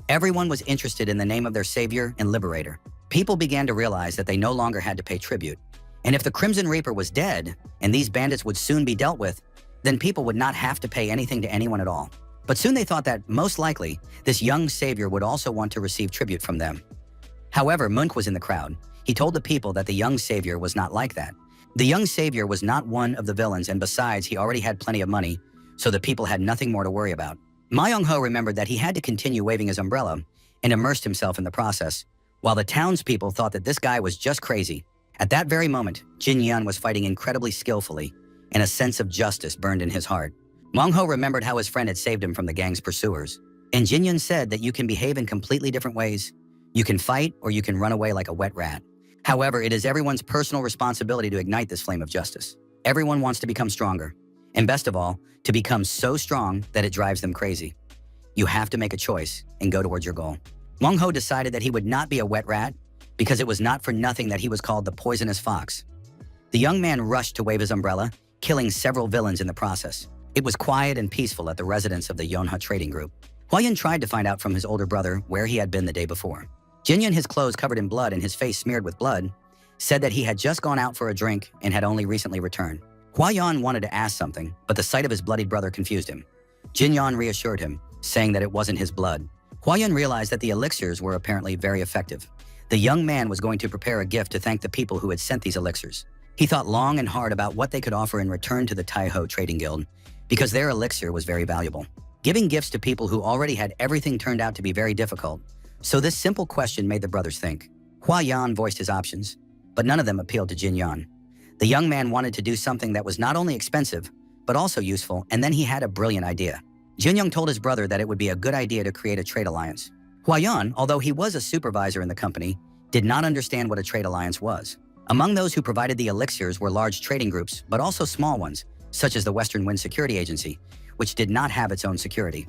Everyone was interested in the name of their savior and liberator. People began to realize that they no longer had to pay tribute. And if the Crimson Reaper was dead, and these bandits would soon be dealt with, then people would not have to pay anything to anyone at all. But soon they thought that, most likely, this young savior would also want to receive tribute from them. However, Munk was in the crowd. He told the people that the young savior was not like that. The young savior was not one of the villains, and besides, he already had plenty of money, so the people had nothing more to worry about. Ma Young-ho remembered that he had to continue waving his umbrella and immersed himself in the process, while the townspeople thought that this guy was just crazy. At that very moment, Jin-Yan was fighting incredibly skillfully, and a sense of justice burned in his heart. Mong-ho remembered how his friend had saved him from the gang's pursuers. And Jin-Yun said that you can behave in completely different ways, You can fight or you can run away like a wet rat. However, it is everyone's personal responsibility to ignite this flame of justice. Everyone wants to become stronger, and best of all, to become so strong that it drives them crazy. You have to make a choice and go towards your goal. Wang-ho decided that he would not be a wet rat because it was not for nothing that he was called the poisonous fox. The young man rushed to wave his umbrella, killing several villains in the process. It was quiet and peaceful at the residence of the Yonha trading group. Huayan tried to find out from his older brother where he had been the day before. Jinyan, his clothes covered in blood and his face smeared with blood, said that he had just gone out for a drink and had only recently returned. Huayan wanted to ask something, but the sight of his bloodied brother confused him. Jinyan reassured him, saying that it wasn't his blood. Huayan realized that the elixirs were apparently very effective. The young man was going to prepare a gift to thank the people who had sent these elixirs. He thought long and hard about what they could offer in return to the Taiho Trading Guild, because their elixir was very valuable. Giving gifts to people who already had everything turned out to be very difficult, so this simple question made the brothers think. Huayan voiced his options, but none of them appealed to Jinyan. The young man wanted to do something that was not only expensive, but also useful, and then he had a brilliant idea. Jinyoung told his brother that it would be a good idea to create a trade alliance. Huayan, although he was a supervisor in the company, did not understand what a trade alliance was. Among those who provided the elixirs were large trading groups, but also small ones, such as the Western Wind Security Agency, which did not have its own security.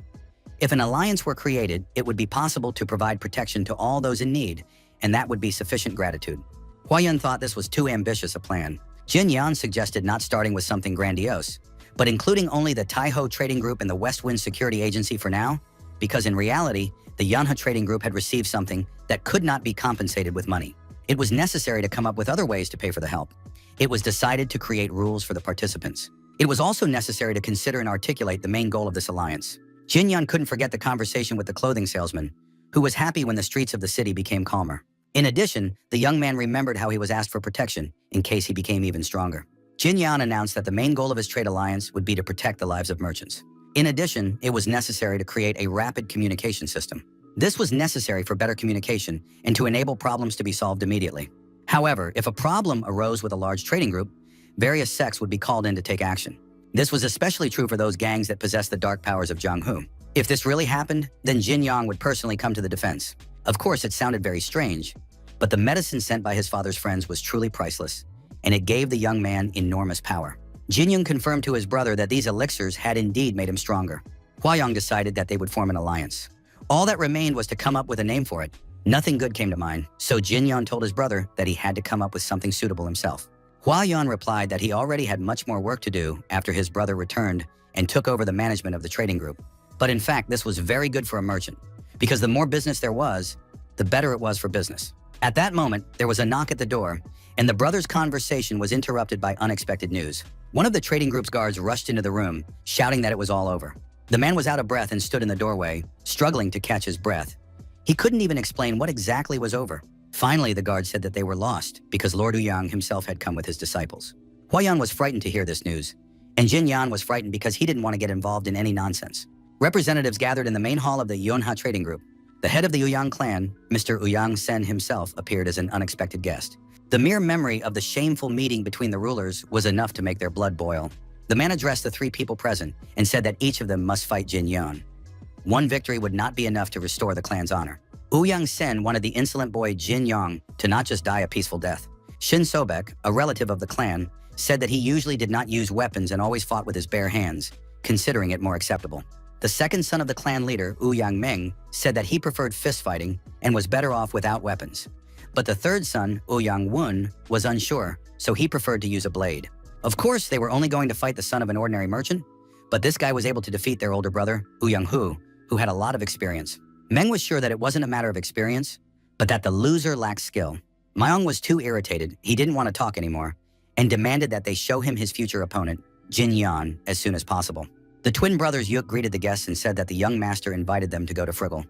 If an alliance were created, it would be possible to provide protection to all those in need, and that would be sufficient gratitude. Huayan thought this was too ambitious a plan. Jin Yan suggested not starting with something grandiose, but including only the Taiho Trading Group and the West Wind Security Agency for now, because in reality, the Yonha Trading Group had received something that could not be compensated with money. It was necessary to come up with other ways to pay for the help. It was decided to create rules for the participants. It was also necessary to consider and articulate the main goal of this alliance. Jin Yan couldn't forget the conversation with the clothing salesman, who was happy when the streets of the city became calmer. In addition, the young man remembered how he was asked for protection in case he became even stronger. Jin Yan announced that the main goal of his trade alliance would be to protect the lives of merchants. In addition, it was necessary to create a rapid communication system. This was necessary for better communication and to enable problems to be solved immediately. However, if a problem arose with a large trading group, various sects would be called in to take action. This was especially true for those gangs that possessed the dark powers of Jianghu. If this really happened, then Jin Yang would personally come to the defense. Of course, it sounded very strange, but the medicine sent by his father's friends was truly priceless, and it gave the young man enormous power. Jin Young confirmed to his brother that these elixirs had indeed made him stronger. Huayang decided that they would form an alliance. All that remained was to come up with a name for it. Nothing good came to mind, so Jin Yan told his brother that he had to come up with something suitable himself. Huayan replied that he already had much more work to do after his brother returned and took over the management of the trading group. But in fact, this was very good for a merchant, because the more business there was, the better it was for business. At that moment, there was a knock at the door, and the brothers' conversation was interrupted by unexpected news. One of the trading group's guards rushed into the room, shouting that it was all over. The man was out of breath and stood in the doorway, struggling to catch his breath. He couldn't even explain what exactly was over. Finally, the guard said that they were lost because Lord Ouyang himself had come with his disciples. Huayan was frightened to hear this news, and Jin Yan was frightened because he didn't want to get involved in any nonsense. Representatives gathered in the main hall of the Yonha Trading Group. The head of the Ouyang clan, Mr. Ouyang Sen himself, appeared as an unexpected guest. The mere memory of the shameful meeting between the rulers was enough to make their blood boil. The man addressed the three people present and said that each of them must fight Jin Yan. One victory would not be enough to restore the clan's honor. Ouyang Sen wanted the insolent boy Jin Yang to not just die a peaceful death. Shin Sobek, a relative of the clan, said that he usually did not use weapons and always fought with his bare hands, considering it more acceptable. The second son of the clan leader, Ouyang Meng, said that he preferred fistfighting and was better off without weapons. But the third son, Ouyang Wun, was unsure, so he preferred to use a blade. Of course, they were only going to fight the son of an ordinary merchant, but this guy was able to defeat their older brother, Ouyang Hu, who had a lot of experience. Meng was sure that it wasn't a matter of experience, but that the loser lacked skill. Myong was too irritated, he didn't want to talk anymore, and demanded that they show him his future opponent, Jin Yan, as soon as possible. The twin brothers Yuk greeted the guests and said that the young master invited them to go to Friggle.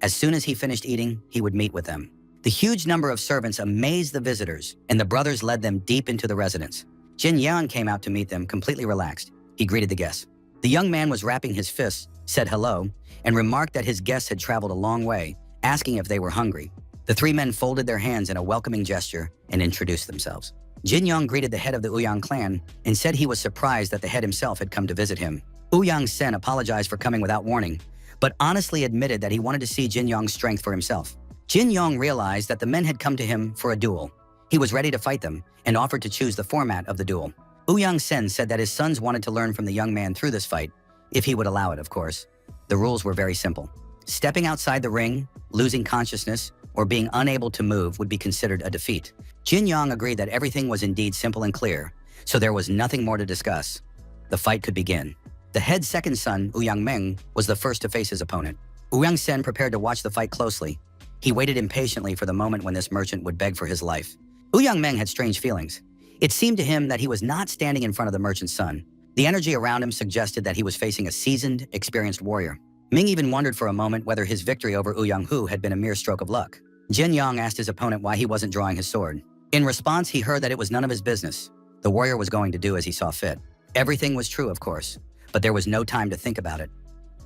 As soon as he finished eating, he would meet with them. The huge number of servants amazed the visitors, and the brothers led them deep into the residence. Jin Yan came out to meet them completely relaxed. He greeted the guests. The young man was wrapping his fists, said hello, and remarked that his guests had traveled a long way, asking if they were hungry. The three men folded their hands in a welcoming gesture and introduced themselves. Jin Yang greeted the head of the Ouyang clan and said he was surprised that the head himself had come to visit him. Ouyang Sen apologized for coming without warning, but honestly admitted that he wanted to see Jin Yang's strength for himself. Jin Yong realized that the men had come to him for a duel. He was ready to fight them and offered to choose the format of the duel. Ouyang Sen said that his sons wanted to learn from the young man through this fight, if he would allow it, of course. The rules were very simple. Stepping outside the ring, losing consciousness, or being unable to move would be considered a defeat. Jin Yong agreed that everything was indeed simple and clear, so there was nothing more to discuss. The fight could begin. The head's second son, Ouyang Meng, was the first to face his opponent. Ouyang Sen prepared to watch the fight closely. He waited impatiently for the moment when this merchant would beg for his life. Ouyang Meng had strange feelings. It seemed to him that he was not standing in front of the merchant's son. The energy around him suggested that he was facing a seasoned, experienced warrior. Ming even wondered for a moment whether his victory over Ouyang Hu had been a mere stroke of luck. Jin Yong asked his opponent why he wasn't drawing his sword. In response, he heard that it was none of his business. The warrior was going to do as he saw fit. Everything was true, of course, but there was no time to think about it.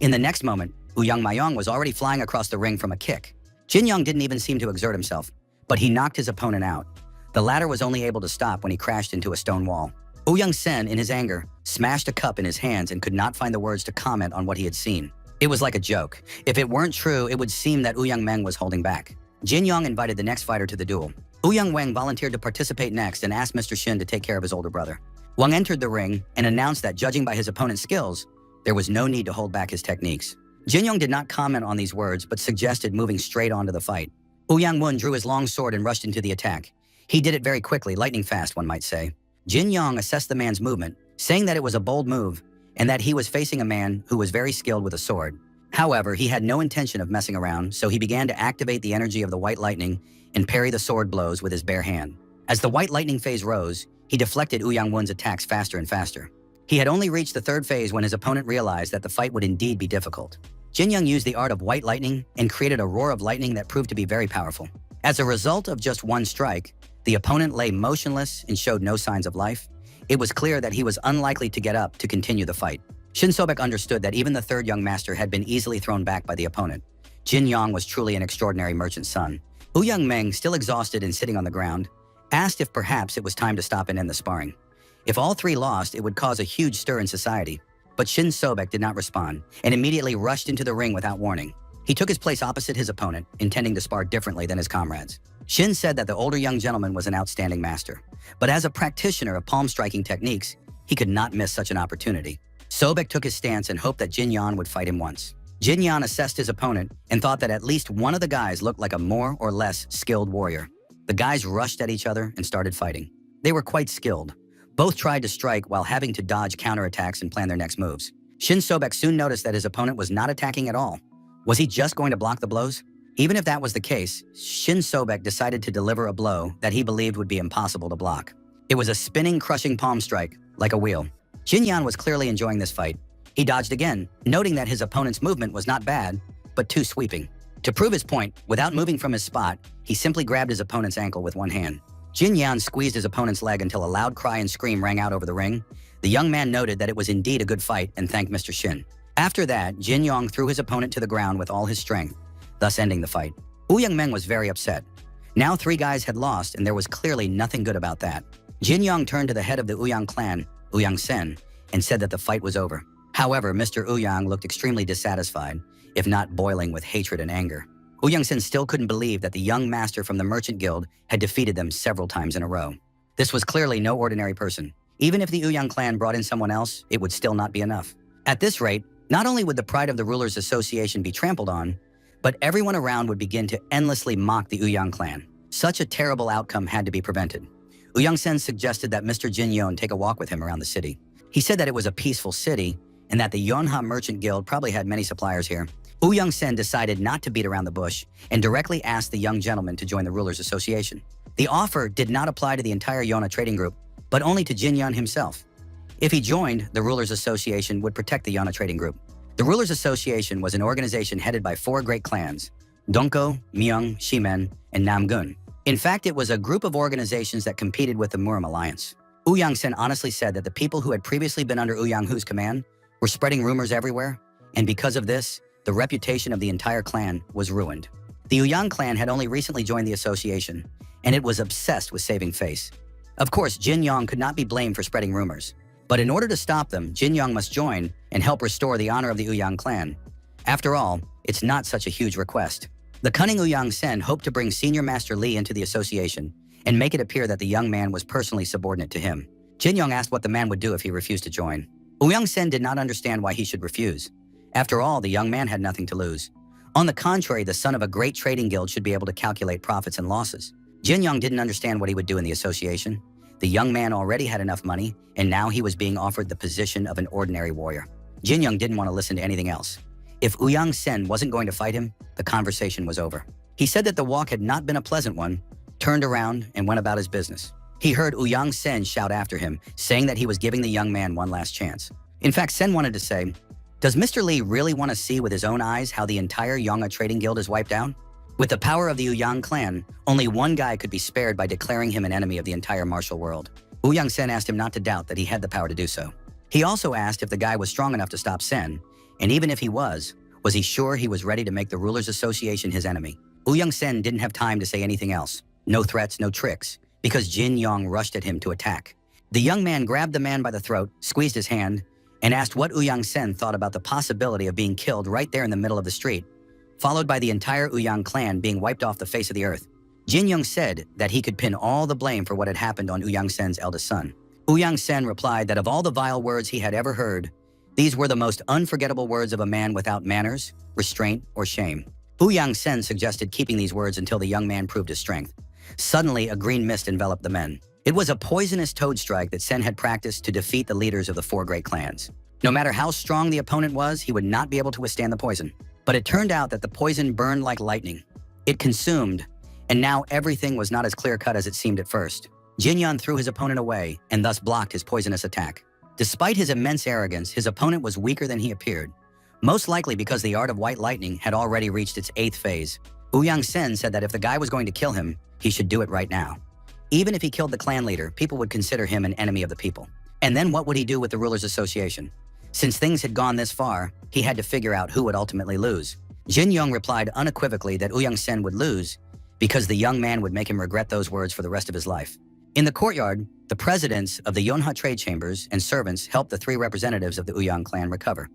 In the next moment, Ouyang Mayong was already flying across the ring from a kick. Jin Yong didn't even seem to exert himself, but he knocked his opponent out. The latter was only able to stop when he crashed into a stone wall. Ouyang Sen, in his anger, smashed a cup in his hands and could not find the words to comment on what he had seen. It was like a joke. If it weren't true, it would seem that Ouyang Meng was holding back. Jin Yong invited the next fighter to the duel. Ouyang Wang volunteered to participate next and asked Mr. Shin to take care of his older brother. Wang entered the ring and announced that, judging by his opponent's skills, there was no need to hold back his techniques. Jin Yong did not comment on these words, but suggested moving straight on to the fight. Ouyang Wen drew his long sword and rushed into the attack. He did it very quickly, lightning fast, one might say. Jin Yong assessed the man's movement, saying that it was a bold move and that he was facing a man who was very skilled with a sword. However, he had no intention of messing around, so he began to activate the energy of the white lightning and parry the sword blows with his bare hand. As the white lightning phase rose, he deflected Ouyang Wen's attacks faster and faster. He had only reached the third phase when his opponent realized that the fight would indeed be difficult. Jin Yong used the art of white lightning and created a roar of lightning that proved to be very powerful. As a result of just one strike, the opponent lay motionless and showed no signs of life. It was clear that he was unlikely to get up to continue the fight. Shin Sobek understood that even the third young master had been easily thrown back by the opponent. Jin Yong was truly an extraordinary merchant's son. Ouyang Meng, still exhausted and sitting on the ground, asked if perhaps it was time to stop and end the sparring. If all three lost, it would cause a huge stir in society. But Shin Sobek did not respond and immediately rushed into the ring without warning. He took his place opposite his opponent, intending to spar differently than his comrades. Shin said that the older young gentleman was an outstanding master, but as a practitioner of palm-striking techniques, he could not miss such an opportunity. Sobek took his stance and hoped that Jin Yan would fight him once. Jin Yan assessed his opponent and thought that at least one of the guys looked like a more or less skilled warrior. The guys rushed at each other and started fighting. They were quite skilled. Both tried to strike while having to dodge counterattacks and plan their next moves. Shin Sobek soon noticed that his opponent was not attacking at all. Was he just going to block the blows? Even if that was the case, Shin Sobek decided to deliver a blow that he believed would be impossible to block. It was a spinning, crushing palm strike, like a wheel. Jin Yan was clearly enjoying this fight. He dodged again, noting that his opponent's movement was not bad, but too sweeping. To prove his point, without moving from his spot, he simply grabbed his opponent's ankle with one hand. Jin Yan squeezed his opponent's leg until a loud cry and scream rang out over the ring. The young man noted that it was indeed a good fight and thanked Mr. Shin. After that, Jin Yong threw his opponent to the ground with all his strength, thus ending the fight. Ouyang Meng was very upset. Now 3 guys had lost, and there was clearly nothing good about that. Jin Yong turned to the head of the Ouyang clan, Ouyang Sen, and said that the fight was over. However, Mr. Ouyang looked extremely dissatisfied, if not boiling with hatred and anger. Ouyang Sen still couldn't believe that the young master from the Merchant Guild had defeated them several times in a row. This was clearly no ordinary person. Even if the Ouyang clan brought in someone else, it would still not be enough. At this rate, not only would the pride of the Rulers Association be trampled on, but everyone around would begin to endlessly mock the Ouyang clan. Such a terrible outcome had to be prevented. Ouyang Sen suggested that Mr. Jin Yon take a walk with him around the city. He said that it was a peaceful city and that the Yonha Merchant Guild probably had many suppliers here. Ouyang Sen decided not to beat around the bush and directly asked the young gentleman to join the Rulers Association. The offer did not apply to the entire Yonha trading group, but only to Jin Yon himself. If he joined, the Rulers Association would protect the Yonha trading group. The Rulers Association was an organization headed by 4 great clans: Donko, Myeong, Shimen, and Namgun. In fact, it was a group of organizations that competed with the Murim Alliance. Ouyang Sen honestly said that the people who had previously been under Ouyang Hu's command were spreading rumors everywhere, and because of this, the reputation of the entire clan was ruined. The Ouyang clan had only recently joined the association, and it was obsessed with saving face. Of course, Jin Yong could not be blamed for spreading rumors, but in order to stop them, Jin Yong must join and help restore the honor of the Ouyang clan. After all, it's not such a huge request. The cunning Ouyang Sen hoped to bring Senior Master Li into the association and make it appear that the young man was personally subordinate to him. Jin Yong asked what the man would do if he refused to join. Ouyang Sen did not understand why he should refuse. After all, the young man had nothing to lose. On the contrary, the son of a great trading guild should be able to calculate profits and losses. Jin Yong didn't understand what he would do in the association. The young man already had enough money, and now he was being offered the position of an ordinary warrior. Jin Yong didn't want to listen to anything else. If Ouyang Sen wasn't going to fight him, the conversation was over. He said that the walk had not been a pleasant one, turned around, and went about his business. He heard Ouyang Sen shout after him, saying that he was giving the young man one last chance. In fact, Sen wanted to say, "Does Mr. Li really want to see with his own eyes how the entire Yonga trading guild is wiped out?" With the power of the Ouyang clan, only one guy could be spared by declaring him an enemy of the entire martial world. Ouyang Sen asked him not to doubt that he had the power to do so. He also asked if the guy was strong enough to stop Sen, and even if he was he sure he was ready to make the Rulers Association his enemy? Ouyang Sen didn't have time to say anything else. No threats, no tricks, because Jin Yong rushed at him to attack. The young man grabbed the man by the throat, squeezed his hand, and asked what Ouyang Sen thought about the possibility of being killed right there in the middle of the street, followed by the entire Ouyang clan being wiped off the face of the earth. Jin Yong said that he could pin all the blame for what had happened on Ouyang Sen's eldest son. Ouyang Sen replied that of all the vile words he had ever heard, these were the most unforgettable words of a man without manners, restraint, or shame. Ouyang Sen suggested keeping these words until the young man proved his strength. Suddenly, a green mist enveloped the men. It was a poisonous toad strike that Sen had practiced to defeat the leaders of the four great clans. No matter how strong the opponent was, he would not be able to withstand the poison. But it turned out that the poison burned like lightning. It consumed, and now everything was not as clear-cut as it seemed at first. Jin Yong threw his opponent away and thus blocked his poisonous attack. Despite his immense arrogance, his opponent was weaker than he appeared, most likely because the art of white lightning had already reached its 8th phase. Ouyang Sen said that if the guy was going to kill him, he should do it right now. Even if he killed the clan leader, people would consider him an enemy of the people. And then what would he do with the Rulers Association? Since things had gone this far, he had to figure out who would ultimately lose. Jin Yong replied unequivocally that Ouyang Sen would lose because the young man would make him regret those words for the rest of his life. In the courtyard, the presidents of the Yonha trade chambers and servants helped the 3 representatives of the Ouyang clan recover.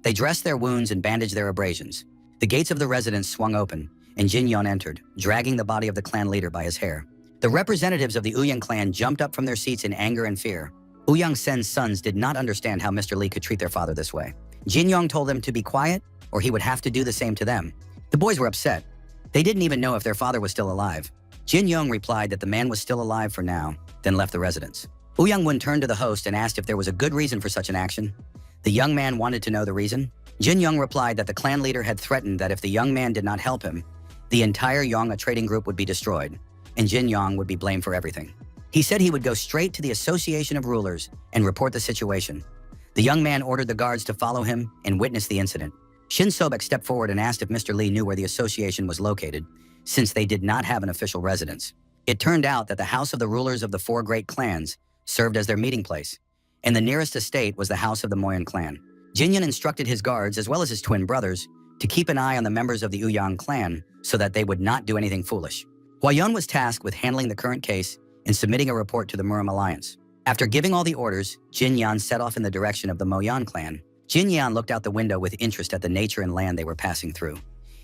They dressed their wounds and bandaged their abrasions. The gates of the residence swung open, and Jin Yong entered, dragging the body of the clan leader by his hair. The representatives of the Ouyang clan jumped up from their seats in anger and fear. Ouyang Sen's sons did not understand how Mr. Li could treat their father this way. Jin Yong told them to be quiet, or he would have to do the same to them. The boys were upset. They didn't even know if their father was still alive. Jin Yong replied that the man was still alive for now, then left the residence. Ouyang Wen turned to the host and asked if there was a good reason for such an action. The young man wanted to know the reason. Jin Yong replied that the clan leader had threatened that if the young man did not help him, the entire Yonga trading group would be destroyed, and Jin Yong would be blamed for everything. He said he would go straight to the Association of Rulers and report the situation. The young man ordered the guards to follow him and witness the incident. Shin Sobek stepped forward and asked if Mr. Li knew where the association was located, since they did not have an official residence. It turned out that the house of the rulers of the 4 great clans served as their meeting place, and the nearest estate was the house of the Moyan clan. Jinyan instructed his guards, as well as his twin brothers, to keep an eye on the members of the Ouyang clan so that they would not do anything foolish. Huayan was tasked with handling the current case and submitting a report to the Muram Alliance. After giving all the orders, Jin Yan set off in the direction of the Moyan clan. Jin Yan looked out the window with interest at the nature and land they were passing through.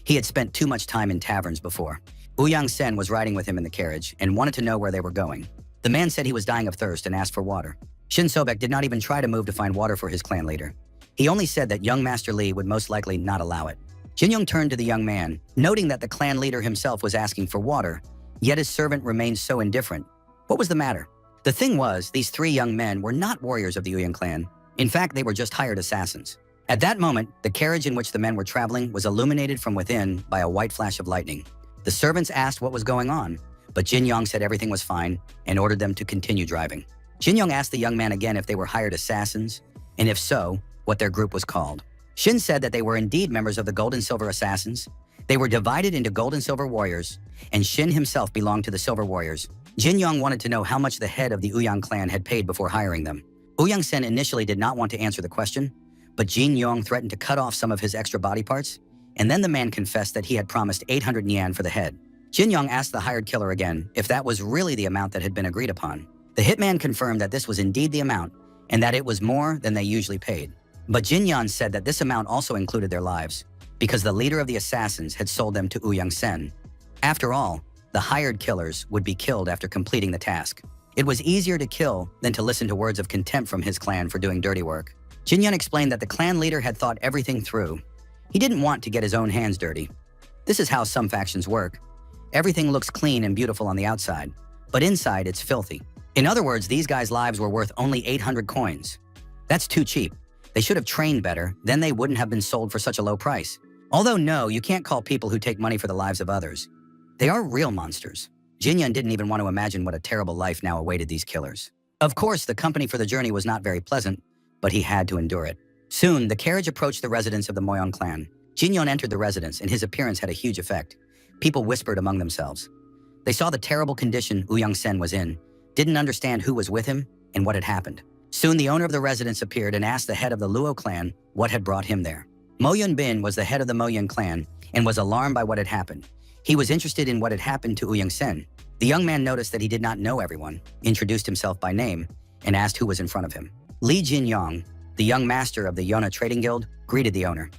He had spent too much time in taverns before. Ouyang Sen was riding with him in the carriage and wanted to know where they were going. The man said he was dying of thirst and asked for water. Shin Sobek did not even try to move to find water for his clan leader. He only said that young Master Li would most likely not allow it. Jin Young turned to the young man, noting that the clan leader himself was asking for water, yet his servant remained so indifferent. What was the matter? The thing was, these 3 young men were not warriors of the Ouyang clan. In fact, they were just hired assassins. At that moment, the carriage in which the men were traveling was illuminated from within by a white flash of lightning. The servants asked what was going on, but Jin Yong said everything was fine and ordered them to continue driving. Jin Yong asked the young man again if they were hired assassins, and if so, what their group was called. Shin said that they were indeed members of the Gold and Silver Assassins. They were divided into Gold and Silver Warriors, and Shin himself belonged to the Silver Warriors. Jin Yong wanted to know how much the head of the Ouyang clan had paid before hiring them. Ouyang Sen initially did not want to answer the question, but Jin Yong threatened to cut off some of his extra body parts, and then the man confessed that he had promised 800 yen for the head. Jin Yong asked the hired killer again if that was really the amount that had been agreed upon. The hitman confirmed that this was indeed the amount, and that it was more than they usually paid. But Jin Yan said that this amount also included their lives. because the leader of the assassins had sold them to Ouyang Sen. After all, the hired killers would be killed after completing the task. It was easier to kill than to listen to words of contempt from his clan for doing dirty work. Jinyan explained that the clan leader had thought everything through. He didn't want to get his own hands dirty. This is how some factions work. Everything looks clean and beautiful on the outside, but inside it's filthy. In other words, these guys' lives were worth only 800 coins. That's too cheap. They should have trained better, then they wouldn't have been sold for such a low price. Although no, you can't call people who take money for the lives of others. They are real monsters. Jinyan didn't even want to imagine what a terrible life now awaited these killers. Of course, the company for the journey was not very pleasant, but he had to endure it. Soon, the carriage approached the residence of the Moyon clan. Jinyon entered the residence, and his appearance had a huge effect. People whispered among themselves. They saw the terrible condition Ouyang Sen was in, didn't understand who was with him, and what had happened. Soon, the owner of the residence appeared and asked the head of the Luo clan what had brought him there. Mo Yun Bin was the head of the Moyon clan and was alarmed by what had happened. He was interested in what had happened to Ouyang Sen. The young man noticed that he did not know everyone, introduced himself by name, and asked who was in front of him. Li Jinyong, the young master of the Yona Trading Guild, greeted the owner.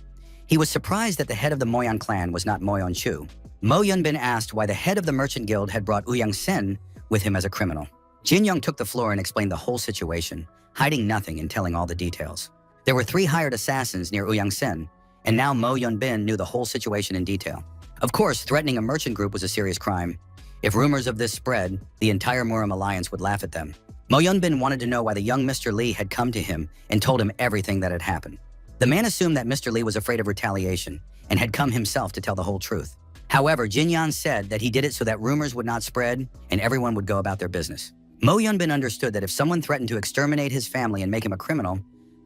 He was surprised that the head of the Moyon clan was not Moyon Chu. Mo Yun Bin asked why the head of the merchant guild had brought Ouyang Sen with him as a criminal. Jinyong took the floor and explained the whole situation, hiding nothing and telling all the details. There were 3 hired assassins near Ouyang Sen, and now Mo Yun Bin knew the whole situation in detail. Of course, threatening a merchant group was a serious crime. If rumors of this spread, the entire Muram alliance would laugh at them. Mo Yun Bin wanted to know why the young Mr. Li had come to him and told him everything that had happened. The man assumed that Mr. Li was afraid of retaliation and had come himself to tell the whole truth. However, Jinyan said that he did it so that rumors would not spread and everyone would go about their business. Mo Yun Bin understood that if someone threatened to exterminate his family and make him a criminal,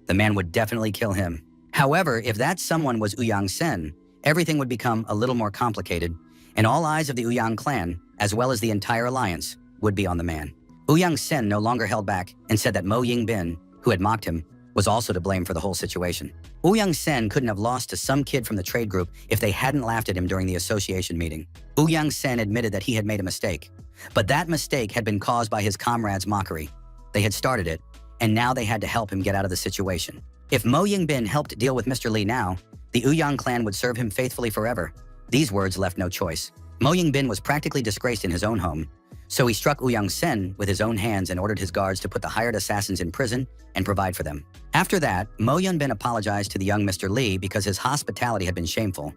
the man would definitely kill him. However, if that someone was Ouyang Sen, everything would become a little more complicated, and all eyes of the Ouyang clan, as well as the entire alliance, would be on the man. Ouyang Sen no longer held back and said that Mo Ying Bin, who had mocked him, was also to blame for the whole situation. Ouyang Sen couldn't have lost to some kid from the trade group if they hadn't laughed at him during the association meeting. Ouyang Sen admitted that he had made a mistake, but that mistake had been caused by his comrades' mockery. They had started it, and now they had to help him get out of the situation. If Mo Ying Bin helped deal with Mr. Li now, the Ouyang clan would serve him faithfully forever. These words left no choice. Mo Ying Bin was practically disgraced in his own home, so he struck Ouyang Sen with his own hands and ordered his guards to put the hired assassins in prison and provide for them. After that, Mo Yun Bin apologized to the young Mr. Li because his hospitality had been shameful.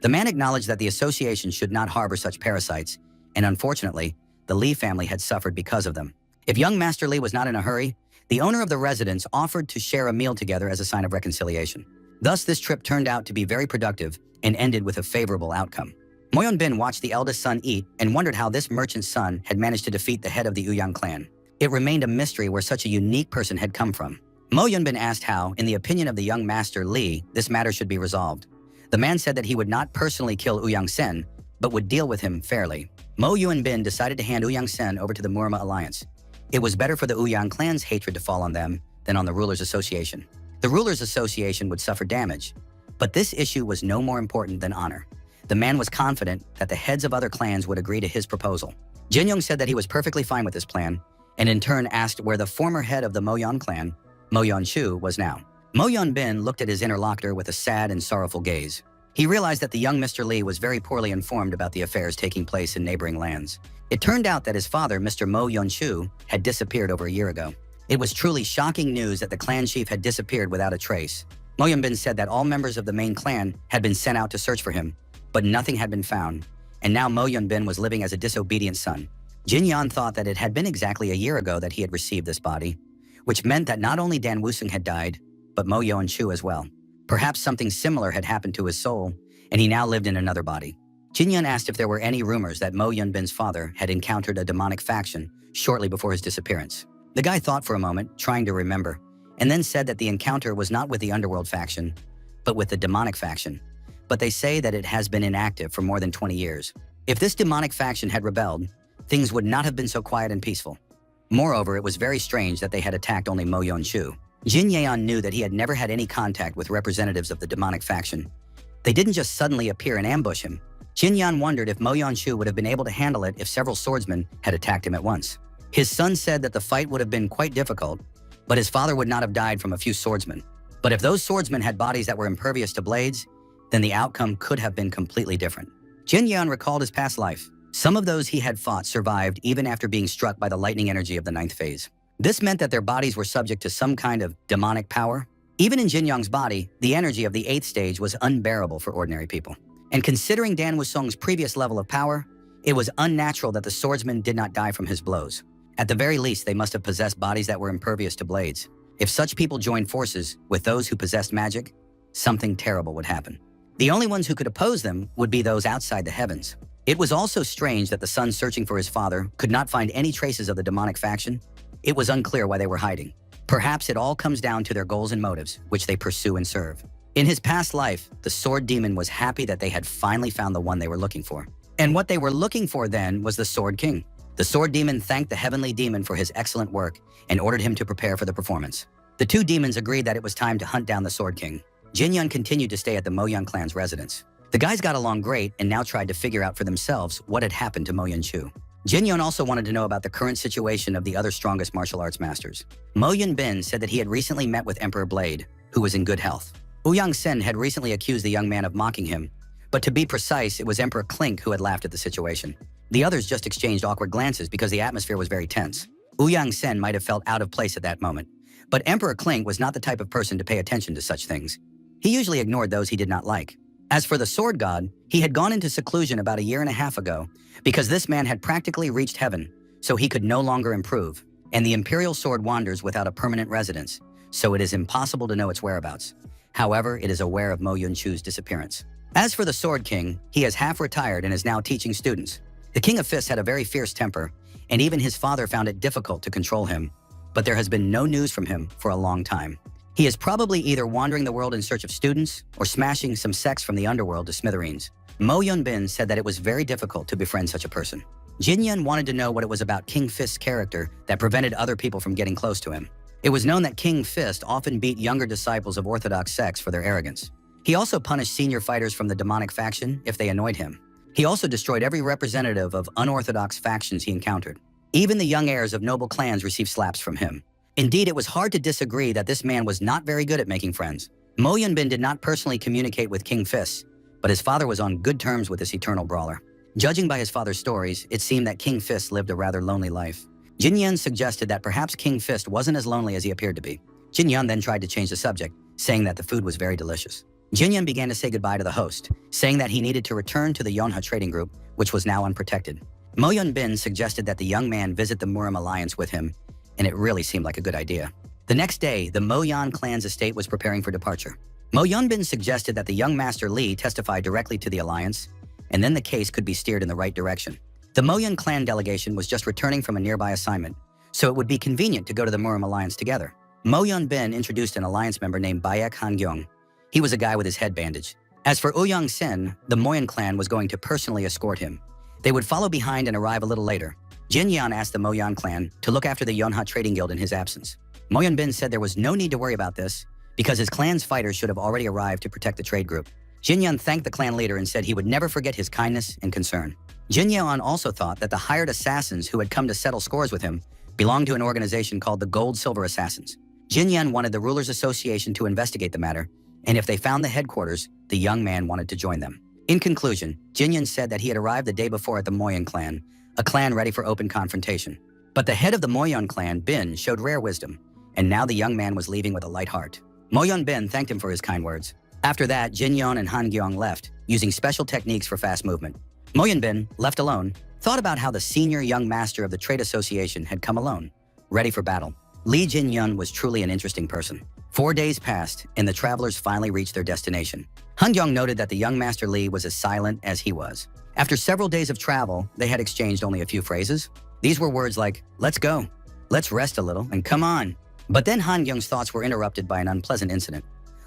The man acknowledged that the association should not harbor such parasites, and unfortunately, the Li family had suffered because of them. If young Master Li was not in a hurry, the owner of the residence offered to share a meal together as a sign of reconciliation. Thus, this trip turned out to be very productive and ended with a favorable outcome. Mo Yun Bin watched the eldest son eat and wondered how this merchant's son had managed to defeat the head of the Ouyang clan. It remained a mystery where such a unique person had come from. Mo Yun Bin asked how, in the opinion of the young Master Li, this matter should be resolved. The man said that he would not personally kill Ouyang Sen, but would deal with him fairly. Mo Yun Bin decided to hand Ouyang Sen over to the Murama Alliance. It was better for the Ouyang clan's hatred to fall on them than on the Rulers' Association. The Rulers' Association would suffer damage, but this issue was no more important than honor. The man was confident that the heads of other clans would agree to his proposal. Jin Yong said that he was perfectly fine with this plan, and in turn asked where the former head of the Mo Yon clan, Mo Yon Chu, was now. Mo Yon Bin looked at his interlocutor with a sad and sorrowful gaze. He realized that the young Mr. Li was very poorly informed about the affairs taking place in neighboring lands. It turned out that his father, Mr. Mo Yon Chu, had disappeared over a year ago. It was truly shocking news that the clan chief had disappeared without a trace. Mo Yon Bin said that all members of the main clan had been sent out to search for him, but nothing had been found, and now Mo Yun Bin was living as a disobedient son. Jin Yan thought that it had been exactly a year ago that he had received this body, which meant that not only Dan Wusung had died, but Mo Yon Chu as well. Perhaps something similar had happened to his soul, and he now lived in another body. Jin Yan asked if there were any rumors that Mo Yun Bin's father had encountered a demonic faction shortly before his disappearance. The guy thought for a moment, trying to remember, and then said that the encounter was not with the Underworld faction, but with the demonic faction. But they say that it has been inactive for more than 20 years. If this demonic faction had rebelled, things would not have been so quiet and peaceful. Moreover, it was very strange that they had attacked only Mo Yon Chu. Jin Yeon knew that he had never had any contact with representatives of the demonic faction. They didn't just suddenly appear and ambush him. Jin Yan wondered if Mo Yon Chu would have been able to handle it if several swordsmen had attacked him at once. His son said that the fight would have been quite difficult, but his father would not have died from a few swordsmen. But if those swordsmen had bodies that were impervious to blades, then the outcome could have been completely different. Jin Yan recalled his past life. Some of those he had fought survived even after being struck by the lightning energy of the 9th phase. This meant that their bodies were subject to some kind of demonic power. Even in Jin Yang's body, the energy of the 8th stage was unbearable for ordinary people. And considering Dan Wusong's previous level of power, it was unnatural that the swordsman did not die from his blows. At the very least, they must have possessed bodies that were impervious to blades. If such people joined forces with those who possessed magic, something terrible would happen. The only ones who could oppose them would be those outside the heavens. It was also strange that the son searching for his father could not find any traces of the demonic faction. It was unclear why they were hiding. Perhaps it all comes down to their goals and motives, which they pursue and serve. In his past life, the sword demon was happy that they had finally found the one they were looking for. And what they were looking for then was the Sword King. The sword demon thanked the heavenly demon for his excellent work and ordered him to prepare for the performance. The two demons agreed that it was time to hunt down the Sword King. Jin Yun continued to stay at the Mo Yun clan's residence. The guys got along great and now tried to figure out for themselves what had happened to Mo Yun Chu. Jin Yun also wanted to know about the current situation of the other strongest martial arts masters. Mo Yun Bin said that he had recently met with Emperor Blade, who was in good health. Ouyang Sen had recently accused the young man of mocking him, but to be precise, it was Emperor Clink who had laughed at the situation. The others just exchanged awkward glances because the atmosphere was very tense. Ouyang Sen might have felt out of place at that moment, but Emperor Clink was not the type of person to pay attention to such things. He usually ignored those he did not like. As for the sword god, he had gone into seclusion about a year and a half ago because this man had practically reached heaven, so he could no longer improve, and the imperial sword wanders without a permanent residence, so it is impossible to know its whereabouts. However, it is aware of Mo Yun Chu's disappearance. As for the Sword King, he has half retired and is now teaching students. The King of Fists had a very fierce temper, and even his father found it difficult to control him, but there has been no news from him for a long time. He is probably either wandering the world in search of students or smashing some sects from the underworld to smithereens. Mo Yun Bin said that it was very difficult to befriend such a person. Jin Yun wanted to know what it was about King Fist's character that prevented other people from getting close to him. It was known that King Fist often beat younger disciples of orthodox sects for their arrogance. He also punished senior fighters from the demonic faction if they annoyed him. He also destroyed every representative of unorthodox factions he encountered. Even the young heirs of noble clans received slaps from him. Indeed, it was hard to disagree that this man was not very good at making friends. Mo Yun Bin did not personally communicate with King Fist, but his father was on good terms with this eternal brawler. Judging by his father's stories, it seemed that King Fist lived a rather lonely life. Jin Yun suggested that perhaps King Fist wasn't as lonely as he appeared to be. Jin Yun then tried to change the subject, saying that the food was very delicious. Jin Yun began to say goodbye to the host, saying that he needed to return to the Yonha trading group, which was now unprotected. Mo Yun Bin suggested that the young man visit the Murim alliance with him, and it really seemed like a good idea. The next day, the Mo Yan clan's estate was preparing for departure. Mo Yun Bin suggested that the young Master Li testify directly to the alliance, and then the case could be steered in the right direction. The Mo Yun clan delegation was just returning from a nearby assignment, so it would be convenient to go to the Murim alliance together. Mo Yun Bin introduced an alliance member named Bayek Han-gyong. He was a guy with his head bandaged. As for Ouyang Sen, the Moyan clan was going to personally escort him. They would follow behind and arrive a little later. Jin Yan asked the Mo Yan clan to look after the Yonha Trading Guild in his absence. Mo Yun Bin said there was no need to worry about this because his clan's fighters should have already arrived to protect the trade group. Jin Yan thanked the clan leader and said he would never forget his kindness and concern. Jin Yan also thought that the hired assassins who had come to settle scores with him belonged to an organization called the Gold-Silver Assassins. Jin Yan wanted the Rulers Association to investigate the matter, and if they found the headquarters, the young man wanted to join them. In conclusion, Jin Yan said that he had arrived the day before at the Moyan clan, a clan ready for open confrontation. But the head of the Moyan clan, Bin, showed rare wisdom, and now the young man was leaving with a light heart. Mo Yun Bin thanked him for his kind words. After that, Jin Yun and Han Gyong left, using special techniques for fast movement. Mo Yun Bin, left alone, thought about how the senior young master of the trade association had come alone, ready for battle. Li Jin Yun was truly an interesting person. 4 days passed, and the travelers finally reached their destination. Han Gyong noted that the young Master Li was as silent as he was. After several days of travel, they had exchanged only a few phrases. These were words like, "Let's go," "Let's rest a little," and "Come on." But then Han Gyong's thoughts were interrupted by an unpleasant incident.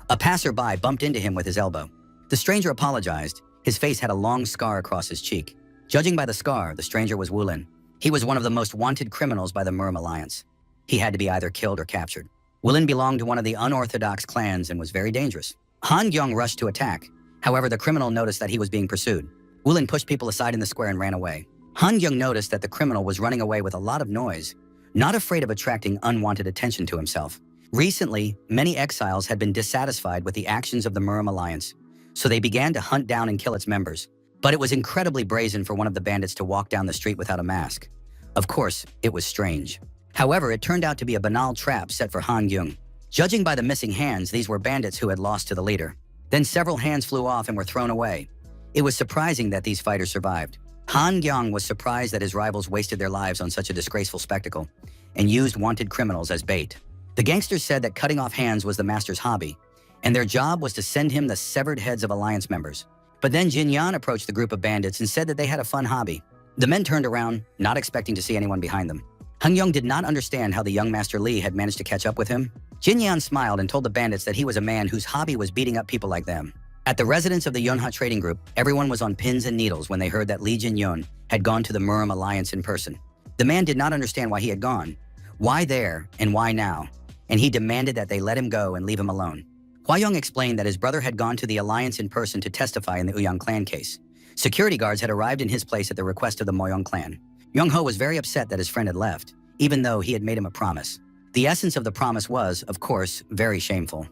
A passerby bumped into him with his elbow. The stranger apologized. His face had a long scar across his cheek. Judging by the scar, the stranger was Wulin. He was one of the most wanted criminals by the Murim Alliance. He had to be either killed or captured. Wulin belonged to one of the unorthodox clans and was very dangerous. Han Gyong rushed to attack. However, the criminal noticed that he was being pursued. Wulin pushed people aside in the square and ran away. Han Gyong noticed that the criminal was running away with a lot of noise, not afraid of attracting unwanted attention to himself. Recently, many exiles had been dissatisfied with the actions of the Murim Alliance, so they began to hunt down and kill its members. But it was incredibly brazen for one of the bandits to walk down the street without a mask. Of course, it was strange. However, it turned out to be a banal trap set for Han Gyung. Judging by the missing hands, these were bandits who had lost to the leader. Then several hands flew off and were thrown away. It was surprising that these fighters survived. Han Gyung was surprised that his rivals wasted their lives on such a disgraceful spectacle and used wanted criminals as bait. The gangsters said that cutting off hands was the master's hobby, and their job was to send him the severed heads of alliance members. But then Jin Yan approached the group of bandits and said that they had a fun hobby. The men turned around, not expecting to see anyone behind them. Han Gyung did not understand how the young Master Lee had managed to catch up with him. Jin Yan smiled and told the bandits that he was a man whose hobby was beating up people like them. At the residence of the Yonha trading group, everyone was on pins and needles when they heard that Lee Jin Yun had gone to the Murim Alliance in person. The man did not understand why he had gone, why there, and why now, and he demanded that they let him go and leave him alone. Hua Young explained that his brother had gone to the Alliance in person to testify in the Uyang clan case. Security guards had arrived in his place at the request of the Moyong clan. Young Ho was very upset that his friend had left, even though he had made him a promise. The essence of the promise was, of course, very shameful.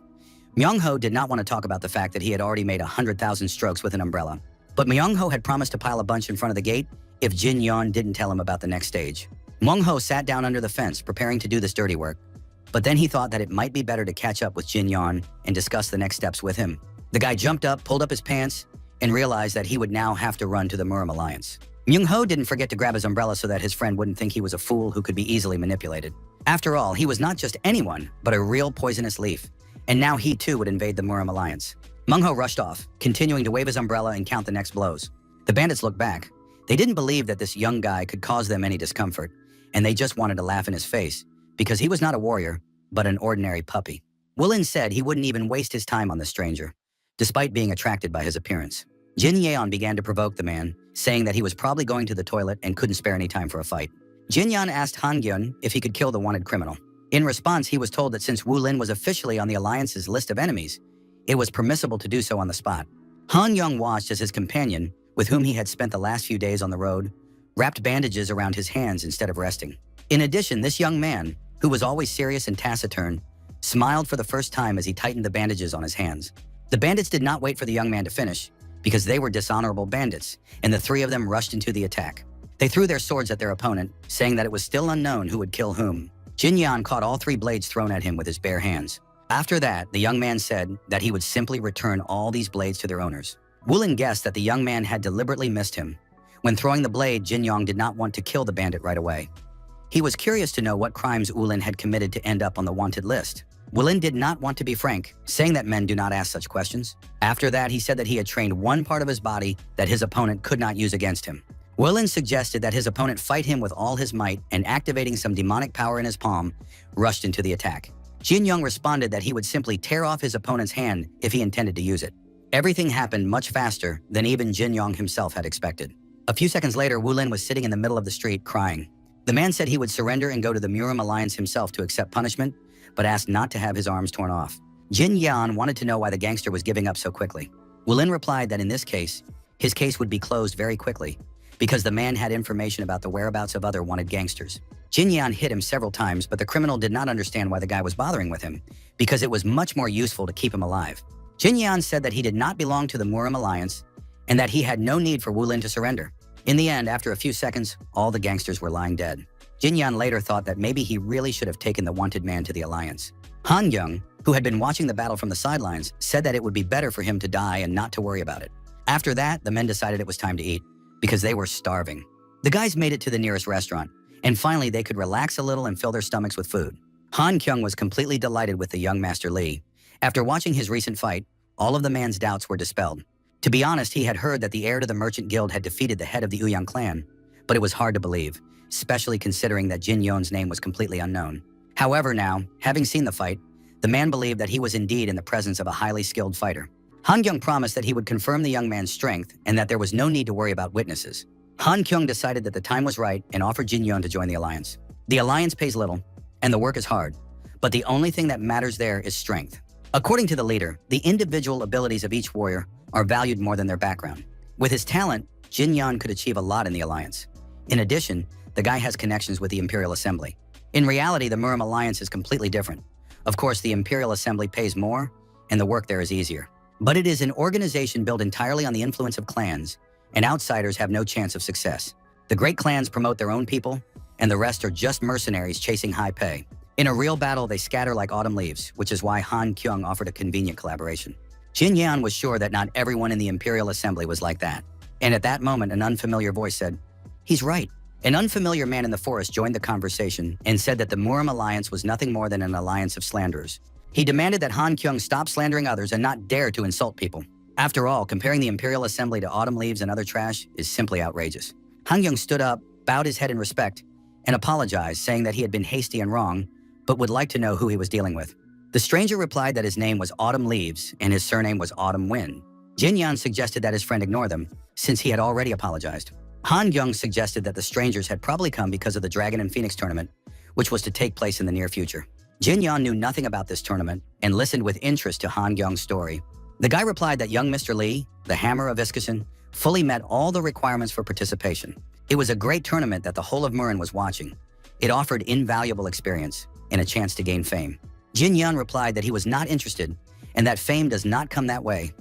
Myung-ho did not want to talk about the fact that he had already made 100,000 strokes with an umbrella. But Myung-ho had promised to pile a bunch in front of the gate if Jin Yeon didn't tell him about the next stage. Myung-ho sat down under the fence, preparing to do this dirty work. But then he thought that it might be better to catch up with Jin Yeon and discuss the next steps with him. The guy jumped up, pulled up his pants, and realized that he would now have to run to the Murim Alliance. Myung-ho didn't forget to grab his umbrella so that his friend wouldn't think he was a fool who could be easily manipulated. After all, he was not just anyone, but a real poisonous leaf. And now he too would invade the Murim Alliance. Myung-ho rushed off, continuing to wave his umbrella and count the next blows. The bandits looked back. They didn't believe that this young guy could cause them any discomfort, and they just wanted to laugh in his face, because he was not a warrior, but an ordinary puppy. Woo-lin said he wouldn't even waste his time on the stranger, despite being attracted by his appearance. Jin Yeon began to provoke the man, saying that he was probably going to the toilet and couldn't spare any time for a fight. Jin Yeon asked Han Gyun if he could kill the wanted criminal. In response, he was told that since Woo-lin was officially on the Alliance's list of enemies, it was permissible to do so on the spot. Han Young watched as his companion, with whom he had spent the last few days on the road, wrapped bandages around his hands instead of resting. In addition, this young man, who was always serious and taciturn, smiled for the first time as he tightened the bandages on his hands. The bandits did not wait for the young man to finish, because they were dishonorable bandits, and the three of them rushed into the attack. They threw their swords at their opponent, saying that it was still unknown who would kill whom. Jin Yan caught all three blades thrown at him with his bare hands. After that, the young man said that he would simply return all these blades to their owners. Woo-lin guessed that the young man had deliberately missed him. When throwing the blade, Jin Yong did not want to kill the bandit right away. He was curious to know what crimes Woo-lin had committed to end up on the wanted list. Woo-lin did not want to be frank, saying that men do not ask such questions. After that, he said that he had trained one part of his body that his opponent could not use against him. Woo-lin suggested that his opponent fight him with all his might, and activating some demonic power in his palm, rushed into the attack. Jin Young responded that he would simply tear off his opponent's hand if he intended to use it. Everything happened much faster than even Jin Young himself had expected. A few seconds later, Woo-lin was sitting in the middle of the street, crying. The man said he would surrender and go to the Murim Alliance himself to accept punishment, but asked not to have his arms torn off. Jin Yan wanted to know why the gangster was giving up so quickly. Woo-lin replied that in this case, his case would be closed very quickly, because the man had information about the whereabouts of other wanted gangsters. Jin Yan hit him several times, but the criminal did not understand why the guy was bothering with him, because it was much more useful to keep him alive. Jin Yan said that he did not belong to the Murim Alliance, and that he had no need for Woo-lin to surrender. In the end, after a few seconds, all the gangsters were lying dead. Jin Yan later thought that maybe he really should have taken the wanted man to the Alliance. Han Young, who had been watching the battle from the sidelines, said that it would be better for him to die and not to worry about it. After that, the men decided it was time to eat, because they were starving. The guys made it to the nearest restaurant, and finally they could relax a little and fill their stomachs with food. Han Kyung was completely delighted with the young Master Lee. After watching his recent fight, all of the man's doubts were dispelled. To be honest, he had heard that the heir to the merchant guild had defeated the head of the Uyang clan, but it was hard to believe, especially considering that Jin Yeon's name was completely unknown. However now, having seen the fight, the man believed that he was indeed in the presence of a highly skilled fighter. Han Kyung promised that he would confirm the young man's strength and that there was no need to worry about witnesses. Han Kyung decided that the time was right and offered Jin Yeon to join the alliance. The alliance pays little, and the work is hard, but the only thing that matters there is strength. According to the leader, the individual abilities of each warrior are valued more than their background. With his talent, Jin Yeon could achieve a lot in the alliance. In addition, the guy has connections with the Imperial Assembly. In reality, the Murim Alliance is completely different. Of course, the Imperial Assembly pays more, and the work there is easier. But it is an organization built entirely on the influence of clans, and outsiders have no chance of success. The great clans promote their own people, and the rest are just mercenaries chasing high pay. In a real battle, they scatter like autumn leaves, which is why Han Kyung offered a convenient collaboration. Jin Yan was sure that not everyone in the Imperial Assembly was like that. And at that moment, an unfamiliar voice said, "He's right." An unfamiliar man in the forest joined the conversation and said that the Murim alliance was nothing more than an alliance of slanderers. He demanded that Han Kyung stop slandering others and not dare to insult people. After all, comparing the Imperial Assembly to autumn leaves and other trash is simply outrageous. Han Kyung stood up, bowed his head in respect, and apologized, saying that he had been hasty and wrong, but would like to know who he was dealing with. The stranger replied that his name was Autumn Leaves and his surname was Autumn Wind. Jin Yan suggested that his friend ignore them, since he had already apologized. Han Kyung suggested that the strangers had probably come because of the Dragon and Phoenix tournament, which was to take place in the near future. Jin Yan knew nothing about this tournament and listened with interest to Han Kyung's story. The guy replied that young Mr. Lee, the Hammer of Iskison, fully met all the requirements for participation. It was a great tournament that the whole of Murin was watching. It offered invaluable experience and a chance to gain fame. Jin Yan replied that he was not interested and that fame does not come that way.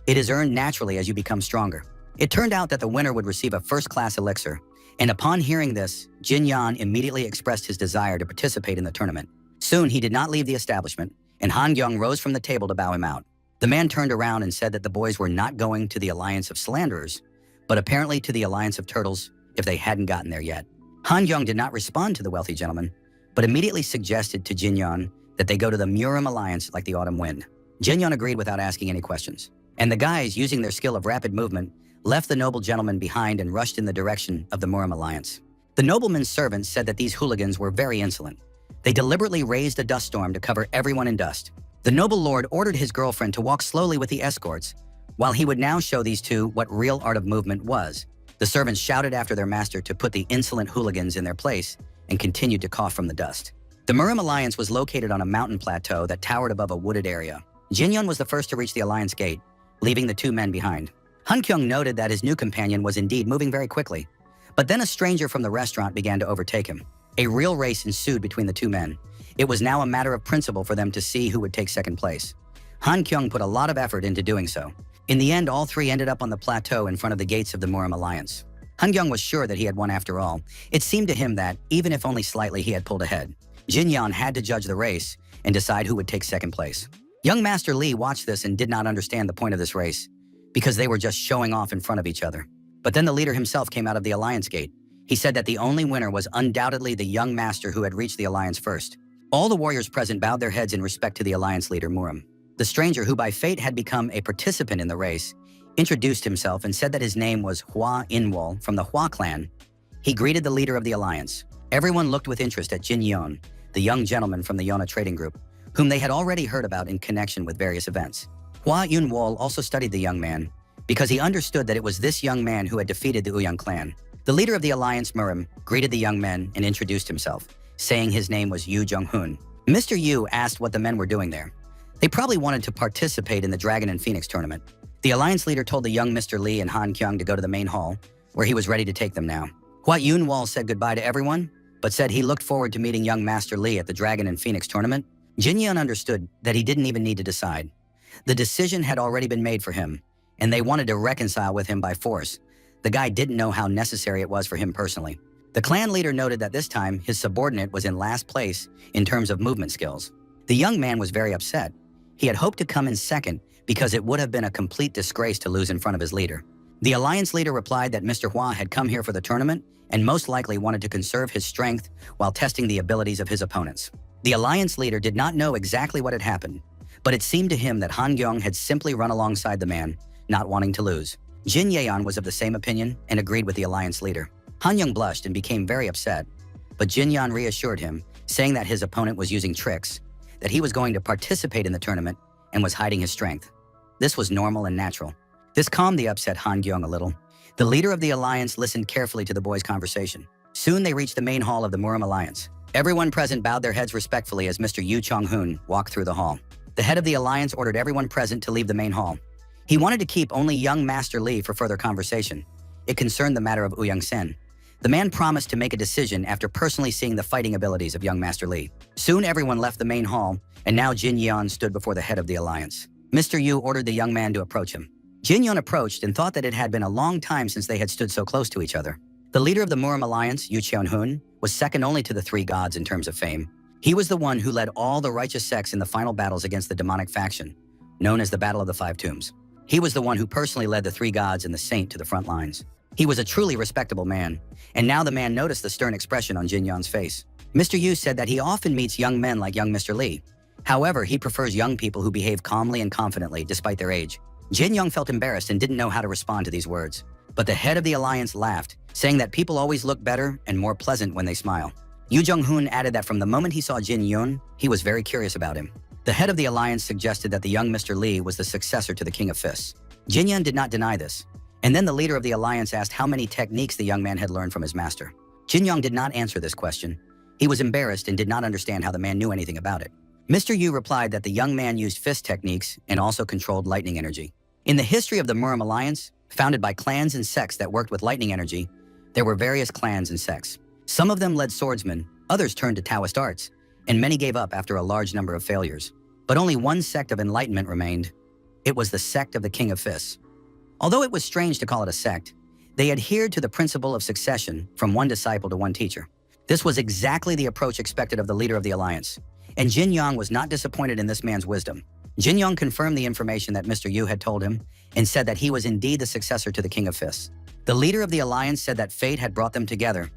It is earned naturally as you become stronger. It turned out that the winner would receive a first-class elixir, and upon hearing this, Jin Yan immediately expressed his desire to participate in the tournament. Soon, he did not leave the establishment, and Han Kyung rose from the table to bow him out. The man turned around and said that the boys were not going to the Alliance of Slanderers, but apparently to the Alliance of Turtles if they hadn't gotten there yet. Han Kyung did not respond to the wealthy gentleman, but immediately suggested to Jin Yan that they go to the Murim Alliance like the autumn wind. Jin Yan agreed without asking any questions, and the guys, using their skill of rapid movement, left the noble gentleman behind and rushed in the direction of the Murim Alliance. The nobleman's servants said that these hooligans were very insolent. They deliberately raised a dust storm to cover everyone in dust. The noble lord ordered his girlfriend to walk slowly with the escorts, while he would now show these two what real art of movement was. The servants shouted after their master to put the insolent hooligans in their place and continued to cough from the dust. The Murim Alliance was located on a mountain plateau that towered above a wooded area. Jin Yan was the first to reach the Alliance gate, leaving the two men behind. Han Kyung noted that his new companion was indeed moving very quickly, but then a stranger from the restaurant began to overtake him. A real race ensued between the two men. It was now a matter of principle for them to see who would take second place. Han Kyung put a lot of effort into doing so. In the end, all three ended up on the plateau in front of the gates of the Murim Alliance. Han Kyung was sure that he had won after all. It seemed to him that, even if only slightly, he had pulled ahead. Jin Yan had to judge the race and decide who would take second place. Young Master Lee watched this and did not understand the point of this race, because they were just showing off in front of each other. But then the leader himself came out of the Alliance gate. He said that the only winner was undoubtedly the young master who had reached the Alliance first. All the warriors present bowed their heads in respect to the Alliance leader, Murim. The stranger, who by fate had become a participant in the race, introduced himself and said that his name was Hua Inwal from the Hua clan. He greeted the leader of the Alliance. Everyone looked with interest at Jin Yon, the young gentleman from the Yona trading group, whom they had already heard about in connection with various events. Hua Yunwal also studied the young man, because he understood that it was this young man who had defeated the Uyang clan. The leader of the Alliance, Murim, greeted the young men and introduced himself, saying his name was Yu Jung-hoon. Mr. Yu asked what the men were doing there. They probably wanted to participate in the Dragon and Phoenix tournament. The Alliance leader told the young Mr. Lee and Han Kyung to go to the main hall, where he was ready to take them now. Hua Yunwal said goodbye to everyone, but said he looked forward to meeting young Master Lee at the Dragon and Phoenix tournament. Jin Yun understood that he didn't even need to decide. The decision had already been made for him, and they wanted to reconcile with him by force. The guy didn't know how necessary it was for him personally. The clan leader noted that this time, his subordinate was in last place in terms of movement skills. The young man was very upset. He had hoped to come in second because it would have been a complete disgrace to lose in front of his leader. The Alliance leader replied that Mr. Hua had come here for the tournament and most likely wanted to conserve his strength while testing the abilities of his opponents. The Alliance leader did not know exactly what had happened, but it seemed to him that Han Gyong had simply run alongside the man, not wanting to lose. Jin Yeon was of the same opinion and agreed with the Alliance leader. Han Young blushed and became very upset, but Jin Yan reassured him, saying that his opponent was using tricks, that he was going to participate in the tournament and was hiding his strength. This was normal and natural. This calmed the upset Han Gyong a little. The leader of the Alliance listened carefully to the boys' conversation. Soon they reached the main hall of the Murim Alliance. Everyone present bowed their heads respectfully as Mr. Yu Chong-hoon walked through the hall. The head of the Alliance ordered everyone present to leave the main hall. He wanted to keep only young Master Lee for further conversation. It concerned the matter of Uyang Sen. The man promised to make a decision after personally seeing the fighting abilities of young Master Lee. Soon everyone left the main hall, and now Jin Yeon stood before the head of the Alliance. Mr. Yu ordered the young man to approach him. Jin Yun approached and thought that it had been a long time since they had stood so close to each other. The leader of the Murim alliance, Yu Cheon-hun, was second only to the three gods in terms of fame. He was the one who led all the righteous sects in the final battles against the demonic faction, known as the Battle of the Five Tombs. He was the one who personally led the three gods and the saint to the front lines. He was a truly respectable man, and now the man noticed the stern expression on Jin Yun's face. Mr. Yu said that he often meets young men like young Mr. Lee. However, he prefers young people who behave calmly and confidently despite their age. Jin Young felt embarrassed and didn't know how to respond to these words. But the head of the alliance laughed, saying that people always look better and more pleasant when they smile. Yu Jung-hoon added that from the moment he saw Jin Yun, he was very curious about him. The head of the alliance suggested that the young Mr. Lee was the successor to the King of Fists. Jin Yun did not deny this. And then the leader of the alliance asked how many techniques the young man had learned from his master. Jin Young did not answer this question. He was embarrassed and did not understand how the man knew anything about it. Mr. Yu replied that the young man used fist techniques and also controlled lightning energy. In the history of the Murim alliance, founded by clans and sects that worked with lightning energy, there were various clans and sects. Some of them led swordsmen, others turned to Taoist arts, and many gave up after a large number of failures. But only one sect of enlightenment remained. It was the sect of the King of Fists. Although it was strange to call it a sect, they adhered to the principle of succession from one disciple to one teacher. This was exactly the approach expected of the leader of the alliance, and Jin Young was not disappointed in this man's wisdom. Jin Young confirmed the information that Mr. Yu had told him and said that he was indeed the successor to the King of Fists. The leader of the alliance said that fate had brought them together.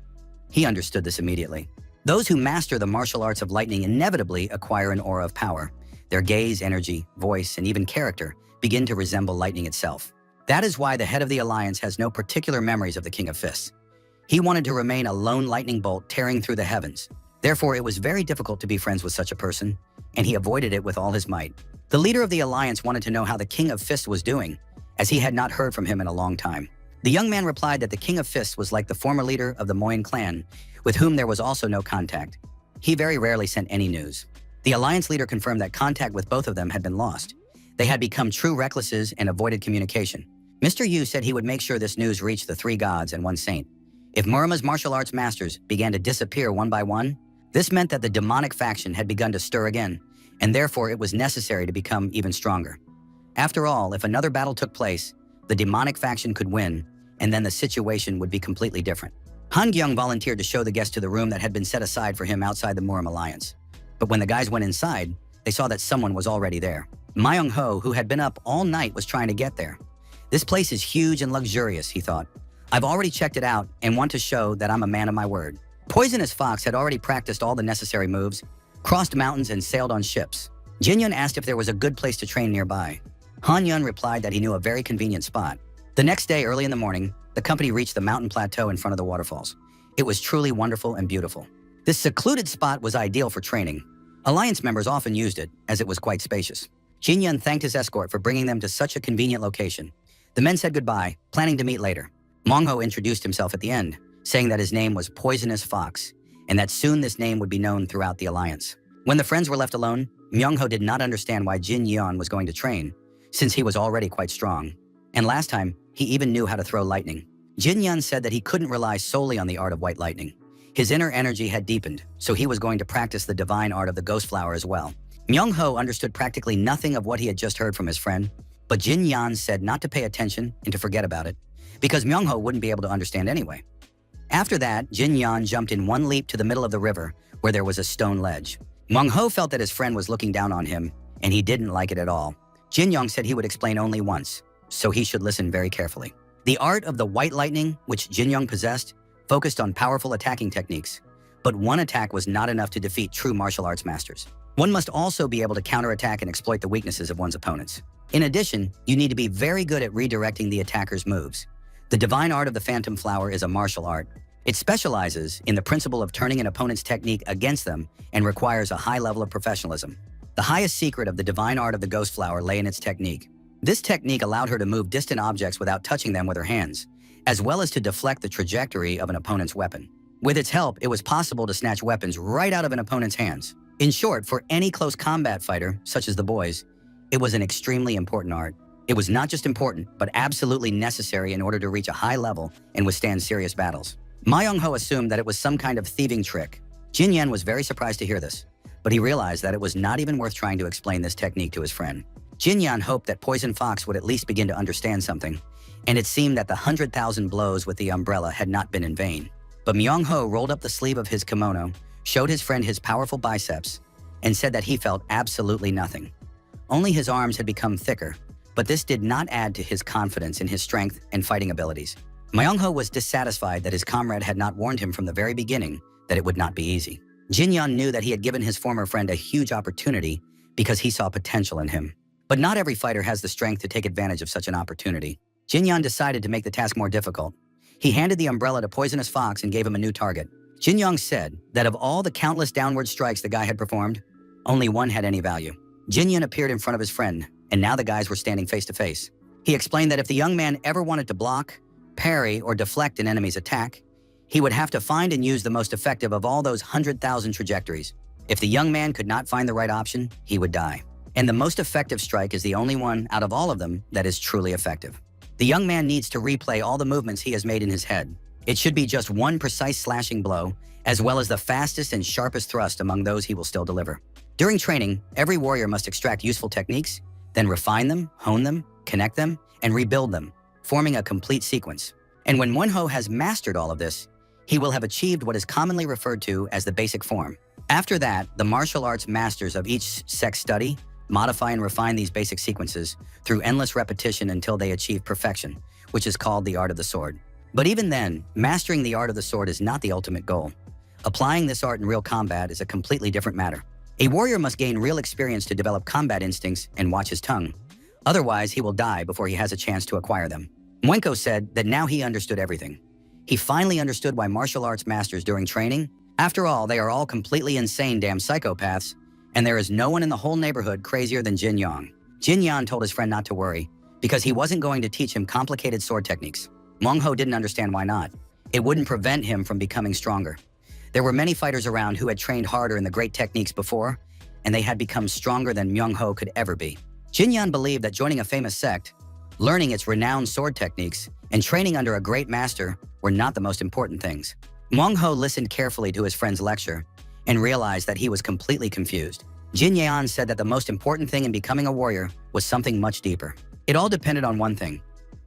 He understood this immediately. Those who master the martial arts of lightning inevitably acquire an aura of power. Their gaze, energy, voice, and even character begin to resemble lightning itself. That is why the head of the alliance has no particular memories of the King of Fists. He wanted to remain a lone lightning bolt tearing through the heavens. Therefore, it was very difficult to be friends with such a person, and he avoided it with all his might. The leader of the alliance wanted to know how the King of Fists was doing, as he had not heard from him in a long time. The young man replied that the King of Fists was like the former leader of the Moyen clan, with whom there was also no contact. He very rarely sent any news. The alliance leader confirmed that contact with both of them had been lost. They had become true recluses and avoided communication. Mr. Yu said he would make sure this news reached the three gods and one saint. If Murima's martial arts masters began to disappear one by one, this meant that the demonic faction had begun to stir again, and therefore it was necessary to become even stronger. After all, if another battle took place, the demonic faction could win, and then the situation would be completely different. Han Gyung volunteered to show the guest to the room that had been set aside for him outside the Murim alliance. But when the guys went inside, they saw that someone was already there. Myung Ho, who had been up all night, was trying to get there. This place is huge and luxurious, he thought. I've already checked it out and want to show that I'm a man of my word. Poisonous Fox had already practiced all the necessary moves, crossed mountains, and sailed on ships. Jin Yun asked if there was a good place to train nearby. Han Yun replied that he knew a very convenient spot. The next day, early in the morning, the company reached the mountain plateau in front of the waterfalls. It was truly wonderful and beautiful. This secluded spot was ideal for training. Alliance members often used it, as it was quite spacious. Jin Yun thanked his escort for bringing them to such a convenient location. The men said goodbye, planning to meet later. Mongho introduced himself at the end, saying that his name was Poisonous Fox, and that soon this name would be known throughout the alliance. When the friends were left alone, Myung-ho did not understand why Jin Yeon was going to train, since he was already quite strong. And last time, he even knew how to throw lightning. Jin Yeon said that he couldn't rely solely on the art of white lightning. His inner energy had deepened, so he was going to practice the divine art of the ghost flower as well. Myung-ho understood practically nothing of what he had just heard from his friend, but Jin Yeon said not to pay attention and to forget about it, because Myung-ho wouldn't be able to understand anyway. After that, Jin Yeon jumped in one leap to the middle of the river, where there was a stone ledge. Myung-ho felt that his friend was looking down on him, and he didn't like it at all. Jin Young said he would explain only once, so he should listen very carefully. The art of the white lightning, which Jin Young possessed, focused on powerful attacking techniques, but one attack was not enough to defeat true martial arts masters. One must also be able to counterattack and exploit the weaknesses of one's opponents. In addition, you need to be very good at redirecting the attacker's moves. The divine art of the Phantom Flower is a martial art. It specializes in the principle of turning an opponent's technique against them and requires a high level of professionalism. The highest secret of the divine art of the Ghost Flower lay in its technique. This technique allowed her to move distant objects without touching them with her hands, as well as to deflect the trajectory of an opponent's weapon. With its help, it was possible to snatch weapons right out of an opponent's hands. In short, for any close combat fighter, such as the boys, it was an extremely important art. It was not just important, but absolutely necessary in order to reach a high level and withstand serious battles. Ma Young-ho assumed that it was some kind of thieving trick. Jin Yen was very surprised to hear this, but he realized that it was not even worth trying to explain this technique to his friend. Jinyan hoped that Poison Fox would at least begin to understand something, and it seemed that the 100,000 blows with the umbrella had not been in vain. But Myung-ho rolled up the sleeve of his kimono, showed his friend his powerful biceps, and said that he felt absolutely nothing. Only his arms had become thicker, but this did not add to his confidence in his strength and fighting abilities. Myung-ho was dissatisfied that his comrade had not warned him from the very beginning that it would not be easy. Jinyan knew that he had given his former friend a huge opportunity because he saw potential in him. But not every fighter has the strength to take advantage of such an opportunity. Jinyan decided to make the task more difficult. He handed the umbrella to Poisonous Fox and gave him a new target. Jinyoung said that of all the countless downward strikes the guy had performed, only one had any value. Jinyan appeared in front of his friend, and now the guys were standing face to face. He explained that if the young man ever wanted to block, parry, or deflect an enemy's attack, he would have to find and use the most effective of all those 100,000 trajectories. If the young man could not find the right option, he would die. And the most effective strike is the only one out of all of them that is truly effective. The young man needs to replay all the movements he has made in his head. It should be just one precise slashing blow, as well as the fastest and sharpest thrust among those he will still deliver. During training, every warrior must extract useful techniques, then refine them, hone them, connect them, and rebuild them, forming a complete sequence. And when Manhwa has mastered all of this, he will have achieved what is commonly referred to as the basic form. After that, the martial arts masters of each sect study, modify and refine these basic sequences through endless repetition until they achieve perfection, which is called the art of the sword. But even then, mastering the art of the sword is not the ultimate goal. Applying this art in real combat is a completely different matter. A warrior must gain real experience to develop combat instincts and watch his tongue. Otherwise, he will die before he has a chance to acquire them. Mwenko said that now he understood everything. He finally understood why martial arts masters during training, after all, they are all completely insane damn psychopaths, and there is no one in the whole neighborhood crazier than Jin Yang. Jin Yang told his friend not to worry, because he wasn't going to teach him complicated sword techniques. Manhwa didn't understand why not. It wouldn't prevent him from becoming stronger. There were many fighters around who had trained harder in the great techniques before, and they had become stronger than Myung-ho could ever be. Jin Yan believed that joining a famous sect, learning its renowned sword techniques, and training under a great master were not the most important things. Myung-ho listened carefully to his friend's lecture and realized that he was completely confused. Jin Yan said that the most important thing in becoming a warrior was something much deeper. It all depended on one thing: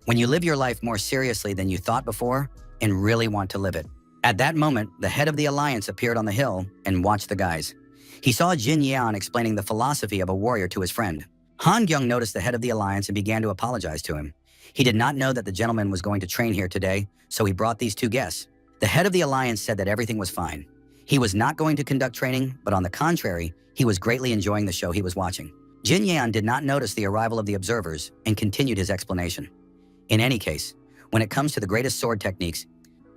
when you live your life more seriously than you thought before and really want to live it. At that moment, the head of the alliance appeared on the hill and watched the guys. He saw Jin Yan explaining the philosophy of a warrior to his friend. Han Gyung noticed the head of the alliance and began to apologize to him. He did not know that the gentleman was going to train here today, so he brought these two guests. The head of the alliance said that everything was fine. He was not going to conduct training, but on the contrary, he was greatly enjoying the show he was watching. Jin Yan did not notice the arrival of the observers and continued his explanation. In any case, when it comes to the greatest sword techniques,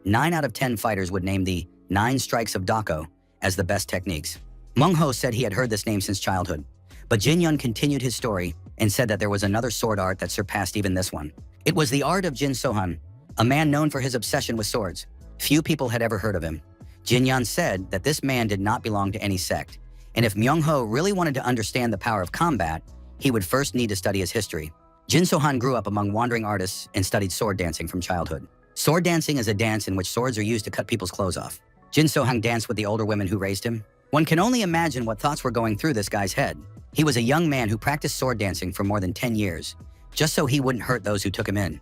9 out of 10 fighters would name the 9 strikes of Dako as the best techniques. Manhwa said he had heard this name since childhood, but Jin Yun continued his story and said that there was another sword art that surpassed even this one. It was the art of Jin Sohan, a man known for his obsession with swords. Few people had ever heard of him. Jin Yan said that this man did not belong to any sect, and if Myung-ho really wanted to understand the power of combat, he would first need to study his history. Jin Sohan grew up among wandering artists and studied sword dancing from childhood. Sword dancing is a dance in which swords are used to cut people's clothes off. Jin Sohan danced with the older women who raised him. One can only imagine what thoughts were going through this guy's head. He was a young man who practiced sword dancing for more than 10 years, just so he wouldn't hurt those who took him in.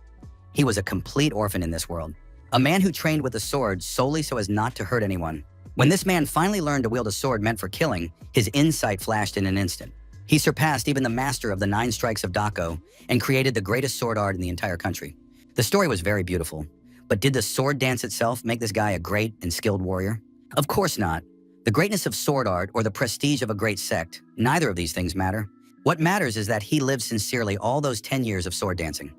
He was a complete orphan in this world. A man who trained with a sword solely so as not to hurt anyone. When this man finally learned to wield a sword meant for killing, his insight flashed in an instant. He surpassed even the master of the 9 strikes of Dako and created the greatest sword art in the entire country. The story was very beautiful, but did the sword dance itself make this guy a great and skilled warrior? Of course not. The greatness of sword art or the prestige of a great sect, neither of these things matter. What matters is that he lived sincerely all those 10 years of sword dancing.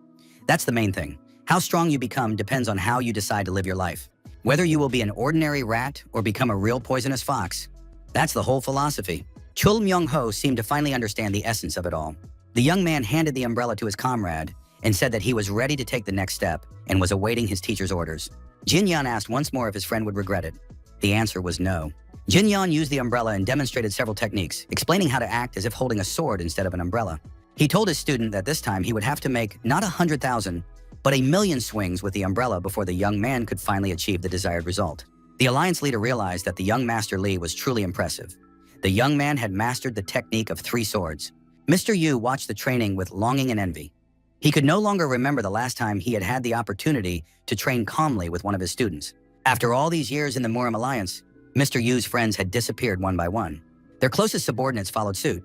That's the main thing. How strong you become depends on how you decide to live your life. Whether you will be an ordinary rat or become a real poisonous fox. That's the whole philosophy. Chul Myung-ho seemed to finally understand the essence of it all. The young man handed the umbrella to his comrade and said that he was ready to take the next step and was awaiting his teacher's orders. Jin Yan asked once more if his friend would regret it. The answer was no. Jin Yan used the umbrella and demonstrated several techniques, explaining how to act as if holding a sword instead of an umbrella. He told his student that this time he would have to make not 100,000, but 1,000,000 swings with the umbrella before the young man could finally achieve the desired result. The alliance leader realized that the young Master Lee was truly impressive. The young man had mastered the technique of 3 swords. Mr. Yu watched the training with longing and envy. He could no longer remember the last time he had had the opportunity to train calmly with one of his students. After all these years in the Muram Alliance, Mr. Yu's friends had disappeared one by one. Their closest subordinates followed suit.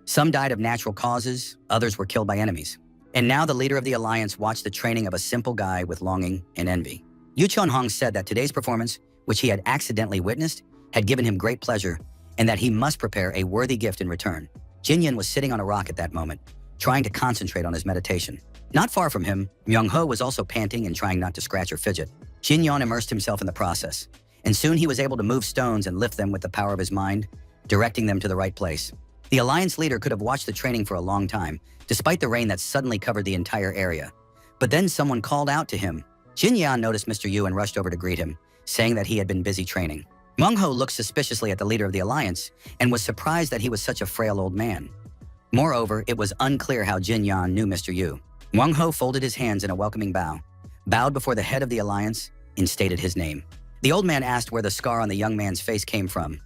Some died of natural causes, others were killed by enemies. And now the leader of the alliance watched the training of a simple guy with longing and envy. Yu Chunhong said that today's performance, which he had accidentally witnessed, had given him great pleasure, and that he must prepare a worthy gift in return. Jin Yin was sitting on a rock at that moment, trying to concentrate on his meditation. Not far from him, Myung-ho was also panting and trying not to scratch or fidget. Jin Yon immersed himself in the process, and soon he was able to move stones and lift them with the power of his mind, directing them to the right place. The alliance leader could have watched the training for a long time, despite the rain that suddenly covered the entire area. But then someone called out to him. Jin Yan noticed Mr. Yu and rushed over to greet him, saying that he had been busy training. Myung-ho looked suspiciously at the leader of the alliance and was surprised that he was such a frail old man. Moreover, it was unclear how Jin Yan knew Mr. Yu. Myung-ho folded his hands in a welcoming bow, bowed before the head of the alliance, and stated his name. The old man asked where the scar on the young man's face came from.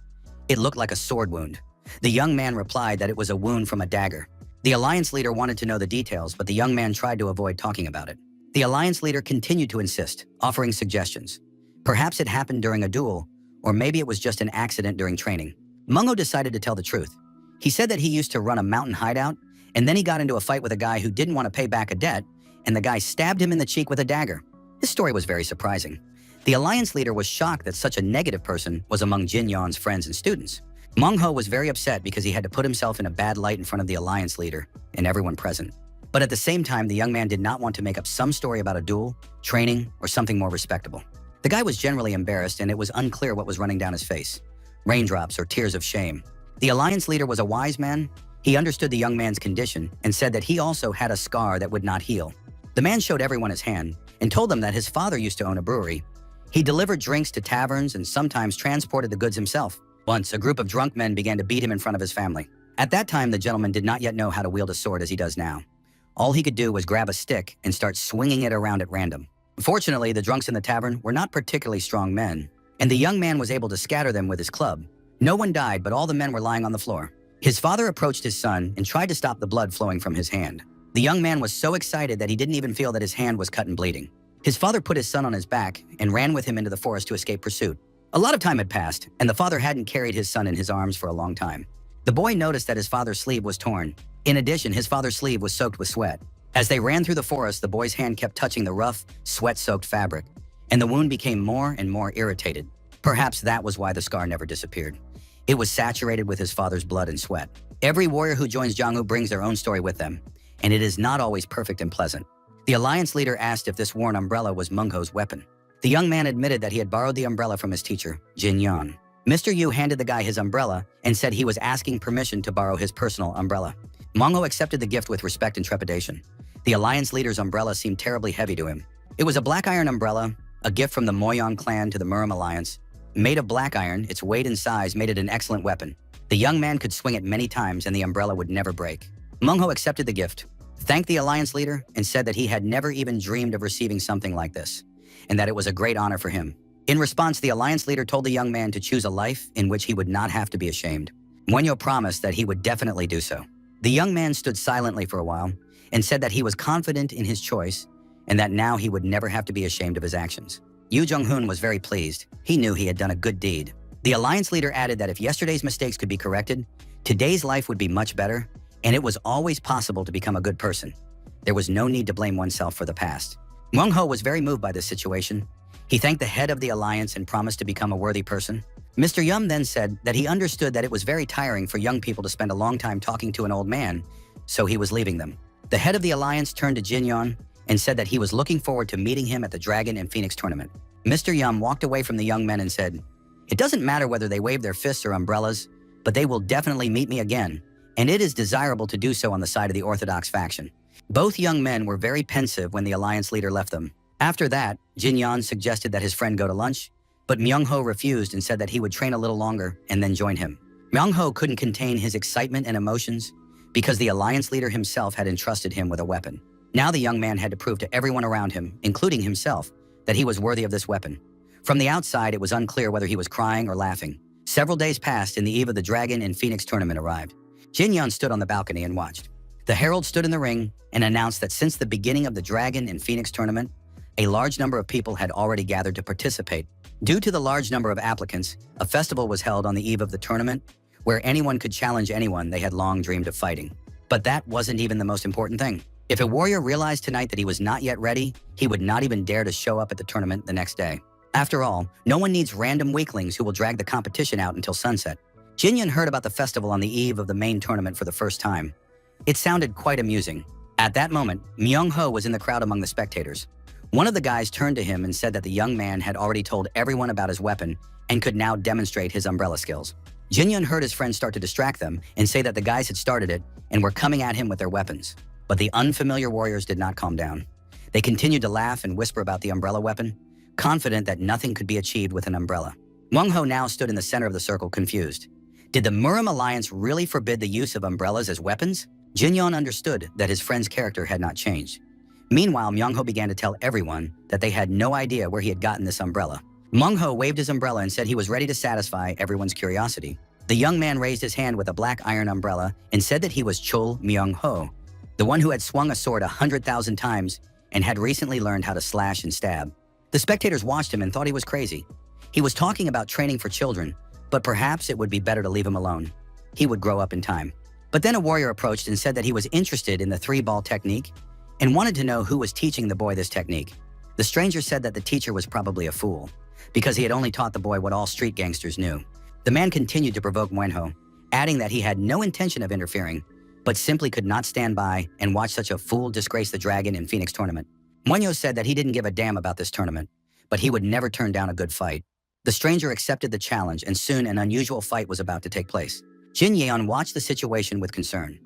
It looked like a sword wound. The young man replied that it was a wound from a dagger. The alliance leader wanted to know the details, but the young man tried to avoid talking about it. The alliance leader continued to insist, offering suggestions. Perhaps it happened during a duel, or maybe it was just an accident during training. Myung-ho decided to tell the truth. He said that he used to run a mountain hideout, and then he got into a fight with a guy who didn't want to pay back a debt, and the guy stabbed him in the cheek with a dagger. This story was very surprising. The alliance leader was shocked that such a negative person was among Jin Yon's friends and students. Myung-ho was very upset because he had to put himself in a bad light in front of the alliance leader and everyone present. But at the same time, the young man did not want to make up some story about a duel, training, or something more respectable. The guy was generally embarrassed, and it was unclear what was running down his face. Raindrops or tears of shame. The alliance leader was a wise man. He understood the young man's condition and said that he also had a scar that would not heal. The man showed everyone his hand and told them that his father used to own a brewery. He delivered drinks to taverns and sometimes transported the goods himself. Once, a group of drunk men began to beat him in front of his family. At that time, the gentleman did not yet know how to wield a sword as he does now. All he could do was grab a stick and start swinging it around at random. Fortunately, the drunks in the tavern were not particularly strong men, and the young man was able to scatter them with his club. No one died, but all the men were lying on the floor. His father approached his son and tried to stop the blood flowing from his hand. The young man was so excited that he didn't even feel that his hand was cut and bleeding. His father put his son on his back and ran with him into the forest to escape pursuit. A lot of time had passed, and the father hadn't carried his son in his arms for a long time. The boy noticed that his father's sleeve was torn. In addition, his father's sleeve was soaked with sweat. As they ran through the forest, the boy's hand kept touching the rough, sweat-soaked fabric, and the wound became more and more irritated. Perhaps that was why the scar never disappeared. It was saturated with his father's blood and sweat. Every warrior who joins Jianghu brings their own story with them, and it is not always perfect and pleasant. The alliance leader asked if this worn umbrella was Myung-ho's weapon. The young man admitted that he had borrowed the umbrella from his teacher, Jin Yan. Mr. Yu handed the guy his umbrella and said he was asking permission to borrow his personal umbrella. Myung-ho accepted the gift with respect and trepidation. The alliance leader's umbrella seemed terribly heavy to him. It was a black iron umbrella, a gift from the Moyong clan to the Muram Alliance. Made of black iron, its weight and size made it an excellent weapon. The young man could swing it many times and the umbrella would never break. Myung-ho accepted the gift, thanked the alliance leader, and said that he had never even dreamed of receiving something like this, and that it was a great honor for him. In response, the alliance leader told the young man to choose a life in which he would not have to be ashamed. Muenyo promised that he would definitely do so. The young man stood silently for a while and said that he was confident in his choice and that now he would never have to be ashamed of his actions. Yu Jung-hoon was very pleased. He knew he had done a good deed. The alliance leader added that if yesterday's mistakes could be corrected, today's life would be much better, and it was always possible to become a good person. There was no need to blame oneself for the past. Myung-ho was very moved by this situation. He thanked the head of the alliance and promised to become a worthy person. Mr. Yum then said that he understood that it was very tiring for young people to spend a long time talking to an old man, so he was leaving them. The head of the alliance turned to Jin Yon and said that he was looking forward to meeting him at the Dragon and Phoenix tournament. Mr. Yum walked away from the young men and said, "It doesn't matter whether they wave their fists or umbrellas, but they will definitely meet me again, and it is desirable to do so on the side of the Orthodox faction." Both young men were very pensive when the alliance leader left them. After that, Jin Yan suggested that his friend go to lunch, but Myung-ho refused and said that he would train a little longer and then join him. Myung-ho couldn't contain his excitement and emotions because the alliance leader himself had entrusted him with a weapon. Now the young man had to prove to everyone around him, including himself, that he was worthy of this weapon. From the outside, it was unclear whether he was crying or laughing. Several days passed and the eve of the Dragon and Phoenix tournament arrived. Jin Yun stood on the balcony and watched. The herald stood in the ring and announced that since the beginning of the Dragon and Phoenix tournament, a large number of people had already gathered to participate. Due to the large number of applicants, a festival was held on the eve of the tournament where anyone could challenge anyone they had long dreamed of fighting. But that wasn't even the most important thing. If a warrior realized tonight that he was not yet ready, he would not even dare to show up at the tournament the next day. After all, no one needs random weaklings who will drag the competition out until sunset. Jin Yun heard about the festival on the eve of the main tournament for the first time. It sounded quite amusing. At that moment, Myung-ho was in the crowd among the spectators. One of the guys turned to him and said that the young man had already told everyone about his weapon and could now demonstrate his umbrella skills. Jin Yun heard his friends start to distract them and say that the guys had started it and were coming at him with their weapons. But the unfamiliar warriors did not calm down. They continued to laugh and whisper about the umbrella weapon, confident that nothing could be achieved with an umbrella. Myung-ho now stood in the center of the circle, confused. Did the Murim Alliance really forbid the use of umbrellas as weapons? Jin Yun understood that his friend's character had not changed. Meanwhile, Myung-ho began to tell everyone that they had no idea where he had gotten this umbrella. Myung-ho waved his umbrella and said he was ready to satisfy everyone's curiosity. The young man raised his hand with a black iron umbrella and said that he was Chul Myung-ho, the one who had swung a sword 100,000 times and had recently learned how to slash and stab. The spectators watched him and thought he was crazy. He was talking about training for children, but perhaps it would be better to leave him alone. He would grow up in time. But then a warrior approached and said that he was interested in the three-ball technique and wanted to know who was teaching the boy this technique. The stranger said that the teacher was probably a fool, because he had only taught the boy what all street gangsters knew. The man continued to provoke Myung-ho, adding that he had no intention of interfering, but simply could not stand by and watch such a fool disgrace the Dragon and Phoenix tournament. Myung-ho said that he didn't give a damn about this tournament, but he would never turn down a good fight. The stranger accepted the challenge, and soon an unusual fight was about to take place. Jin Yeon watched the situation with concern.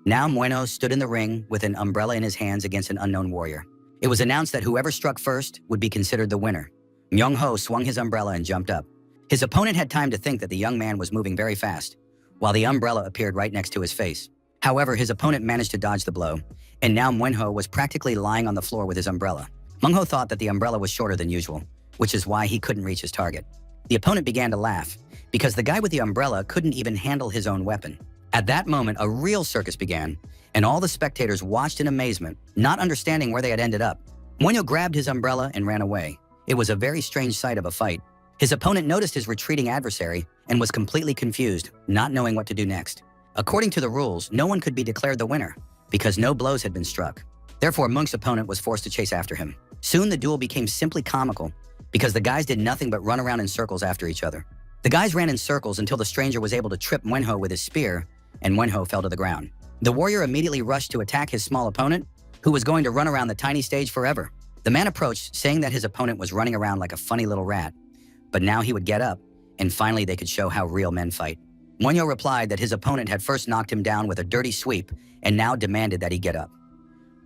Now Myung-ho stood in the ring with an umbrella in his hands against an unknown warrior. It was announced that whoever struck first would be considered the winner. Myung-ho swung his umbrella and jumped up. His opponent had time to think that the young man was moving very fast, while the umbrella appeared right next to his face. However, his opponent managed to dodge the blow, and now Myung-ho was practically lying on the floor with his umbrella. Myung-ho thought that the umbrella was shorter than usual, which is why he couldn't reach his target. The opponent began to laugh, because the guy with the umbrella couldn't even handle his own weapon. At that moment, a real circus began, and all the spectators watched in amazement, not understanding where they had ended up. Myung-ho grabbed his umbrella and ran away. It was a very strange sight of a fight. His opponent noticed his retreating adversary and was completely confused, not knowing what to do next. According to the rules, no one could be declared the winner, because no blows had been struck. Therefore, Myung's opponent was forced to chase after him. Soon the duel became simply comical, because the guys did nothing but run around in circles after each other. The guys ran in circles until the stranger was able to trip Myung-ho with his spear, and Myung-ho fell to the ground. The warrior immediately rushed to attack his small opponent, who was going to run around the tiny stage forever. The man approached, saying that his opponent was running around like a funny little rat, but now he would get up, and finally they could show how real men fight. Myung-ho replied that his opponent had first knocked him down with a dirty sweep and now demanded that he get up.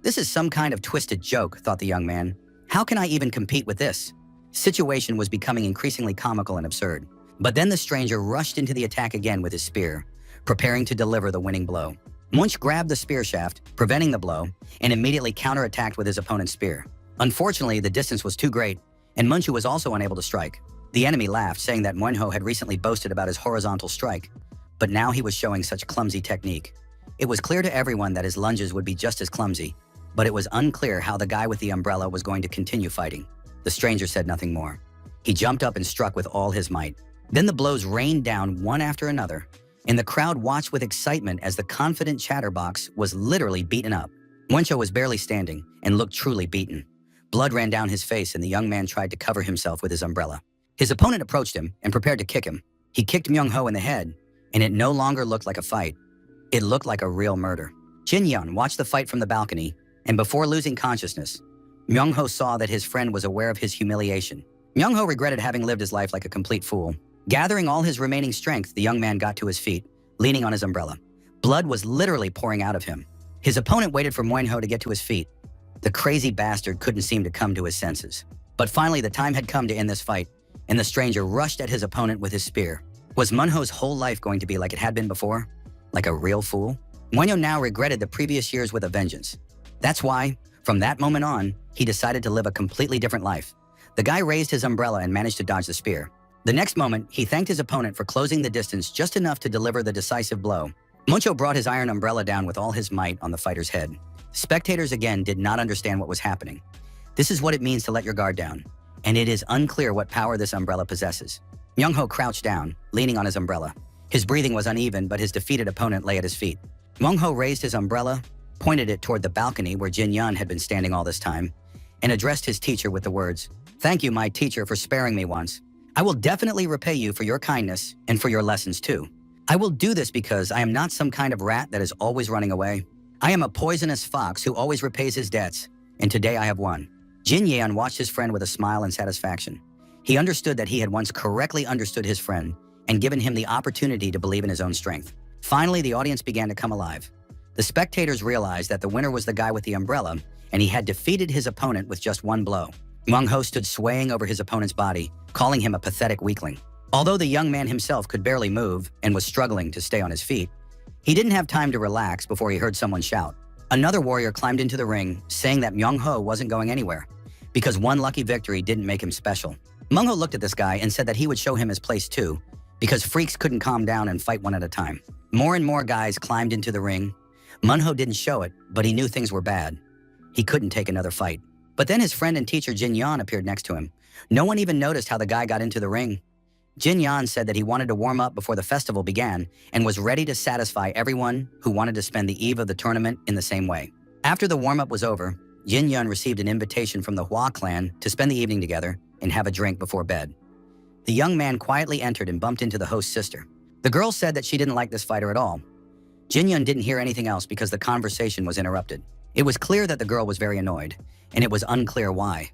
This is some kind of twisted joke, thought the young man. How can I even compete with this? Situation was becoming increasingly comical and absurd. But then the stranger rushed into the attack again with his spear, preparing to deliver the winning blow. Munch grabbed the spear shaft, preventing the blow, and immediately counterattacked with his opponent's spear. Unfortunately, the distance was too great, and Munch was also unable to strike. The enemy laughed, saying that Myung-ho had recently boasted about his horizontal strike, but now he was showing such clumsy technique. It was clear to everyone that his lunges would be just as clumsy, but it was unclear how the guy with the umbrella was going to continue fighting. The stranger said nothing more. He jumped up and struck with all his might. Then the blows rained down one after another, and the crowd watched with excitement as the confident chatterbox was literally beaten up. Myung-ho was barely standing and looked truly beaten. Blood ran down his face, and the young man tried to cover himself with his umbrella. His opponent approached him and prepared to kick him. He kicked Myung-ho in the head, and it no longer looked like a fight. It looked like a real murder. Jin Yeon watched the fight from the balcony, and before losing consciousness, Myung-ho saw that his friend was aware of his humiliation. Myung-ho regretted having lived his life like a complete fool. Gathering all his remaining strength, the young man got to his feet, leaning on his umbrella. Blood was literally pouring out of him. His opponent waited for Myung-ho to get to his feet. The crazy bastard couldn't seem to come to his senses. But finally, the time had come to end this fight, and the stranger rushed at his opponent with his spear. Was Myung-ho's whole life going to be like it had been before? Like a real fool? Myung-ho now regretted the previous years with a vengeance. That's why, from that moment on, he decided to live a completely different life. The guy raised his umbrella and managed to dodge the spear. The next moment, he thanked his opponent for closing the distance just enough to deliver the decisive blow. Muncho brought his iron umbrella down with all his might on the fighter's head. Spectators again did not understand what was happening. This is what it means to let your guard down, and it is unclear what power this umbrella possesses. Myung-ho crouched down, leaning on his umbrella. His breathing was uneven, but his defeated opponent lay at his feet. Myung-ho raised his umbrella, pointed it toward the balcony where Jin-Yun had been standing all this time, and addressed his teacher with the words, "Thank you, my teacher, for sparing me once. I will definitely repay you for your kindness and for your lessons too. I will do this because I am not some kind of rat that is always running away. I am a poisonous fox who always repays his debts, and today I have won." Jin-Yeon watched his friend with a smile and satisfaction. He understood that he had once correctly understood his friend and given him the opportunity to believe in his own strength. Finally, the audience began to come alive. The spectators realized that the winner was the guy with the umbrella, and he had defeated his opponent with just one blow. Myung-ho stood swaying over his opponent's body, calling him a pathetic weakling. Although the young man himself could barely move and was struggling to stay on his feet, he didn't have time to relax before he heard someone shout. Another warrior climbed into the ring, saying that Myung-ho wasn't going anywhere, because one lucky victory didn't make him special. Myung-ho looked at this guy and said that he would show him his place too, because freaks couldn't calm down and fight one at a time. More and more guys climbed into the ring. Myung-ho didn't show it, but he knew things were bad. He couldn't take another fight. But then his friend and teacher Jin-Yeon appeared next to him. No one even noticed how the guy got into the ring. Jin-Yeon said that he wanted to warm up before the festival began and was ready to satisfy everyone who wanted to spend the eve of the tournament in the same way. After the warm-up was over, Jin-Yeon received an invitation from the Hwa clan to spend the evening together and have a drink before bed. The young man quietly entered and bumped into the host's sister. The girl said that she didn't like this fighter at all. Jin-Yeon didn't hear anything else because the conversation was interrupted. It was clear that the girl was very annoyed, and it was unclear why.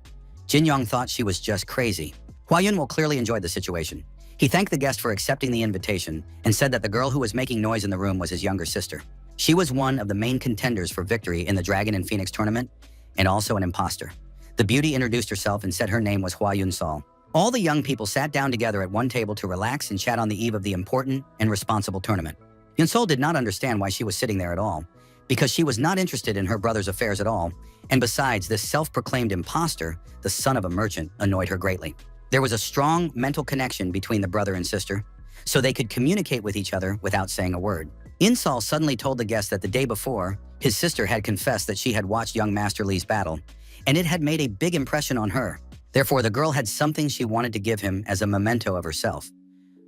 Jin-Young thought she was just crazy. Hwa-Yun clearly enjoyed the situation. He thanked the guest for accepting the invitation and said that the girl who was making noise in the room was his younger sister. She was one of the main contenders for victory in the Dragon and Phoenix tournament, and also an imposter. The beauty introduced herself and said her name was Hwa-Yun Sol. All the young people sat down together at one table to relax and chat on the eve of the important and responsible tournament. Yun Sol did not understand why she was sitting there at all, because she was not interested in her brother's affairs at all, and besides, this self-proclaimed imposter, the son of a merchant, annoyed her greatly. There was a strong mental connection between the brother and sister, so they could communicate with each other without saying a word. Insol suddenly told the guest that the day before, his sister had confessed that she had watched young Master Li's battle, and it had made a big impression on her. Therefore, the girl had something she wanted to give him as a memento of herself.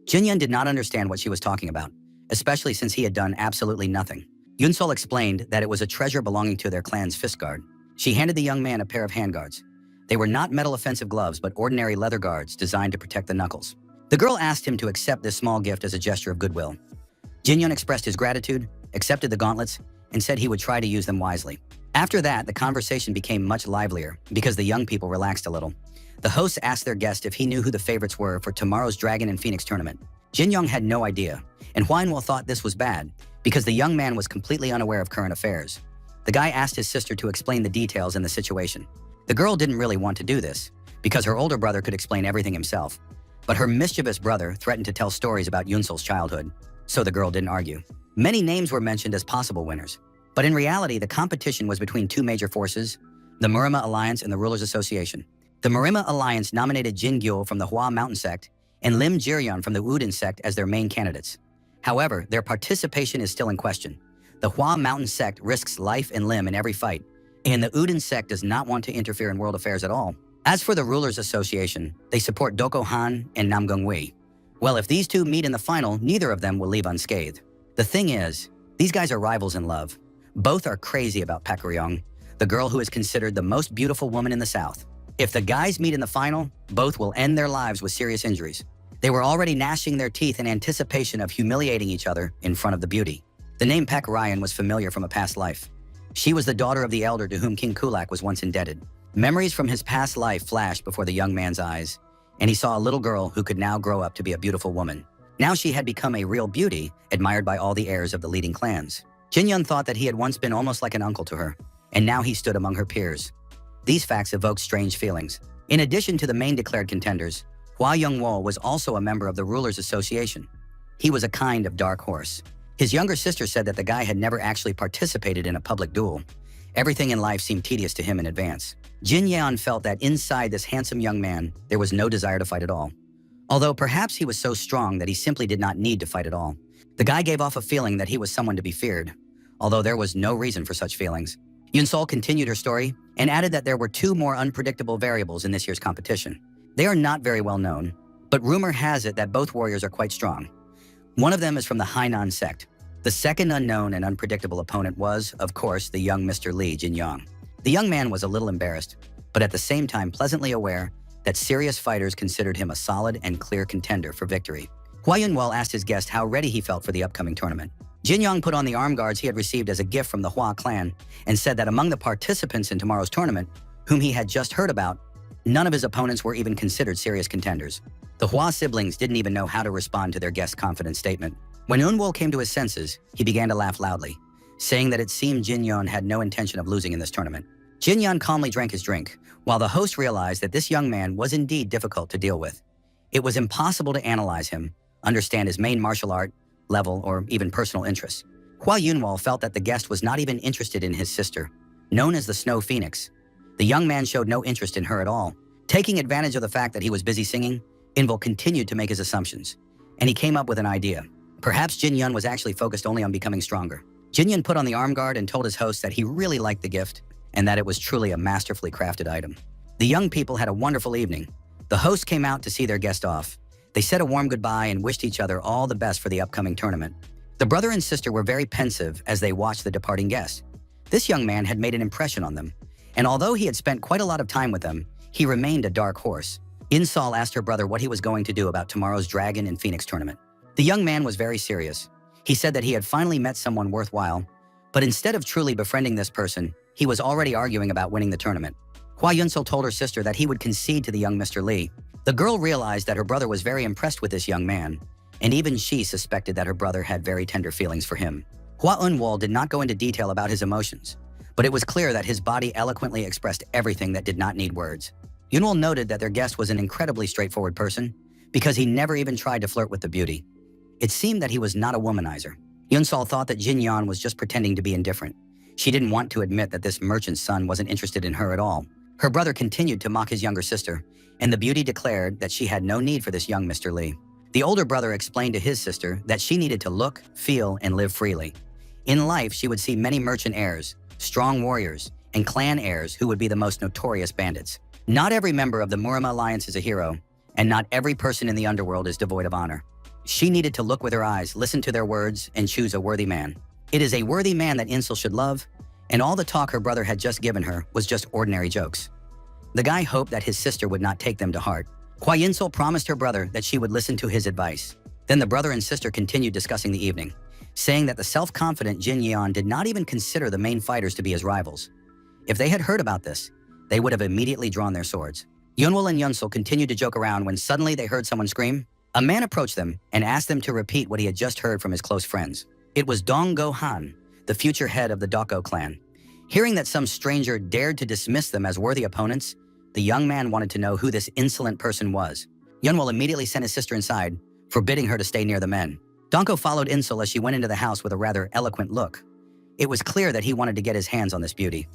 Jin-Yun did not understand what she was talking about, especially since he had done absolutely nothing. Yun-Sol explained that it was a treasure belonging to their clan's fist guard. She handed the young man a pair of handguards. They were not metal offensive gloves, but ordinary leather guards designed to protect the knuckles. The girl asked him to accept this small gift as a gesture of goodwill. Jin-Yun expressed his gratitude, accepted the gauntlets, and said he would try to use them wisely. After that, the conversation became much livelier because the young people relaxed a little. The hosts asked their guest if he knew who the favorites were for tomorrow's Dragon and Phoenix tournament. Jin-Young had no idea, and Hwa-Inwell thought this was bad because the young man was completely unaware of current affairs. The guy asked his sister to explain the details in the situation. The girl didn't really want to do this because her older brother could explain everything himself, but her mischievous brother threatened to tell stories about Yunsol's childhood, so the girl didn't argue. Many names were mentioned as possible winners, but in reality, the competition was between two major forces, the Murima Alliance and the Rulers Association. The Murima Alliance nominated Jin Gyul from the Hwa Mountain Sect and Lim Jiryeon from the Wooden Sect as their main candidates. However, their participation is still in question. The Hwa Mountain Sect risks life and limb in every fight, and the Wooden Sect does not want to interfere in world affairs at all. As for the Rulers Association, they support Doko Han and Namgungwi. Well, if these two meet in the final, neither of them will leave unscathed. The thing is, these guys are rivals in love. Both are crazy about Pak Ryong, the girl who is considered the most beautiful woman in the South. If the guys meet in the final, both will end their lives with serious injuries. They were already gnashing their teeth in anticipation of humiliating each other in front of the beauty. The name Pak Ryan was familiar from a past life. She was the daughter of the elder to whom King Kulak was once indebted. Memories from his past life flashed before the young man's eyes, and he saw a little girl who could now grow up to be a beautiful woman. Now she had become a real beauty, admired by all the heirs of the leading clans. Jin-Yun thought that he had once been almost like an uncle to her, and now he stood among her peers. These facts evoked strange feelings. In addition to the main declared contenders, Hwa Young-wol was also a member of the Rulers Association. He was a kind of dark horse. His younger sister said that the guy had never actually participated in a public duel. Everything in life seemed tedious to him in advance. Jin Yeon felt that inside this handsome young man, there was no desire to fight at all. Although perhaps he was so strong that he simply did not need to fight at all, The guy gave off a feeling that he was someone to be feared, although there was no reason for such feelings. Yunsol continued her story and added that there were two more unpredictable variables in this year's competition. They are not very well known, but rumor has it that both warriors are quite strong. One of them is from the Hainan sect. The second unknown and unpredictable opponent was, of course, the young Mr. Li Jinyang. The young man was a little embarrassed, but at the same time pleasantly aware that serious fighters considered him a solid and clear contender for victory. Hua Yunwell asked his guest how ready he felt for the upcoming tournament. Jinyang put on the arm guards he had received as a gift from the Hua clan and said that among the participants in tomorrow's tournament, whom he had just heard about, none of his opponents were even considered serious contenders. The Hua siblings didn't even know how to respond to their guest's confident statement. When Unwol came to his senses, he began to laugh loudly, saying that it seemed Jinyon had no intention of losing in this tournament. Jinyon calmly drank his drink, while the host realized that this young man was indeed difficult to deal with. It was impossible to analyze him, understand his main martial art, level, or even personal interests. Hua Yunwol felt that the guest was not even interested in his sister, known as the Snow Phoenix. The young man showed no interest in her at all. Taking advantage of the fact that he was busy singing, Inval continued to make his assumptions, and he came up with an idea. Perhaps Jin Yun was actually focused only on becoming stronger. Jin Yun put on the arm guard and told his host that he really liked the gift and that it was truly a masterfully crafted item. The young people had a wonderful evening. The host came out to see their guest off. They said a warm goodbye and wished each other all the best for the upcoming tournament. The brother and sister were very pensive as they watched the departing guest. This young man had made an impression on them, and although he had spent quite a lot of time with them, he remained a dark horse. Insol asked her brother what he was going to do about tomorrow's Dragon and Phoenix tournament. The young man was very serious. He said that he had finally met someone worthwhile, but instead of truly befriending this person, he was already arguing about winning the tournament. Hua Yunsol told her sister that he would concede to the young Mr. Li. The girl realized that her brother was very impressed with this young man, and even she suspected that her brother had very tender feelings for him. Hua Unwol did not go into detail about his emotions, but it was clear that his body eloquently expressed everything that did not need words. Yunwol noted that their guest was an incredibly straightforward person because he never even tried to flirt with the beauty. It seemed that he was not a womanizer. Yunsol thought that Jin Yan was just pretending to be indifferent. She didn't want to admit that this merchant's son wasn't interested in her at all. Her brother continued to mock his younger sister, and the beauty declared that she had no need for this young Mr. Li. The older brother explained to his sister that she needed to look, feel, and live freely. In life, she would see many merchant heirs, strong warriors, and clan heirs who would be the most notorious bandits. Not every member of the Murama Alliance is a hero, and not every person in the underworld is devoid of honor. She needed to look with her eyes, listen to their words, and choose a worthy man. It is a worthy man that Insel should love, and all the talk her brother had just given her was just ordinary jokes. The guy hoped that his sister would not take them to heart. Hua Yinsel promised her brother that she would listen to his advice. Then the brother and sister continued discussing the evening, saying that the self-confident Jin Yan did not even consider the main fighters to be his rivals. If they had heard about this, they would have immediately drawn their swords. Yunwol and Yunsel continued to joke around when suddenly they heard someone scream. A man approached them and asked them to repeat what he had just heard from his close friends. It was Dong Go Han, the future head of the Doko clan. Hearing that some stranger dared to dismiss them as worthy opponents, the young man wanted to know who this insolent person was. Yunwol immediately sent his sister inside, forbidding her to stay near the men. Donko followed Insel as she went into the house with a rather eloquent look. It was clear that he wanted to get his hands on this beauty.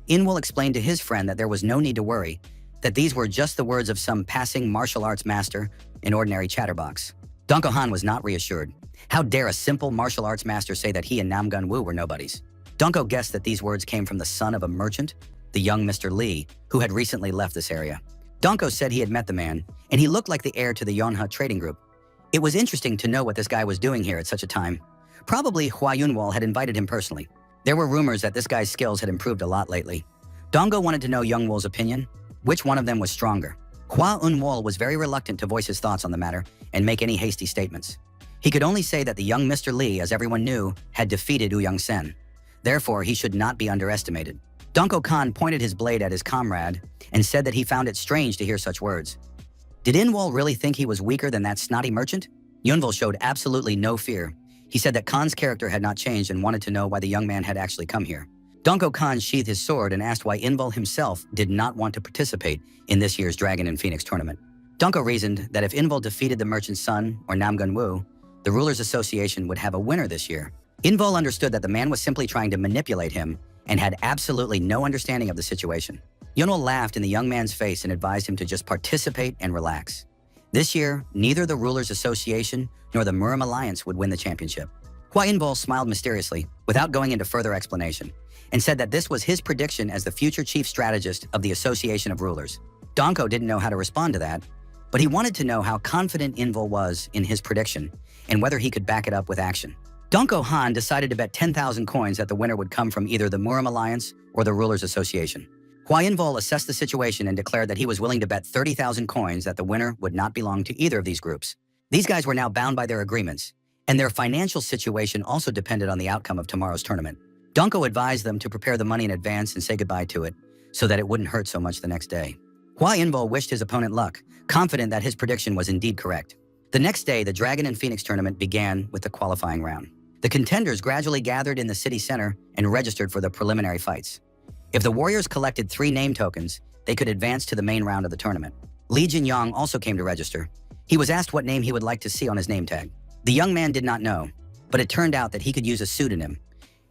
Inwol explained to his friend that there was no need to worry, that these were just the words of some passing martial arts master, an ordinary chatterbox. Donko Han was not reassured. How dare a simple martial arts master say that he and Namgun Wu were nobodies? Donko guessed that these words came from the son of a merchant, the young Mr. Li, who had recently left this area. Donko said he had met the man, and he looked like the heir to the Yonha trading group. It was interesting to know what this guy was doing here at such a time. Probably Hua Yunwol had invited him personally. There were rumors that this guy's skills had improved a lot lately. Dongo wanted to know Youngwol's opinion. Which one of them was stronger? Hua Unwol was very reluctant to voice his thoughts on the matter and make any hasty statements. He could only say that the young Mr. Li, as everyone knew, had defeated Ouyang Sen. Therefore, he should not be underestimated. Donko Khan pointed his blade at his comrade and said that he found it strange to hear such words. Did Inwol really think he was weaker than that snotty merchant? Yunwol showed absolutely no fear. He said that Khan's character had not changed and wanted to know why the young man had actually come here. Donko Khan sheathed his sword and asked why Inwol himself did not want to participate in this year's Dragon and Phoenix tournament. Donko reasoned that if Inwol defeated the merchant's son, or Namgun Wu, the Rulers Association would have a winner this year. Inwol understood that the man was simply trying to manipulate him and had absolutely no understanding of the situation. Yunwol laughed in the young man's face and advised him to just participate and relax. This year, neither the Rulers Association nor the Murim Alliance would win the championship. Hua Yinbol smiled mysteriously, without going into further explanation, and said that this was his prediction as the future chief strategist of the Association of Rulers. Donko didn't know how to respond to that, but he wanted to know how confident Yinbol was in his prediction and whether he could back it up with action. Donko Han decided to bet 10,000 coins that the winner would come from either the Murim Alliance or the Rulers Association. Hua Yinbol assessed the situation and declared that he was willing to bet 30,000 coins that the winner would not belong to either of these groups. These guys were now bound by their agreements, and their financial situation also depended on the outcome of tomorrow's tournament. Donko advised them to prepare the money in advance and say goodbye to it, so that it wouldn't hurt so much the next day. Hua Yinbol wished his opponent luck, confident that his prediction was indeed correct. The next day, the Dragon and Phoenix tournament began with the qualifying round. The contenders gradually gathered in the city center and registered for the preliminary fights. If the warriors collected 3 name tokens, they could advance to the main round of the tournament. Li Jinyang also came to register. He was asked what name he would like to see on his name tag. The young man did not know, but it turned out that he could use a pseudonym.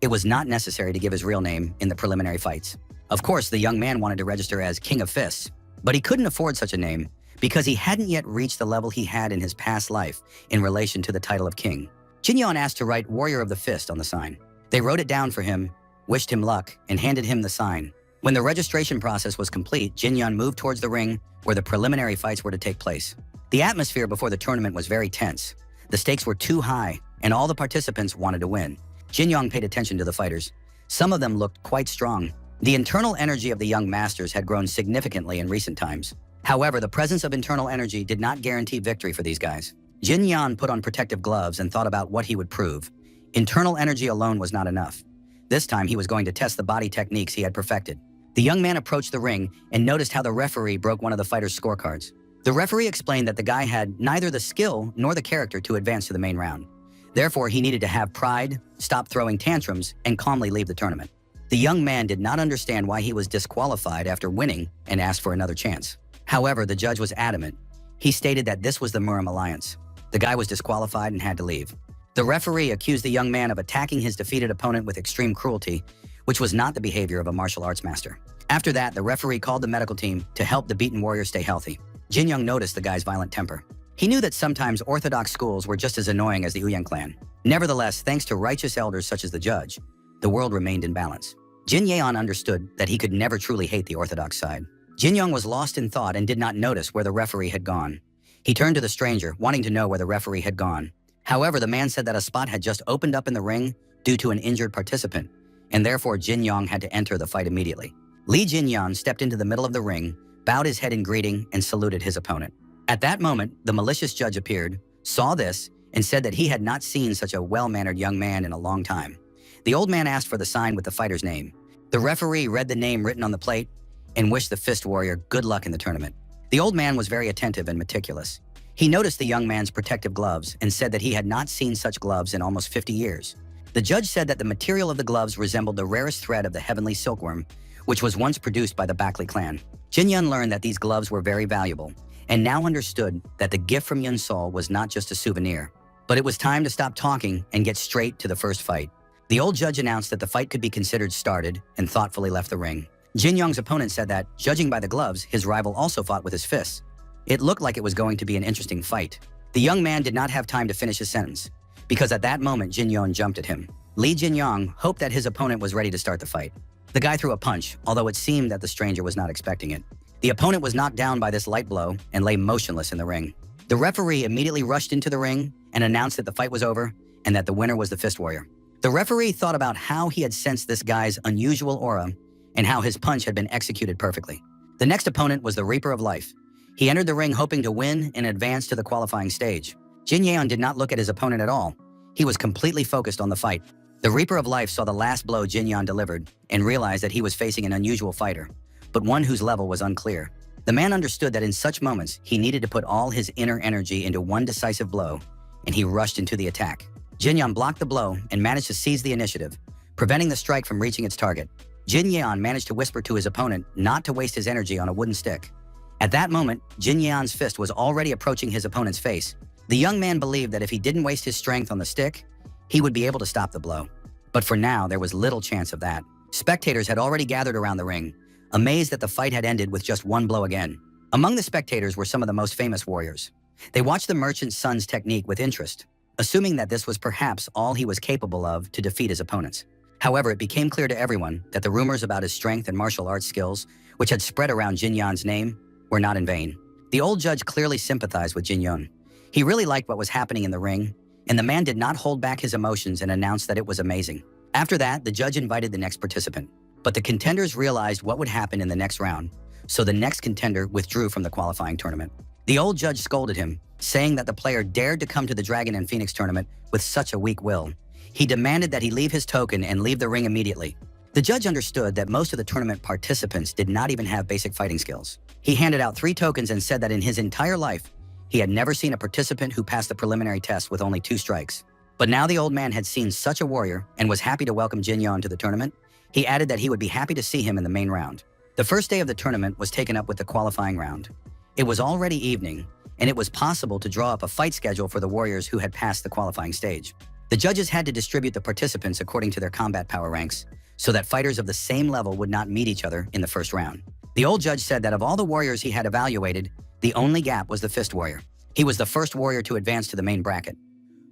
It was not necessary to give his real name in the preliminary fights. Of course, the young man wanted to register as King of Fists, but he couldn't afford such a name because he hadn't yet reached the level he had in his past life in relation to the title of king. Jinyon asked to write Warrior of the Fist on the sign. They wrote it down for him, wished him luck, and handed him the sign. When the registration process was complete, Jinyon moved towards the ring where the preliminary fights were to take place. The atmosphere before the tournament was very tense. The stakes were too high, and all the participants wanted to win. Jinyong paid attention to the fighters. Some of them looked quite strong. The internal energy of the young masters had grown significantly in recent times. However, the presence of internal energy did not guarantee victory for these guys. Jin Yan put on protective gloves and thought about what he would prove. Internal energy alone was not enough. This time, he was going to test the body techniques he had perfected. The young man approached the ring and noticed how the referee broke one of the fighters' scorecards. The referee explained that the guy had neither the skill nor the character to advance to the main round. Therefore, he needed to have pride, stop throwing tantrums, and calmly leave the tournament. The young man did not understand why he was disqualified after winning and asked for another chance. However, the judge was adamant. He stated that this was the Murim Alliance. The guy was disqualified and had to leave. The referee accused the young man of attacking his defeated opponent with extreme cruelty, which was not the behavior of a martial arts master. After that, the referee called the medical team to help the beaten warrior stay healthy. Jin Young noticed the guy's violent temper. He knew that sometimes orthodox schools were just as annoying as the Uyang clan. Nevertheless, thanks to righteous elders such as the judge, the world remained in balance. Jin Yeon understood that he could never truly hate the orthodox side. Jin Young was lost in thought and did not notice where the referee had gone. He turned to the stranger, wanting to know where the referee had gone. However, the man said that a spot had just opened up in the ring due to an injured participant, and therefore Jin Young had to enter the fight immediately. Li Jinyan stepped into the middle of the ring, bowed his head in greeting, and saluted his opponent. At that moment, the malicious judge appeared, saw this, and said that he had not seen such a well-mannered young man in a long time. The old man asked for the sign with the fighter's name. The referee read the name written on the plate and wished the fist warrior good luck in the tournament. The old man was very attentive and meticulous. He noticed the young man's protective gloves and said that he had not seen such gloves in almost 50 years. The judge said that the material of the gloves resembled the rarest thread of the heavenly silkworm, which was once produced by the Bakli clan. Jin Yun learned that these gloves were very valuable, and now understood that the gift from Yun Sol was not just a souvenir. But it was time to stop talking and get straight to the first fight. The old judge announced that the fight could be considered started and thoughtfully left the ring. Jin Young's opponent said that, judging by the gloves, his rival also fought with his fists. It looked like it was going to be an interesting fight. The young man did not have time to finish his sentence, because at that moment Jin Yong jumped at him. Li Jinyang hoped that his opponent was ready to start the fight. The guy threw a punch, although it seemed that the stranger was not expecting it. The opponent was knocked down by this light blow and lay motionless in the ring. The referee immediately rushed into the ring and announced that the fight was over and that the winner was the fist warrior. The referee thought about how he had sensed this guy's unusual aura and how his punch had been executed perfectly. The next opponent was the Reaper of Life. He entered the ring hoping to win and advance to the qualifying stage. Jin Yeon did not look at his opponent at all. He was completely focused on the fight. The Reaper of Life saw the last blow Jin Yeon delivered and realized that he was facing an unusual fighter, but one whose level was unclear. The man understood that in such moments, he needed to put all his inner energy into one decisive blow, and he rushed into the attack. Jin Yeon blocked the blow and managed to seize the initiative, preventing the strike from reaching its target. Jin Yeon managed to whisper to his opponent not to waste his energy on a wooden stick. At that moment, Jin Yeon's fist was already approaching his opponent's face. The young man believed that if he didn't waste his strength on the stick, he would be able to stop the blow. But for now, there was little chance of that. Spectators had already gathered around the ring, amazed that the fight had ended with just one blow again. Among the spectators were some of the most famous warriors. They watched the merchant's son's technique with interest, assuming that this was perhaps all he was capable of to defeat his opponents. However, it became clear to everyone that the rumors about his strength and martial arts skills, which had spread around Jin Yan's name, were not in vain. The old judge clearly sympathized with Jin Yan. He really liked what was happening in the ring, and the man did not hold back his emotions and announced that it was amazing. After that, the judge invited the next participant. But the contenders realized what would happen in the next round, so the next contender withdrew from the qualifying tournament. The old judge scolded him, saying that the player dared to come to the Dragon and Phoenix tournament with such a weak will. He demanded that he leave his token and leave the ring immediately. The judge understood that most of the tournament participants did not even have basic fighting skills. He handed out 3 tokens and said that in his entire life, he had never seen a participant who passed the preliminary test with only 2 strikes. But now the old man had seen such a warrior and was happy to welcome Jin Yan to the tournament. He added that he would be happy to see him in the main round. The first day of the tournament was taken up with the qualifying round. It was already evening, and it was possible to draw up a fight schedule for the warriors who had passed the qualifying stage. The judges had to distribute the participants according to their combat power ranks, so that fighters of the same level would not meet each other in the first round. The old judge said that of all the warriors he had evaluated, the only gap was the fist warrior. He was the first warrior to advance to the main bracket.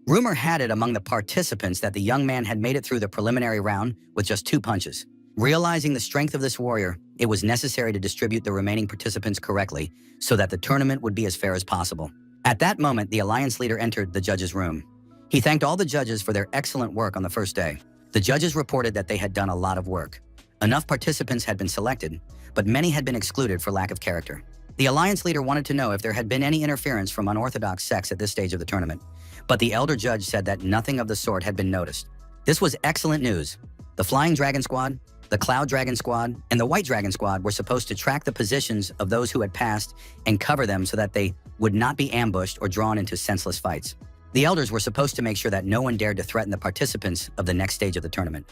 Rumor had it among the participants that the young man had made it through the preliminary round with just 2 punches. Realizing the strength of this warrior, it was necessary to distribute the remaining participants correctly so that the tournament would be as fair as possible. At that moment, the alliance leader entered the judges' room. He thanked all the judges for their excellent work on the first day. The judges reported that they had done a lot of work. Enough participants had been selected, but many had been excluded for lack of character. The alliance leader wanted to know if there had been any interference from unorthodox sects at this stage of the tournament, but the elder judge said that nothing of the sort had been noticed. This was excellent news. The Flying Dragon Squad, the Cloud Dragon Squad, and the White Dragon Squad were supposed to track the positions of those who had passed and cover them so that they would not be ambushed or drawn into senseless fights. The elders were supposed to make sure that no one dared to threaten the participants of the next stage of the tournament,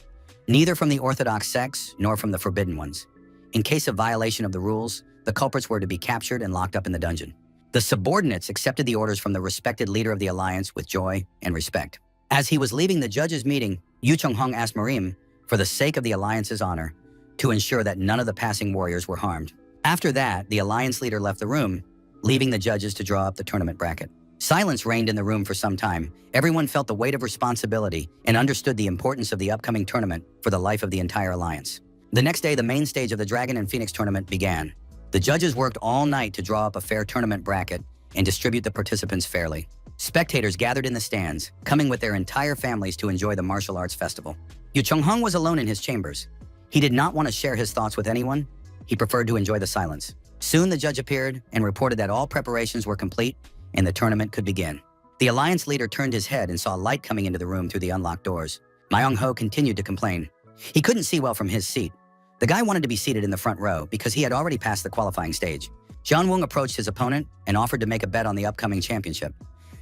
neither from the orthodox sects nor from the forbidden ones. In case of violation of the rules, the culprits were to be captured and locked up in the dungeon. The subordinates accepted the orders from the respected leader of the alliance with joy and respect. As he was leaving the judges' meeting, Yu Chonghong asked Marim, for the sake of the alliance's honor, to ensure that none of the passing warriors were harmed. After that, the alliance leader left the room, leaving the judges to draw up the tournament bracket. Silence reigned in the room for some time. Everyone felt the weight of responsibility and understood the importance of the upcoming tournament for the life of the entire alliance. The next day, the main stage of the Dragon and Phoenix tournament began. The judges worked all night to draw up a fair tournament bracket and distribute the participants fairly. Spectators gathered in the stands, coming with their entire families to enjoy the martial arts festival. Yu Chonghong was alone in his chambers. He did not want to share his thoughts with anyone. He preferred to enjoy the silence. Soon the judge appeared and reported that all preparations were complete and the tournament could begin. The alliance leader turned his head and saw light coming into the room through the unlocked doors. Myung-ho continued to complain. He couldn't see well from his seat. The guy wanted to be seated in the front row because he had already passed the qualifying stage. Jeon-woong approached his opponent and offered to make a bet on the upcoming championship.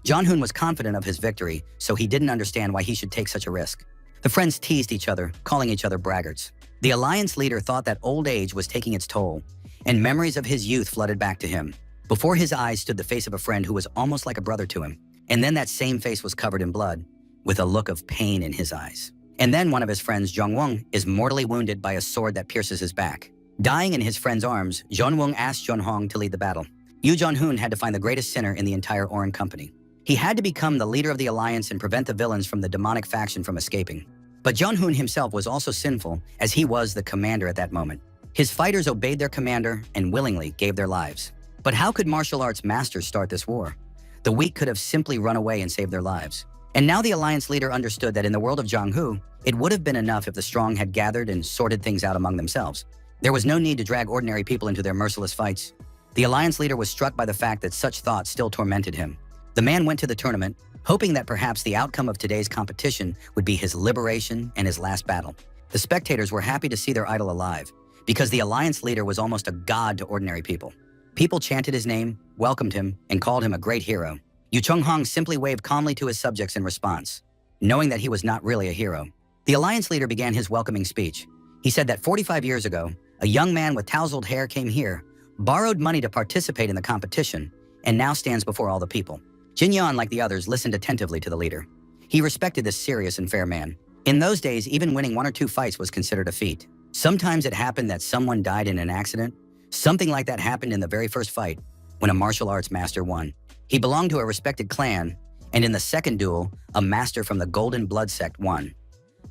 Jeon-hoon was confident of his victory, so he didn't understand why he should take such a risk. The friends teased each other, calling each other braggarts. The alliance leader thought that old age was taking its toll, and memories of his youth flooded back to him. Before his eyes stood the face of a friend who was almost like a brother to him. And then that same face was covered in blood, with a look of pain in his eyes. And then one of his friends, Jeon-woong, is mortally wounded by a sword that pierces his back. Dying in his friend's arms, Jeon-woong asked Jeon-hong to lead the battle. Yu Jeon-hoon had to find the greatest sinner in the entire Oran company. He had to become the leader of the alliance and prevent the villains from the demonic faction from escaping. But Jeon-hoon himself was also sinful, as he was the commander at that moment. His fighters obeyed their commander and willingly gave their lives. But how could martial arts masters start this war? The weak could have simply run away and saved their lives. And now the alliance leader understood that in the world of Jianghu, it would have been enough if the strong had gathered and sorted things out among themselves. There was no need to drag ordinary people into their merciless fights. The alliance leader was struck by the fact that such thoughts still tormented him. The man went to the tournament, hoping that perhaps the outcome of today's competition would be his liberation and his last battle. The spectators were happy to see their idol alive, because the alliance leader was almost a god to ordinary people. People chanted his name, welcomed him, and called him a great hero. Yu Chonghong simply waved calmly to his subjects in response, knowing that he was not really a hero. The alliance leader began his welcoming speech. He said that 45 years ago, a young man with tousled hair came here, borrowed money to participate in the competition, and now stands before all the people. Jin Yan, like the others, listened attentively to the leader. He respected this serious and fair man. In those days, even winning 1 or 2 fights was considered a feat. Sometimes it happened that someone died in an accident. Something like that happened in the very first fight, when a martial arts master won. He belonged to a respected clan, and in the second duel, a master from the Golden Blood sect won.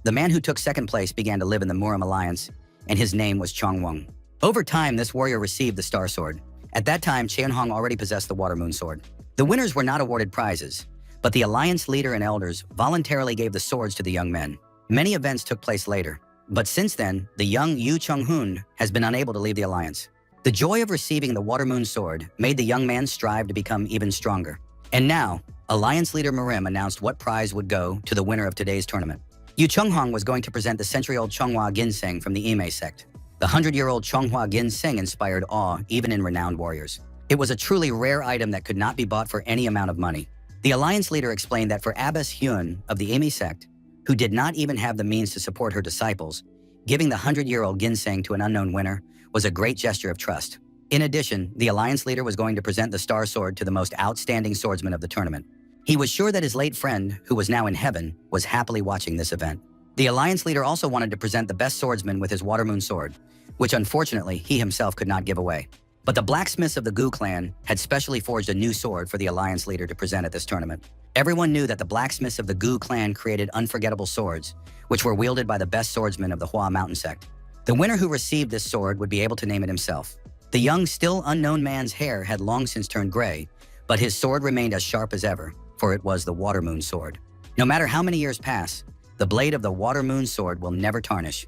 The man who took second place began to live in the Murim Alliance, and his name was Chongwon. Over time, this warrior received the Star Sword. At that time, Qianhong already possessed the Water Moon Sword. The winners were not awarded prizes, but the alliance leader and elders voluntarily gave the swords to the young men. Many events took place later, but since then, the young Yu Chonghun has been unable to leave the alliance. The joy of receiving the Water Moon Sword made the young man strive to become even stronger. And now, alliance leader Murim announced what prize would go to the winner of today's tournament. Yu Chonghong was going to present the century-old Chonghua Ginseng from the Ime sect. The 100-year-old Chonghua Ginseng inspired awe even in renowned warriors. It was a truly rare item that could not be bought for any amount of money. The alliance leader explained that for Abbess Hyun of the Ime sect, who did not even have the means to support her disciples, giving the 100-year-old Ginseng to an unknown winner was a great gesture of trust. In addition, the alliance leader was going to present the Star Sword to the most outstanding swordsman of the tournament. He was sure that his late friend, who was now in heaven, was happily watching this event. The alliance leader also wanted to present the best swordsman with his Water Moon Sword, which unfortunately he himself could not give away. But the blacksmiths of the Gu clan had specially forged a new sword for the alliance leader to present at this tournament. Everyone knew that the blacksmiths of the Gu clan created unforgettable swords, which were wielded by the best swordsmen of the Hua Mountain sect. The winner who received this sword would be able to name it himself. The young, still unknown man's hair had long since turned gray, but his sword remained as sharp as ever, for it was the Water Moon Sword. No matter how many years pass, the blade of the Water Moon Sword will never tarnish.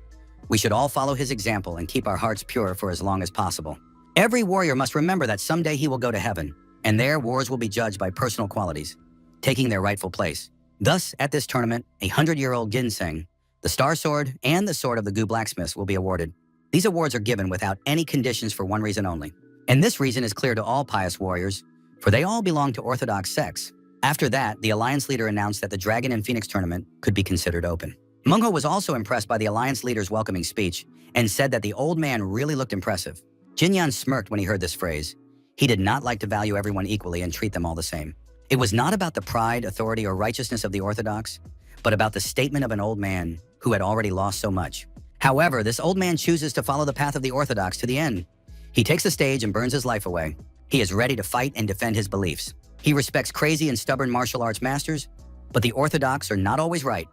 We should all follow his example and keep our hearts pure for as long as possible. Every warrior must remember that someday he will go to heaven, and there wars will be judged by personal qualities, taking their rightful place. Thus, at this tournament, a 100-year-old Ginseng, the Star Sword, and the Sword of the Gu Blacksmiths will be awarded. These awards are given without any conditions for one reason only. And this reason is clear to all pious warriors, for they all belong to Orthodox sects. After that, the alliance leader announced that the Dragon and Phoenix tournament could be considered open. Manhwa was also impressed by the alliance leader's welcoming speech and said that the old man really looked impressive. Jinyan smirked when he heard this phrase. He did not like to value everyone equally and treat them all the same. It was not about the pride, authority, or righteousness of the Orthodox, but about the statement of an old man who had already lost so much. However, this old man chooses to follow the path of the Orthodox to the end. He takes the stage and burns his life away. He is ready to fight and defend his beliefs. He respects crazy and stubborn martial arts masters, but the Orthodox are not always right.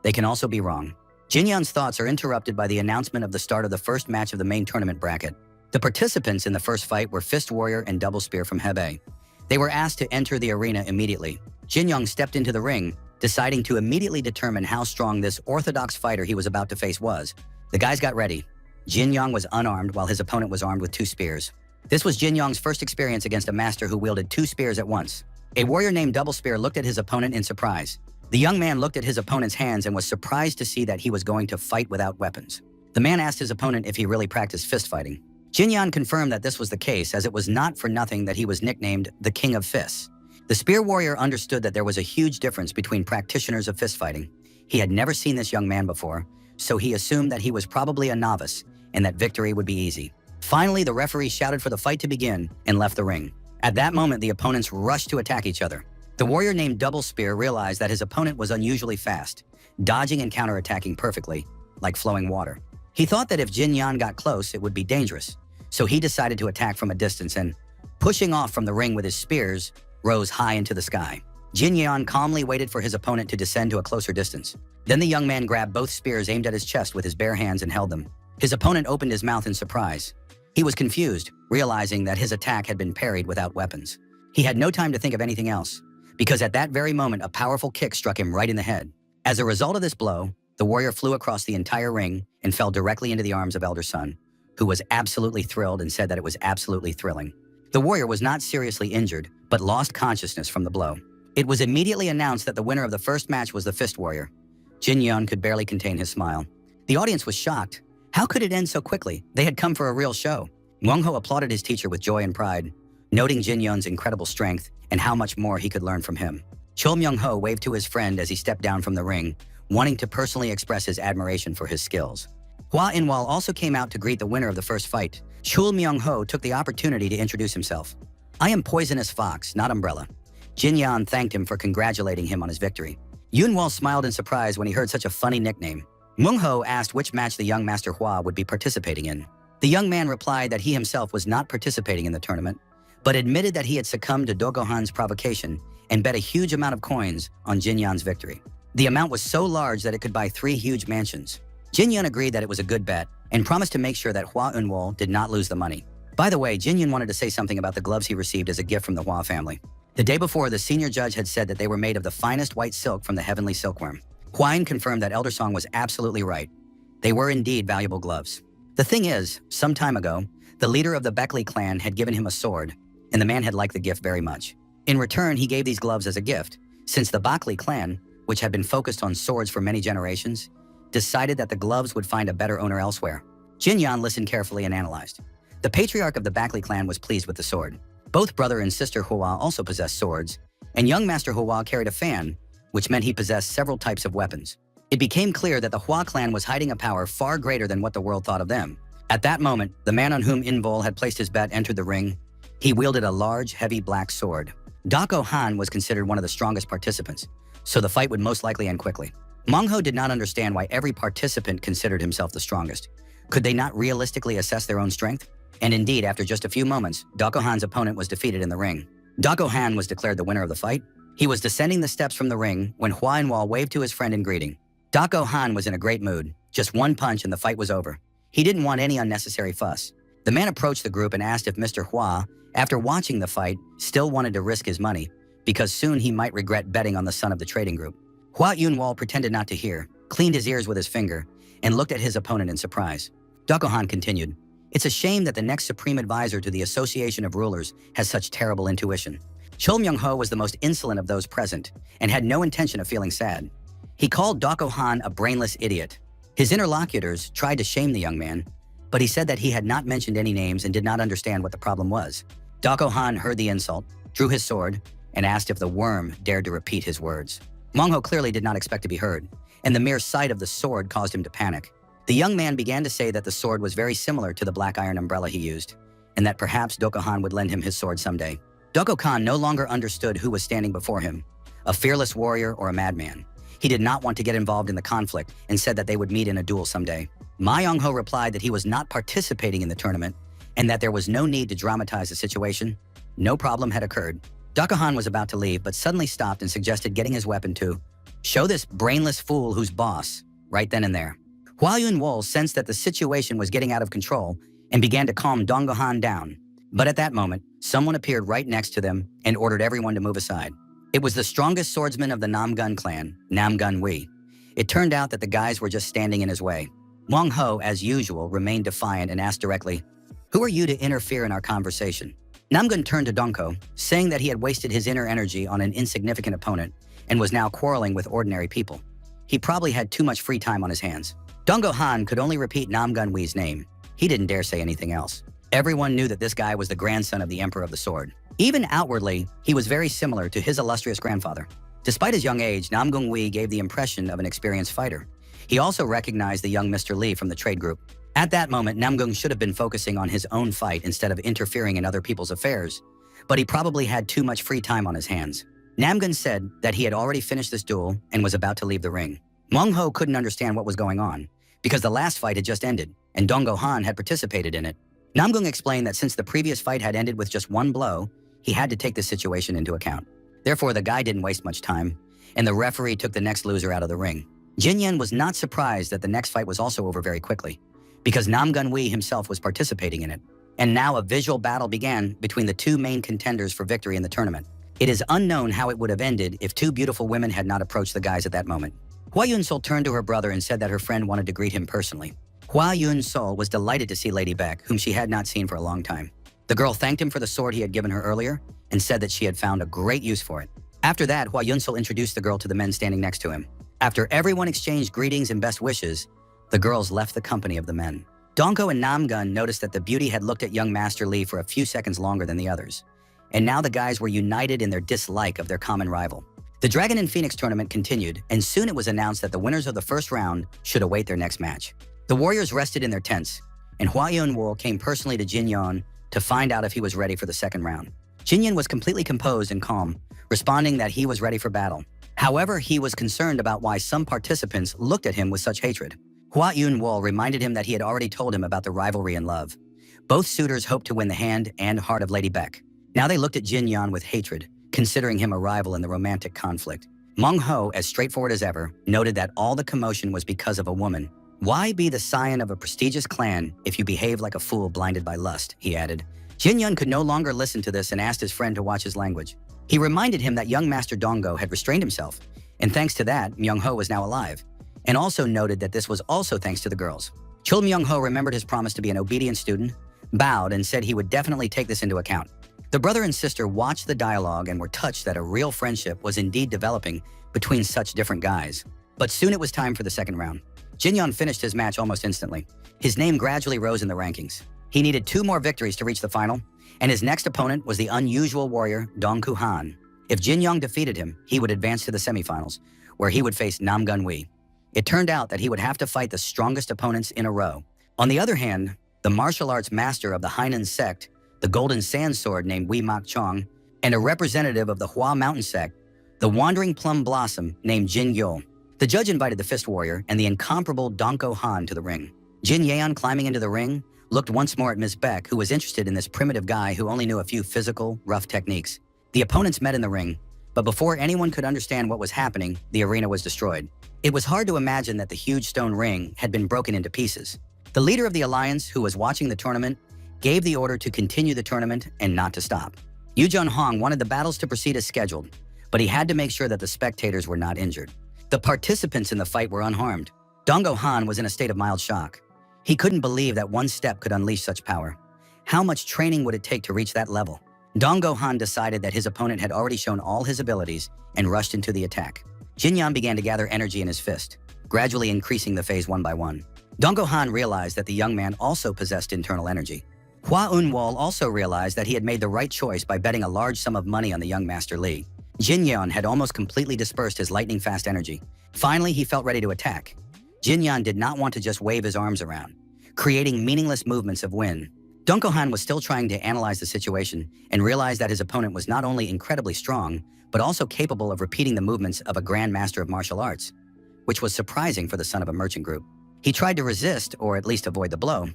They can also be wrong. Jinyan's thoughts are interrupted by the announcement of the start of the first match of the main tournament bracket. The participants in the first fight were Fist Warrior and Double Spear from Hebei. They were asked to enter the arena immediately. Jinyang stepped into the ring, deciding to immediately determine how strong this orthodox fighter he was about to face was. The guys got ready. Jinyang was unarmed while his opponent was armed with 2 spears. This was Jinyang's first experience against a master who wielded 2 spears at once. A warrior named Double Spear looked at his opponent in surprise. The young man looked at his opponent's hands and was surprised to see that he was going to fight without weapons. The man asked his opponent if he really practiced fist fighting. Jinyan confirmed that this was the case, as it was not for nothing that he was nicknamed the King of Fists. The spear warrior understood that there was a huge difference between practitioners of fist fighting. He had never seen this young man before, so he assumed that he was probably a novice and that victory would be easy. Finally, the referee shouted for the fight to begin and left the ring. At that moment, the opponents rushed to attack each other. The warrior named Double Spear realized that his opponent was unusually fast, dodging and counterattacking perfectly, like flowing water. He thought that if Jin Yan got close, it would be dangerous, so he decided to attack from a distance and, pushing off from the ring with his spears, rose high into the sky. Jin Yan calmly waited for his opponent to descend to a closer distance. Then the young man grabbed both spears aimed at his chest with his bare hands and held them. His opponent opened his mouth in surprise. He was confused, realizing that his attack had been parried without weapons. He had no time to think of anything else, because at that very moment, a powerful kick struck him right in the head. As a result of this blow, the warrior flew across the entire ring and fell directly into the arms of Elder Sun, who was absolutely thrilled and said that it was absolutely thrilling. The warrior was not seriously injured, but lost consciousness from the blow. It was immediately announced that the winner of the first match was the Fist Warrior. Jin Yun could barely contain his smile. The audience was shocked. How could it end so quickly? They had come for a real show. Wang Ho applauded his teacher with joy and pride, noting Jin Yun's incredible strength and how much more he could learn from him. Chol Myung-ho waved to his friend as he stepped down from the ring, wanting to personally express his admiration for his skills. Hua In-wal also came out to greet the winner of the first fight. Chul Myung-ho took the opportunity to introduce himself. "I am Poisonous Fox, not Umbrella." Jin Yan thanked him for congratulating him on his victory. Yun-wal smiled in surprise when he heard such a funny nickname. Mung-ho asked which match the young Master Hua would be participating in. The young man replied that he himself was not participating in the tournament, but admitted that he had succumbed to Dogohan's provocation and bet a huge amount of coins on Jinyan's victory. The amount was so large that it could buy 3 huge mansions. Jinyan agreed that it was a good bet and promised to make sure that Hua Yunwol did not lose the money. By the way, Jinyan wanted to say something about the gloves he received as a gift from the Hua family. The day before, the senior judge had said that they were made of the finest white silk from the heavenly silkworm. Huayan confirmed that Elder Song was absolutely right. They were indeed valuable gloves. The thing is, some time ago, the leader of the Beckley clan had given him a sword, and the man had liked the gift very much. In return, he gave these gloves as a gift, since the Beckley clan, which had been focused on swords for many generations, decided that the gloves would find a better owner elsewhere. Jinyan listened carefully and analyzed. The patriarch of the Beckley clan was pleased with the sword. Both brother and sister Hua also possessed swords, and young Master Hua carried a fan, which meant he possessed several types of weapons. It became clear that the Hua clan was hiding a power far greater than what the world thought of them. At that moment, the man on whom Invol had placed his bet entered the ring. He wielded a large, heavy black sword. Dako Han was considered one of the strongest participants, so the fight would most likely end quickly. Mongho did not understand why every participant considered himself the strongest. Could they not realistically assess their own strength? And indeed, after just a few moments, Dako Han's opponent was defeated in the ring. Dako Han was declared the winner of the fight. He was descending the steps from the ring when Hua Yunwol waved to his friend in greeting. Dako Han was in a great mood. Just one punch and the fight was over. He didn't want any unnecessary fuss. The man approached the group and asked if Mr. Hua, after watching the fight, still wanted to risk his money, because soon he might regret betting on the son of the trading group. Hua Yunwol pretended not to hear, cleaned his ears with his finger, and looked at his opponent in surprise. Dako Han continued, "It's a shame that the next supreme advisor to the Association of Rulers has such terrible intuition." Chol Myung-ho was the most insolent of those present and had no intention of feeling sad. He called Dako Han a brainless idiot. His interlocutors tried to shame the young man, but he said that he had not mentioned any names and did not understand what the problem was. Dako Han heard the insult, drew his sword, and asked if the worm dared to repeat his words. Mongho clearly did not expect to be heard, and the mere sight of the sword caused him to panic. The young man began to say that the sword was very similar to the black iron umbrella he used, and that perhaps Dako Han would lend him his sword someday. Dako Khan no longer understood who was standing before him, a fearless warrior or a madman. He did not want to get involved in the conflict and said that they would meet in a duel someday. Ma Young-ho replied that he was not participating in the tournament and that there was no need to dramatize the situation. No problem had occurred. Dako Han was about to leave, but suddenly stopped and suggested getting his weapon to show this brainless fool who's boss, right then and there. Hua Yunwol sensed that the situation was getting out of control and began to calm Dong Han down. But at that moment, someone appeared right next to them and ordered everyone to move aside. It was the strongest swordsman of the Namgun clan, Namgun Wei. It turned out that the guys were just standing in his way. Wang Ho, as usual, remained defiant and asked directly, "Who are you to interfere in our conversation?" Namgun turned to Donko, saying that he had wasted his inner energy on an insignificant opponent and was now quarreling with ordinary people. He probably had too much free time on his hands. Dongo Han could only repeat Namgun Wei's name. He didn't dare say anything else. Everyone knew that this guy was the grandson of the Emperor of the Sword. Even outwardly, he was very similar to his illustrious grandfather. Despite his young age, Namgung Wei gave the impression of an experienced fighter. He also recognized the young Mr. Lee from the trade group. At that moment, Namgung should have been focusing on his own fight instead of interfering in other people's affairs, but he probably had too much free time on his hands. Namgun said that he had already finished this duel and was about to leave the ring. Mong Ho couldn't understand what was going on, because the last fight had just ended, and Dongo Han had participated in it. Namgung explained that since the previous fight had ended with just one blow, he had to take the situation into account. Therefore, the guy didn't waste much time, and the referee took the next loser out of the ring. Jin Yen was not surprised that the next fight was also over very quickly, because Namgun Wei himself was participating in it. And now a visual battle began between the two main contenders for victory in the tournament. It is unknown how it would have ended if two beautiful women had not approached the guys at that moment. Hua Yun-sol turned to her brother and said that her friend wanted to greet him personally. Hua Yun-sol was delighted to see Lady Beck, whom she had not seen for a long time. The girl thanked him for the sword he had given her earlier and said that she had found a great use for it. After that, Hua Yun-sol introduced the girl to the men standing next to him. After everyone exchanged greetings and best wishes, the girls left the company of the men. Donko and Namgun noticed that the beauty had looked at young Master Lee for a few seconds longer than the others, and now the guys were united in their dislike of their common rival. The Dragon and Phoenix tournament continued, and soon it was announced that the winners of the first round should await their next match. The warriors rested in their tents, and Hua Yun-wol came personally to Jin Yon to find out if he was ready for the second round. Jin Yan was completely composed and calm, responding that he was ready for battle. However, he was concerned about why some participants looked at him with such hatred. Hua Yun-wol reminded him that he had already told him about the rivalry and love. Both suitors hoped to win the hand and heart of Lady Beck. Now they looked at Jin Yan with hatred, considering him a rival in the romantic conflict. Meng Ho, as straightforward as ever, noted that all the commotion was because of a woman. Why be the scion of a prestigious clan if you behave like a fool blinded by lust, he added. Jin Yan could no longer listen to this and asked his friend to watch his language. He reminded him that young Master Dongo had restrained himself, and thanks to that, Myung Ho was now alive, and also noted that this was also thanks to the girls. Chul Myung Ho remembered his promise to be an obedient student, bowed, and said he would definitely take this into account. The brother and sister watched the dialogue and were touched that a real friendship was indeed developing between such different guys. But soon it was time for the second round. Jin Yan finished his match almost instantly. His name gradually rose in the rankings. He needed 2 more victories to reach the final, and his next opponent was the unusual warrior Dong Ku Han. If Jin Young defeated him, he would advance to the semifinals, where he would face Nam Gun Wee. It turned out that he would have to fight the strongest opponents in a row. On the other hand, the martial arts master of the Hainan sect, the Golden Sand Sword named Wee Mak Chong, and a representative of the Hua Mountain sect, the Wandering Plum Blossom named Jin Yul. The judge invited the Fist Warrior and the incomparable Donko Han to the ring. Jin Yeon, climbing into the ring, looked once more at Ms. Beck, who was interested in this primitive guy who only knew a few physical, rough techniques. The opponents met in the ring, but before anyone could understand what was happening, the arena was destroyed. It was hard to imagine that the huge stone ring had been broken into pieces. The leader of the alliance, who was watching the tournament, gave the order to continue the tournament and not to stop. Yu Jun Hong wanted the battles to proceed as scheduled, but he had to make sure that the spectators were not injured. The participants in the fight were unharmed. Dongo Han was in a state of mild shock. He couldn't believe that one step could unleash such power. How much training would it take to reach that level? Dongo Han decided that his opponent had already shown all his abilities and rushed into the attack. Jin Yan began to gather energy in his fist, gradually increasing the phase one by one. Dongo Han realized that the young man also possessed internal energy. Hua Unwal also realized that he had made the right choice by betting a large sum of money on the young Master Li. Jin Yan had almost completely dispersed his lightning-fast energy. Finally, he felt ready to attack. Jin Yan did not want to just wave his arms around, creating meaningless movements of wind. Donko Han was still trying to analyze the situation and realized that his opponent was not only incredibly strong, but also capable of repeating the movements of a Grand Master of Martial Arts, which was surprising for the son of a merchant group. He tried to resist, or at least avoid the blow,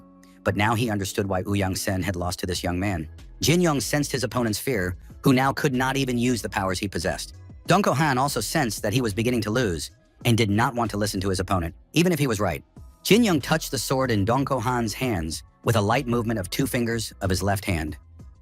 but now he understood why Ouyang Sen had lost to this young man. Jin Yong sensed his opponent's fear, who now could not even use the powers he possessed. Donko Han also sensed that he was beginning to lose, and did not want to listen to his opponent, even if he was right. Jin Young touched the sword in Donko Han's hands with a light movement of 2 fingers of his left hand.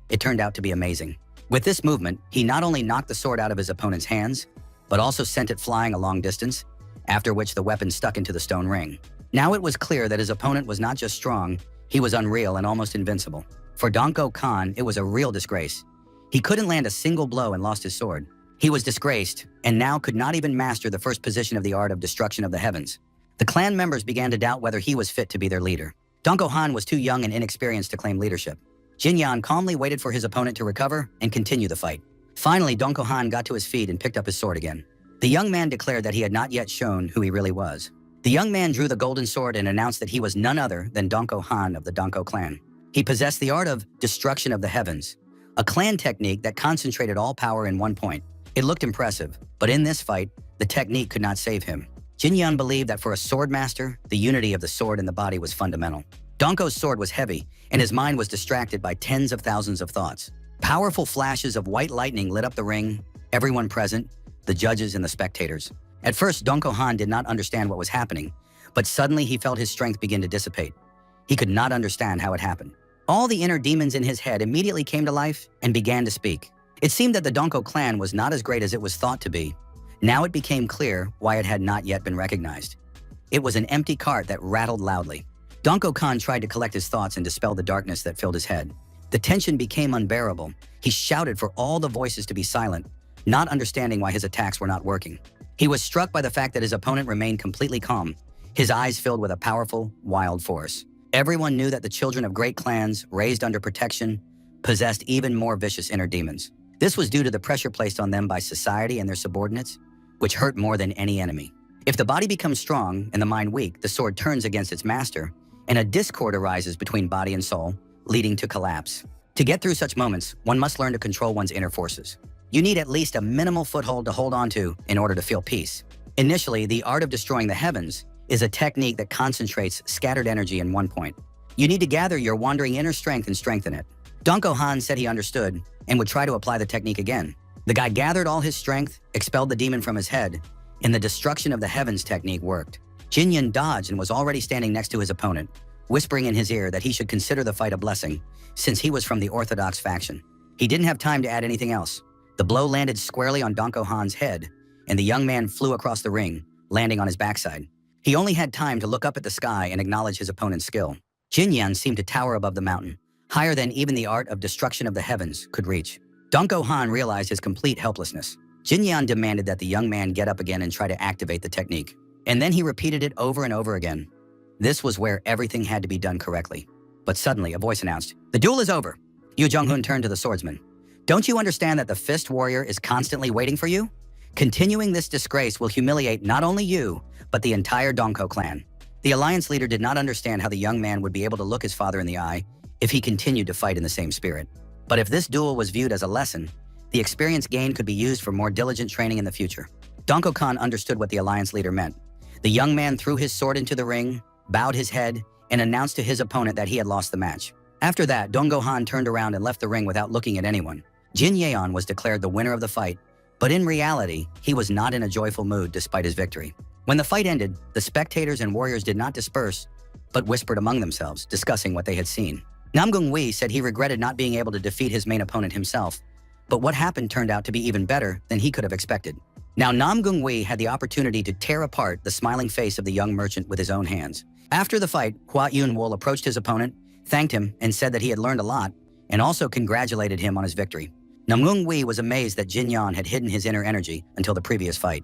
It turned out to be amazing. With this movement, he not only knocked the sword out of his opponent's hands, but also sent it flying a long distance, after which the weapon stuck into the stone ring. Now it was clear that his opponent was not just strong, he was unreal and almost invincible. For Donko Khan, it was a real disgrace. He couldn't land a single blow and lost his sword. He was disgraced, and now could not even master the first position of the art of destruction of the heavens. The clan members began to doubt whether he was fit to be their leader. Donko Han was too young and inexperienced to claim leadership. Jin Yan calmly waited for his opponent to recover and continue the fight. Finally, Donko Han got to his feet and picked up his sword again. The young man declared that he had not yet shown who he really was. The young man drew the golden sword and announced that he was none other than Donko Han of the Donko clan. He possessed the art of destruction of the heavens, a clan technique that concentrated all power in one point. It looked impressive, but in this fight, the technique could not save him. Jin Yan believed that for a sword master, the unity of the sword and the body was fundamental. Donko's sword was heavy, and his mind was distracted by tens of thousands of thoughts. Powerful flashes of white lightning lit up the ring, everyone present, the judges and the spectators. At first, Donko Han did not understand what was happening, but suddenly he felt his strength begin to dissipate. He could not understand how it happened. All the inner demons in his head immediately came to life and began to speak. It seemed that the Donko clan was not as great as it was thought to be. Now it became clear why it had not yet been recognized. It was an empty cart that rattled loudly. Donko Khan tried to collect his thoughts and dispel the darkness that filled his head. The tension became unbearable. He shouted for all the voices to be silent, not understanding why his attacks were not working. He was struck by the fact that his opponent remained completely calm, his eyes filled with a powerful, wild force. Everyone knew that the children of great clans, raised under protection, possessed even more vicious inner demons. This was due to the pressure placed on them by society and their subordinates, which hurt more than any enemy. If the body becomes strong and the mind weak, the sword turns against its master, and a discord arises between body and soul, leading to collapse. To get through such moments, one must learn to control one's inner forces. You need at least a minimal foothold to hold on to in order to feel peace. Initially, the art of destroying the heavens is a technique that concentrates scattered energy in one point. You need to gather your wandering inner strength and strengthen it. Donko Han said he understood and would try to apply the technique again. The guy gathered all his strength, expelled the demon from his head, and the destruction of the heavens technique worked. Jin Yun dodged and was already standing next to his opponent, whispering in his ear that he should consider the fight a blessing, since he was from the orthodox faction. He didn't have time to add anything else. The blow landed squarely on Donko Han's head, and the young man flew across the ring, landing on his backside. He only had time to look up at the sky and acknowledge his opponent's skill. Jin Yun seemed to tower above the mountain, higher than even the art of destruction of the heavens could reach. Donko Han realized his complete helplessness. Jin Yun demanded that the young man get up again and try to activate the technique. And then he repeated it over and over again. This was where everything had to be done correctly. But suddenly, a voice announced, "The duel is over." Yu Jong-hun turned to the swordsman. "Don't you understand that the Fist Warrior is constantly waiting for you? Continuing this disgrace will humiliate not only you, but the entire Donko clan." The alliance leader did not understand how the young man would be able to look his father in the eye if he continued to fight in the same spirit. But if this duel was viewed as a lesson, the experience gained could be used for more diligent training in the future. Donko Khan understood what the alliance leader meant. The young man threw his sword into the ring, bowed his head, and announced to his opponent that he had lost the match. After that, Dongo Han turned around and left the ring without looking at anyone. Jin Yeon was declared the winner of the fight, but in reality, he was not in a joyful mood despite his victory. When the fight ended, the spectators and warriors did not disperse, but whispered among themselves, discussing what they had seen. Namgung Wei said he regretted not being able to defeat his main opponent himself, but what happened turned out to be even better than he could have expected. Now Namgung Wei had the opportunity to tear apart the smiling face of the young merchant with his own hands. After the fight, Hua Yun-wol approached his opponent, thanked him, and said that he had learned a lot, and also congratulated him on his victory. Namgung Wei was amazed that Jin Yan had hidden his inner energy until the previous fight.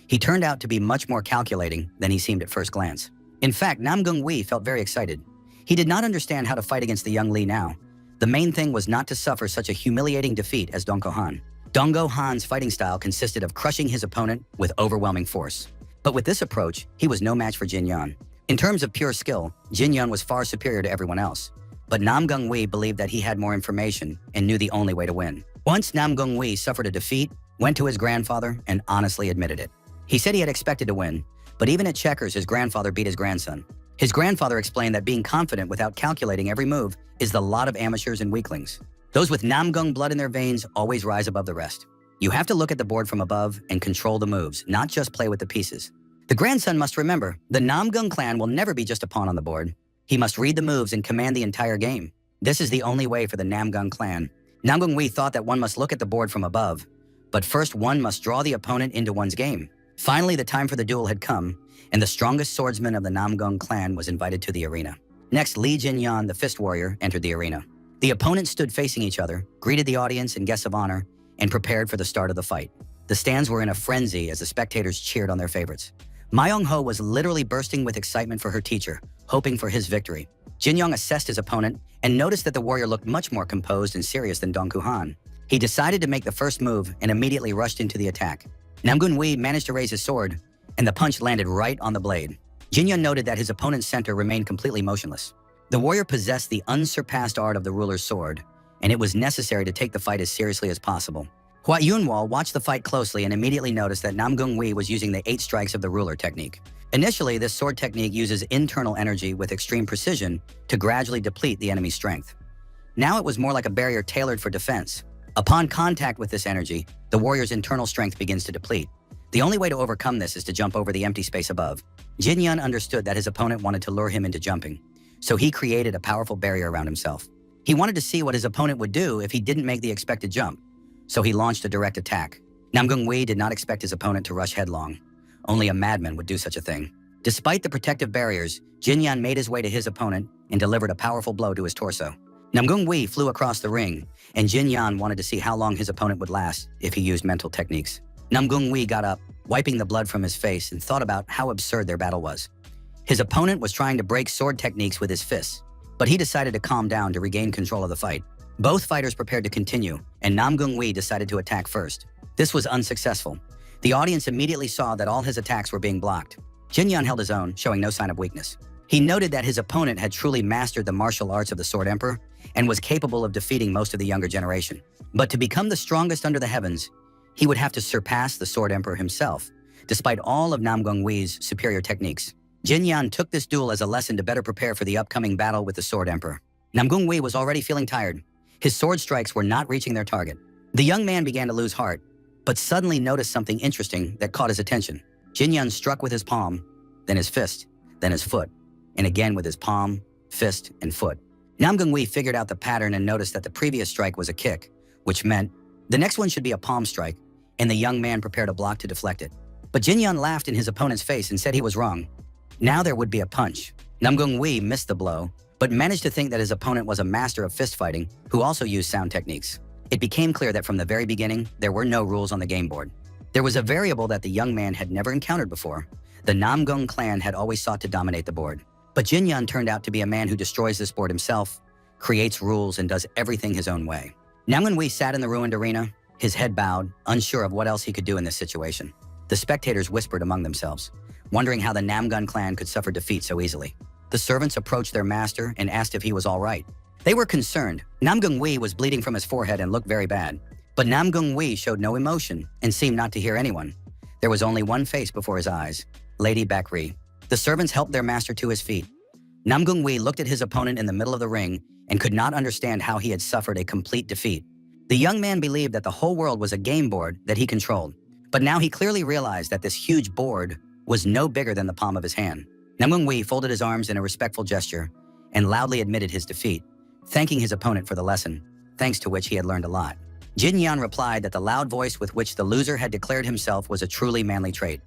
He turned out to be much more calculating than he seemed at first glance. In fact, Namgung Wei felt very excited. He did not understand how to fight against the young Li now. The main thing was not to suffer such a humiliating defeat as Dongo Han. Dongo Han's fighting style consisted of crushing his opponent with overwhelming force. But with this approach, he was no match for Jin Yan. In terms of pure skill, Jin Yan was far superior to everyone else. But Namgung Wei believed that he had more information and knew the only way to win. Once Namgung Wei suffered a defeat, went to his grandfather and honestly admitted it. He said he had expected to win, but even at checkers, his grandfather beat his grandson. His grandfather explained that being confident without calculating every move is the lot of amateurs and weaklings. Those with Namgung blood in their veins always rise above the rest. You have to look at the board from above and control the moves, not just play with the pieces. The grandson must remember, the Namgung clan will never be just a pawn on the board. He must read the moves and command the entire game. This is the only way for the Namgung clan. Namgung Wei thought that one must look at the board from above, but first one must draw the opponent into one's game. Finally, the time for the duel had come, and the strongest swordsman of the Namgung clan was invited to the arena. Next, Li Jinyan, the Fist Warrior, entered the arena. The opponents stood facing each other, greeted the audience and guests of honor, and prepared for the start of the fight. The stands were in a frenzy as the spectators cheered on their favorites. Myung-ho was literally bursting with excitement for her teacher, hoping for his victory. Jin Young assessed his opponent and noticed that the warrior looked much more composed and serious than Dong Ku-han. He decided to make the first move and immediately rushed into the attack. Namgun Wei managed to raise his sword, and the punch landed right on the blade. Jin Young noted that his opponent's center remained completely motionless. The warrior possessed the unsurpassed art of the ruler's sword, and it was necessary to take the fight as seriously as possible. Hua Yunwal watched the fight closely and immediately noticed that Namgung Wei was using the 8 strikes of the ruler technique. Initially, this sword technique uses internal energy with extreme precision to gradually deplete the enemy's strength. Now it was more like a barrier tailored for defense. Upon contact with this energy, the warrior's internal strength begins to deplete. The only way to overcome this is to jump over the empty space above. Jin Yun understood that his opponent wanted to lure him into jumping, so he created a powerful barrier around himself. He wanted to see what his opponent would do if he didn't make the expected jump, so he launched a direct attack. Namgung Wei did not expect his opponent to rush headlong. Only a madman would do such a thing. Despite the protective barriers, Jin Yan made his way to his opponent and delivered a powerful blow to his torso. Namgung Wei flew across the ring, and Jin Yan wanted to see how long his opponent would last if he used mental techniques. Namgung Wei got up, wiping the blood from his face, and thought about how absurd their battle was. His opponent was trying to break sword techniques with his fists, but he decided to calm down to regain control of the fight. Both fighters prepared to continue, and Namgung Wei decided to attack first. This was unsuccessful. The audience immediately saw that all his attacks were being blocked. Jin Yan held his own, showing no sign of weakness. He noted that his opponent had truly mastered the martial arts of the Sword Emperor and was capable of defeating most of the younger generation. But to become the strongest under the heavens, he would have to surpass the Sword Emperor himself, despite all of Namgung Wei's superior techniques. Jin Yan took this duel as a lesson to better prepare for the upcoming battle with the Sword Emperor. Namgung Wei was already feeling tired. His sword strikes were not reaching their target. The young man began to lose heart, but suddenly noticed something interesting that caught his attention. Jin-Yun struck with his palm, then his fist, then his foot, and again with his palm, fist, and foot. Nam Gungwi figured out the pattern and noticed that the previous strike was a kick, which meant the next one should be a palm strike, and the young man prepared a block to deflect it. But Jin-Yun laughed in his opponent's face and said he was wrong. Now there would be a punch. Nam Gungwi missed the blow, but managed to think that his opponent was a master of fist fighting who also used sound techniques. It became clear that from the very beginning, there were no rules on the game board. There was a variable that the young man had never encountered before. The Namgung clan had always sought to dominate the board. But Jin-Yun turned out to be a man who destroys this board himself, creates rules, and does everything his own way. Nam Gungwi sat in the ruined arena, his head bowed, unsure of what else he could do in this situation. The spectators whispered among themselves, wondering how the Namgun clan could suffer defeat so easily. The servants approached their master and asked if he was all right. They were concerned. Nam Gungwi was bleeding from his forehead and looked very bad. But Nam Gungwi showed no emotion and seemed not to hear anyone. There was only one face before his eyes, Lady Bakri. The servants helped their master to his feet. Nam Gungwi looked at his opponent in the middle of the ring and could not understand how he had suffered a complete defeat. The young man believed that the whole world was a game board that he controlled. But now he clearly realized that this huge board was no bigger than the palm of his hand. Nam Gungwi folded his arms in a respectful gesture and loudly admitted his defeat, thanking his opponent for the lesson, thanks to which he had learned a lot. Jin-Yan replied that the loud voice with which the loser had declared himself was a truly manly trait.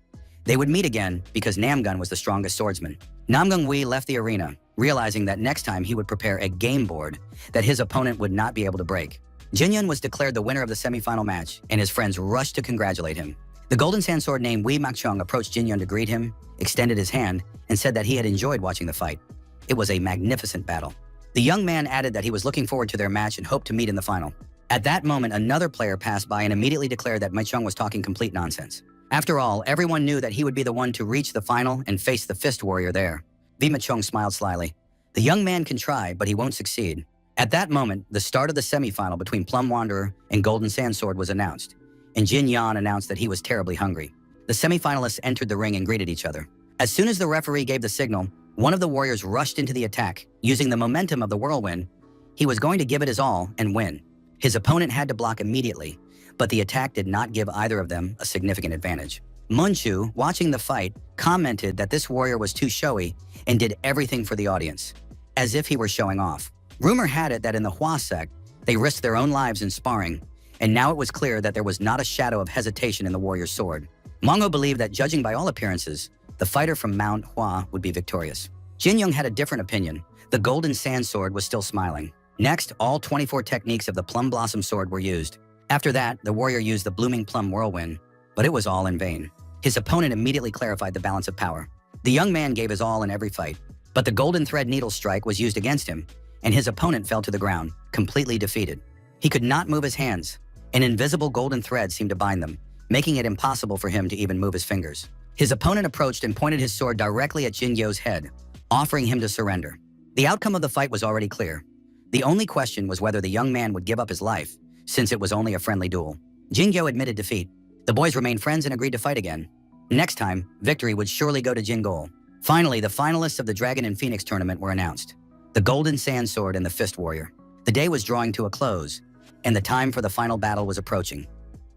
They would meet again because Namgun was the strongest swordsman. Nam Gungwi left the arena, realizing that next time he would prepare a game board that his opponent would not be able to break. Jin-Yun was declared the winner of the semi-final match, and his friends rushed to congratulate him. The Golden Sand Sword named Wei Makchung approached Jin-Yun to greet him, extended his hand, and said that he had enjoyed watching the fight. It was a magnificent battle. The young man added that he was looking forward to their match and hoped to meet in the final. At that moment, another player passed by and immediately declared that Makchung was talking complete nonsense. After all, everyone knew that he would be the one to reach the final and face the fist warrior there. V. Makchung smiled slyly. The young man can try, but he won't succeed. At that moment, the start of the semi-final between Plum Wanderer and Golden Sand Sword was announced, and Jin Yan announced that he was terribly hungry. The semi-finalists entered the ring and greeted each other. As soon as the referee gave the signal, one of the warriors rushed into the attack, using the momentum of the whirlwind. He was going to give it his all and win. His opponent had to block immediately, but the attack did not give either of them a significant advantage. Munchu, watching the fight, commented that this warrior was too showy and did everything for the audience, as if he were showing off. Rumor had it that in the Hua sect, they risked their own lives in sparring, and now it was clear that there was not a shadow of hesitation in the warrior's sword. Mongo believed that, judging by all appearances, the fighter from Mount Hua would be victorious. Jin Young had a different opinion. The Golden Sand Sword was still smiling. Next, all 24 techniques of the Plum Blossom Sword were used. After that, the warrior used the Blooming Plum Whirlwind, but it was all in vain. His opponent immediately clarified the balance of power. The young man gave his all in every fight, but the Golden Thread Needle Strike was used against him, and his opponent fell to the ground, completely defeated. He could not move his hands. An invisible golden thread seemed to bind them, making it impossible for him to even move his fingers. His opponent approached and pointed his sword directly at Jin-Yo's head, offering him to surrender. The outcome of the fight was already clear. The only question was whether the young man would give up his life, since it was only a friendly duel. Jin-Yo admitted defeat. The boys remained friends and agreed to fight again. Next time, victory would surely go to Jin-Gol. Finally, the finalists of the Dragon and Phoenix tournament were announced. The Golden Sand Sword and the Fist Warrior. The day was drawing to a close, and the time for the final battle was approaching.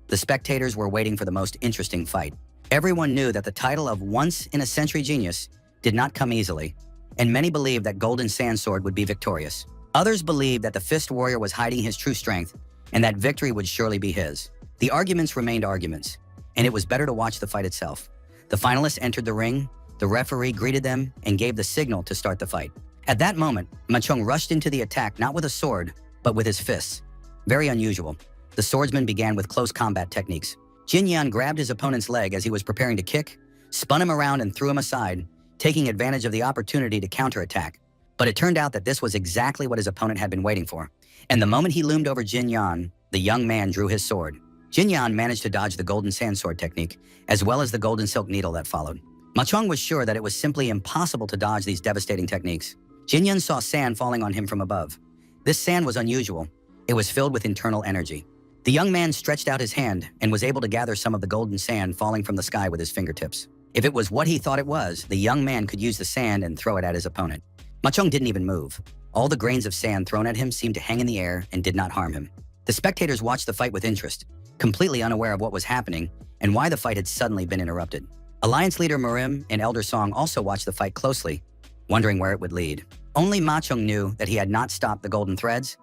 The spectators were waiting for the most interesting fight. Everyone knew that the title of once-in-a-century genius did not come easily, and many believed that Golden Sand Sword would be victorious. Others believed that the Fist Warrior was hiding his true strength, and that victory would surely be his. The arguments remained arguments, and it was better to watch the fight itself. The finalists entered the ring, the referee greeted them, and gave the signal to start the fight. At that moment, Machung rushed into the attack not with a sword, but with his fists. Very unusual. The swordsman began with close combat techniques. Jin Yan grabbed his opponent's leg as he was preparing to kick, spun him around and threw him aside, taking advantage of the opportunity to counterattack. But it turned out that this was exactly what his opponent had been waiting for. And the moment he loomed over Jin Yan, the young man drew his sword. Jin Yan managed to dodge the Golden Sand Sword technique, as well as the Golden Silk Needle that followed. Machung was sure that it was simply impossible to dodge these devastating techniques. Jin Yan saw sand falling on him from above. This sand was unusual. It was filled with internal energy. The young man stretched out his hand and was able to gather some of the golden sand falling from the sky with his fingertips. If it was what he thought it was, the young man could use the sand and throw it at his opponent. Machung didn't even move. All the grains of sand thrown at him seemed to hang in the air and did not harm him. The spectators watched the fight with interest, completely unaware of what was happening and why the fight had suddenly been interrupted. Alliance leader Marim and Elder Song also watched the fight closely, wondering where it would lead. Only Ma Chung knew that he had not stopped the golden threads.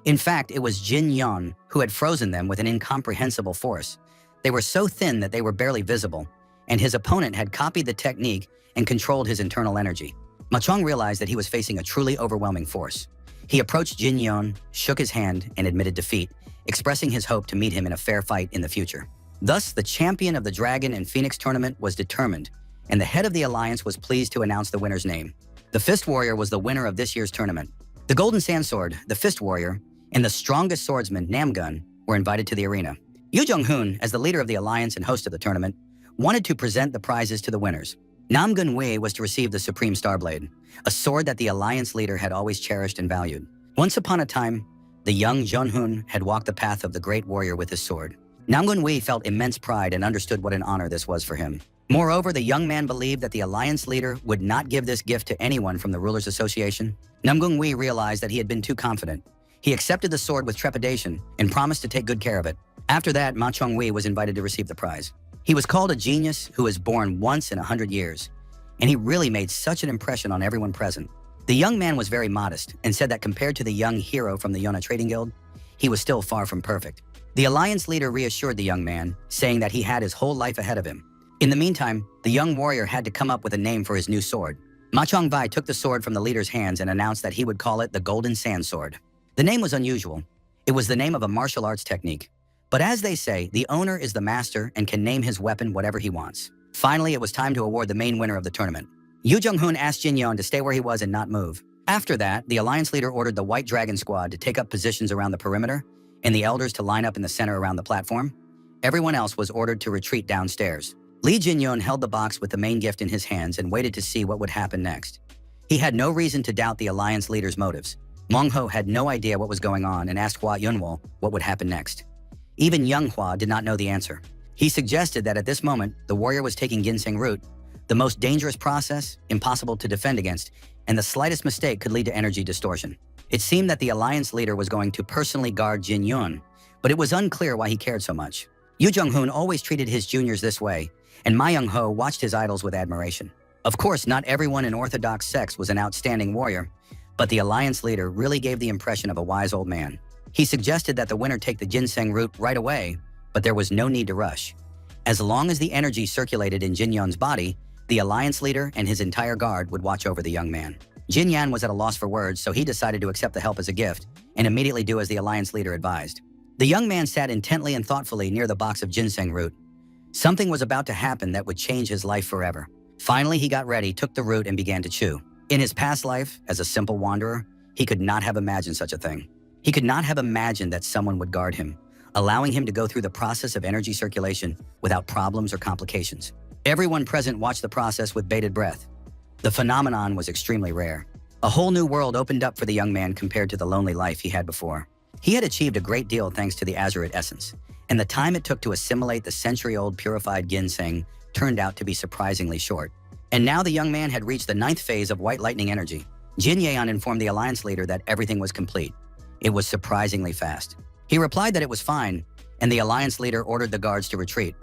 In fact, it was Jin Yon who had frozen them with an incomprehensible force. They were so thin that they were barely visible, and his opponent had copied the technique and controlled his internal energy. Ma Chung realized that he was facing a truly overwhelming force. He approached Jin Yon, shook his hand, and admitted defeat, expressing his hope to meet him in a fair fight in the future. Thus, the champion of the Dragon and Phoenix tournament was determined, and the head of the alliance was pleased to announce the winner's name. The Fist Warrior was the winner of this year's tournament. The Golden Sandsword, the Fist Warrior, and the strongest swordsman, Namgun, were invited to the arena. Yu Jung-hoon, as the leader of the alliance and host of the tournament, wanted to present the prizes to the winners. Namgun Wei was to receive the Supreme Starblade, a sword that the alliance leader had always cherished and valued. Once upon a time, the young Jun-hoon had walked the path of the great warrior with his sword. Namgun Wei felt immense pride and understood what an honor this was for him. Moreover, the young man believed that the alliance leader would not give this gift to anyone from the Rulers Association. Namgun Wei realized that he had been too confident. He accepted the sword with trepidation and promised to take good care of it. After that, Ma Chung Wei was invited to receive the prize. He was called a genius who is born once in 100 years, and he really made such an impression on everyone present. The young man was very modest and said that compared to the young hero from the Yona Trading Guild, he was still far from perfect. The alliance leader reassured the young man, saying that he had his whole life ahead of him. In the meantime, the young warrior had to come up with a name for his new sword. Ma Chong Bai took the sword from the leader's hands and announced that he would call it the Golden Sand Sword. The name was unusual. It was the name of a martial arts technique. But as they say, the owner is the master and can name his weapon whatever he wants. Finally, it was time to award the main winner of the tournament. Yu Jung-hoon asked Jin Yeon to stay where he was and not move. After that, the alliance leader ordered the White Dragon Squad to take up positions around the perimeter and the elders to line up in the center around the platform. Everyone else was ordered to retreat downstairs. Lee Jin-yeon held the box with the main gift in his hands and waited to see what would happen next. He had no reason to doubt the alliance leader's motives. Mong-ho had no idea what was going on and asked Hua Yunwol what would happen next. Even young Hua did not know the answer. He suggested that at this moment, the warrior was taking ginseng root, the most dangerous process, impossible to defend against, and the slightest mistake could lead to energy distortion. It seemed that the alliance leader was going to personally guard Jin Yun, but it was unclear why he cared so much. Yu Jung-hoon always treated his juniors this way, and Ma Young-ho watched his idols with admiration. Of course, not everyone in orthodox sects was an outstanding warrior, but the alliance leader really gave the impression of a wise old man. He suggested that the winner take the ginseng root right away, but there was no need to rush. As long as the energy circulated in Jin Yun's body, the alliance leader and his entire guard would watch over the young man. Jin Yan was at a loss for words, so he decided to accept the help as a gift and immediately do as the alliance leader advised. The young man sat intently and thoughtfully near the box of ginseng root. Something was about to happen that would change his life forever. Finally, he got ready, took the root, and began to chew. In his past life, as a simple wanderer, he could not have imagined such a thing. He could not have imagined that someone would guard him, allowing him to go through the process of energy circulation without problems or complications. Everyone present watched the process with bated breath. The phenomenon was extremely rare. A whole new world opened up for the young man compared to the lonely life he had before. He had achieved a great deal thanks to the azurite essence, and the time it took to assimilate the century-old purified ginseng turned out to be surprisingly short. And now the young man had reached the 9th phase of white lightning energy. Jin Yeon informed the alliance leader that everything was complete. It was surprisingly fast. He replied that it was fine, and the alliance leader ordered the guards to retreat.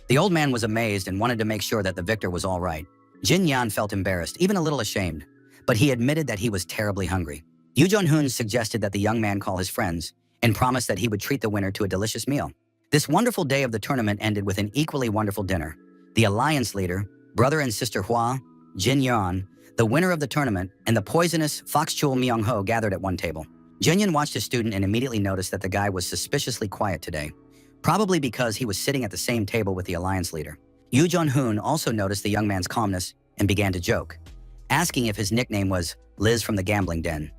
The old man was amazed and wanted to make sure that the victor was all right. Jin Yan felt embarrassed, even a little ashamed, but he admitted that he was terribly hungry. Yu Jun-hoon suggested that the young man call his friends and promised that he would treat the winner to a delicious meal. This wonderful day of the tournament ended with an equally wonderful dinner. The alliance leader, brother and sister Hua, Jin Yan, the winner of the tournament, and the poisonous Foxchul Myung-ho gathered at one table. Jin Yan watched his student and immediately noticed that the guy was suspiciously quiet today, probably because he was sitting at the same table with the alliance leader. Yu Jun-hoon also noticed the young man's calmness and began to joke, asking if his nickname was Liz from the gambling den.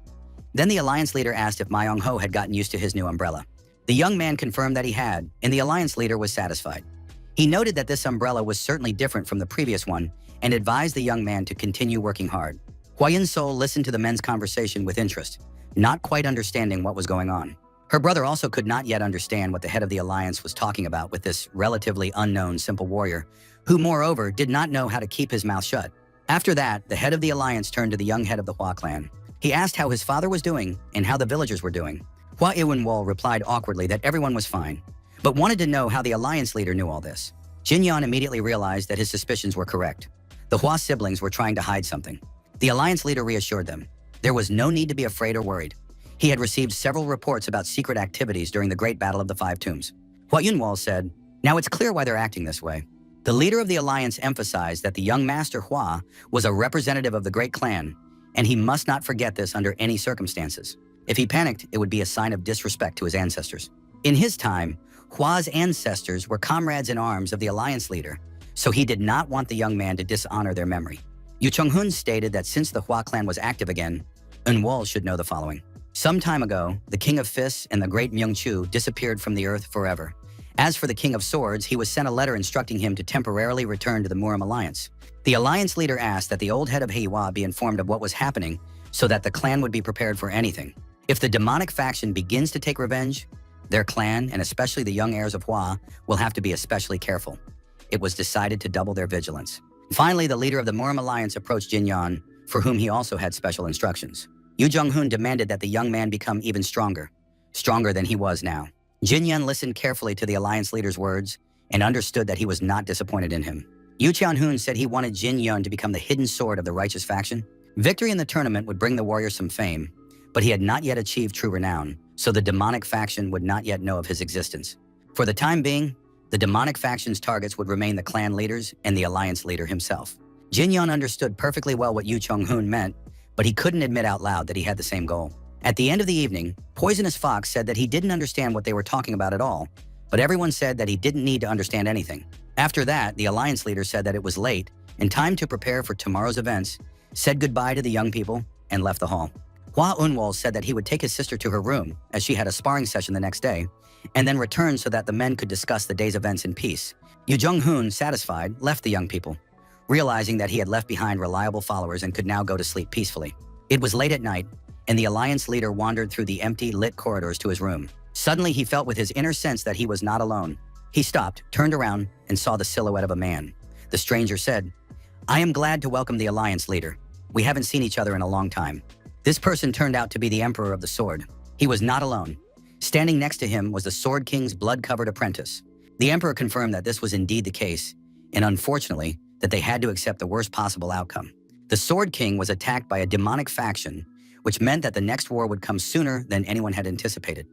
Then the alliance leader asked if Ma Young-ho had gotten used to his new umbrella. The young man confirmed that he had, and the alliance leader was satisfied. He noted that this umbrella was certainly different from the previous one and advised the young man to continue working hard. Hua Yin-sol listened to the men's conversation with interest, not quite understanding what was going on. Her brother also could not yet understand what the head of the alliance was talking about with this relatively unknown simple warrior, who moreover did not know how to keep his mouth shut. After that, the head of the alliance turned to the young head of the Hua clan. He asked how his father was doing and how the villagers were doing. Hua Iwenwol replied awkwardly that everyone was fine, but wanted to know how the alliance leader knew all this. Jinyan immediately realized that his suspicions were correct. The Hua siblings were trying to hide something. The alliance leader reassured them. There was no need to be afraid or worried. He had received several reports about secret activities during the Great Battle of the Five Tombs. Hua Yunwal said, "Now it's clear why they're acting this way." The leader of the alliance emphasized that the young master Hua was a representative of the great clan, and he must not forget this under any circumstances. If he panicked, it would be a sign of disrespect to his ancestors. In his time, Hua's ancestors were comrades in arms of the alliance leader, so he did not want the young man to dishonor their memory. Yu Chonghun stated that since the Hua clan was active again, Unwol should know the following. Some time ago, the King of Fists and the great Myungchu disappeared from the earth forever. As for the King of Swords, he was sent a letter instructing him to temporarily return to the Murim Alliance. The alliance leader asked that the old head of Heiwa be informed of what was happening so that the clan would be prepared for anything. If the demonic faction begins to take revenge, their clan, and especially the young heirs of Hua, will have to be especially careful. It was decided to double their vigilance. Finally, the leader of the Murim Alliance approached Jin Yan, for whom he also had special instructions. Yu Jonghun demanded that the young man become even stronger than he was now. Jin Yan listened carefully to the alliance leader's words and understood that he was not disappointed in him. Yu Qianhun said he wanted Jin Yun to become the hidden sword of the righteous faction. Victory in the tournament would bring the warrior some fame, but he had not yet achieved true renown, so the demonic faction would not yet know of his existence. For the time being, the demonic faction's targets would remain the clan leaders and the alliance leader himself. Jin Yun understood perfectly well what Yu Chonghun meant, but he couldn't admit out loud that he had the same goal. At the end of the evening, Poisonous Fox said that he didn't understand what they were talking about at all, but everyone said that he didn't need to understand anything. After that, the alliance leader said that it was late and time to prepare for tomorrow's events, said goodbye to the young people, and left the hall. Hua Unwol said that he would take his sister to her room, as she had a sparring session the next day, and then return so that the men could discuss the day's events in peace. Yu Jonghun, satisfied, left the young people, realizing that he had left behind reliable followers and could now go to sleep peacefully. It was late at night, and the alliance leader wandered through the empty, lit corridors to his room. Suddenly, he felt with his inner sense that he was not alone. He stopped, turned around, and saw the silhouette of a man. The stranger said, "I am glad to welcome the alliance leader. We haven't seen each other in a long time." This person turned out to be the Emperor of the Sword. He was not alone. Standing next to him was the Sword King's blood-covered apprentice. The Emperor confirmed that this was indeed the case, and unfortunately, that they had to accept the worst possible outcome. The Sword King was attacked by a demonic faction, which meant that the next war would come sooner than anyone had anticipated.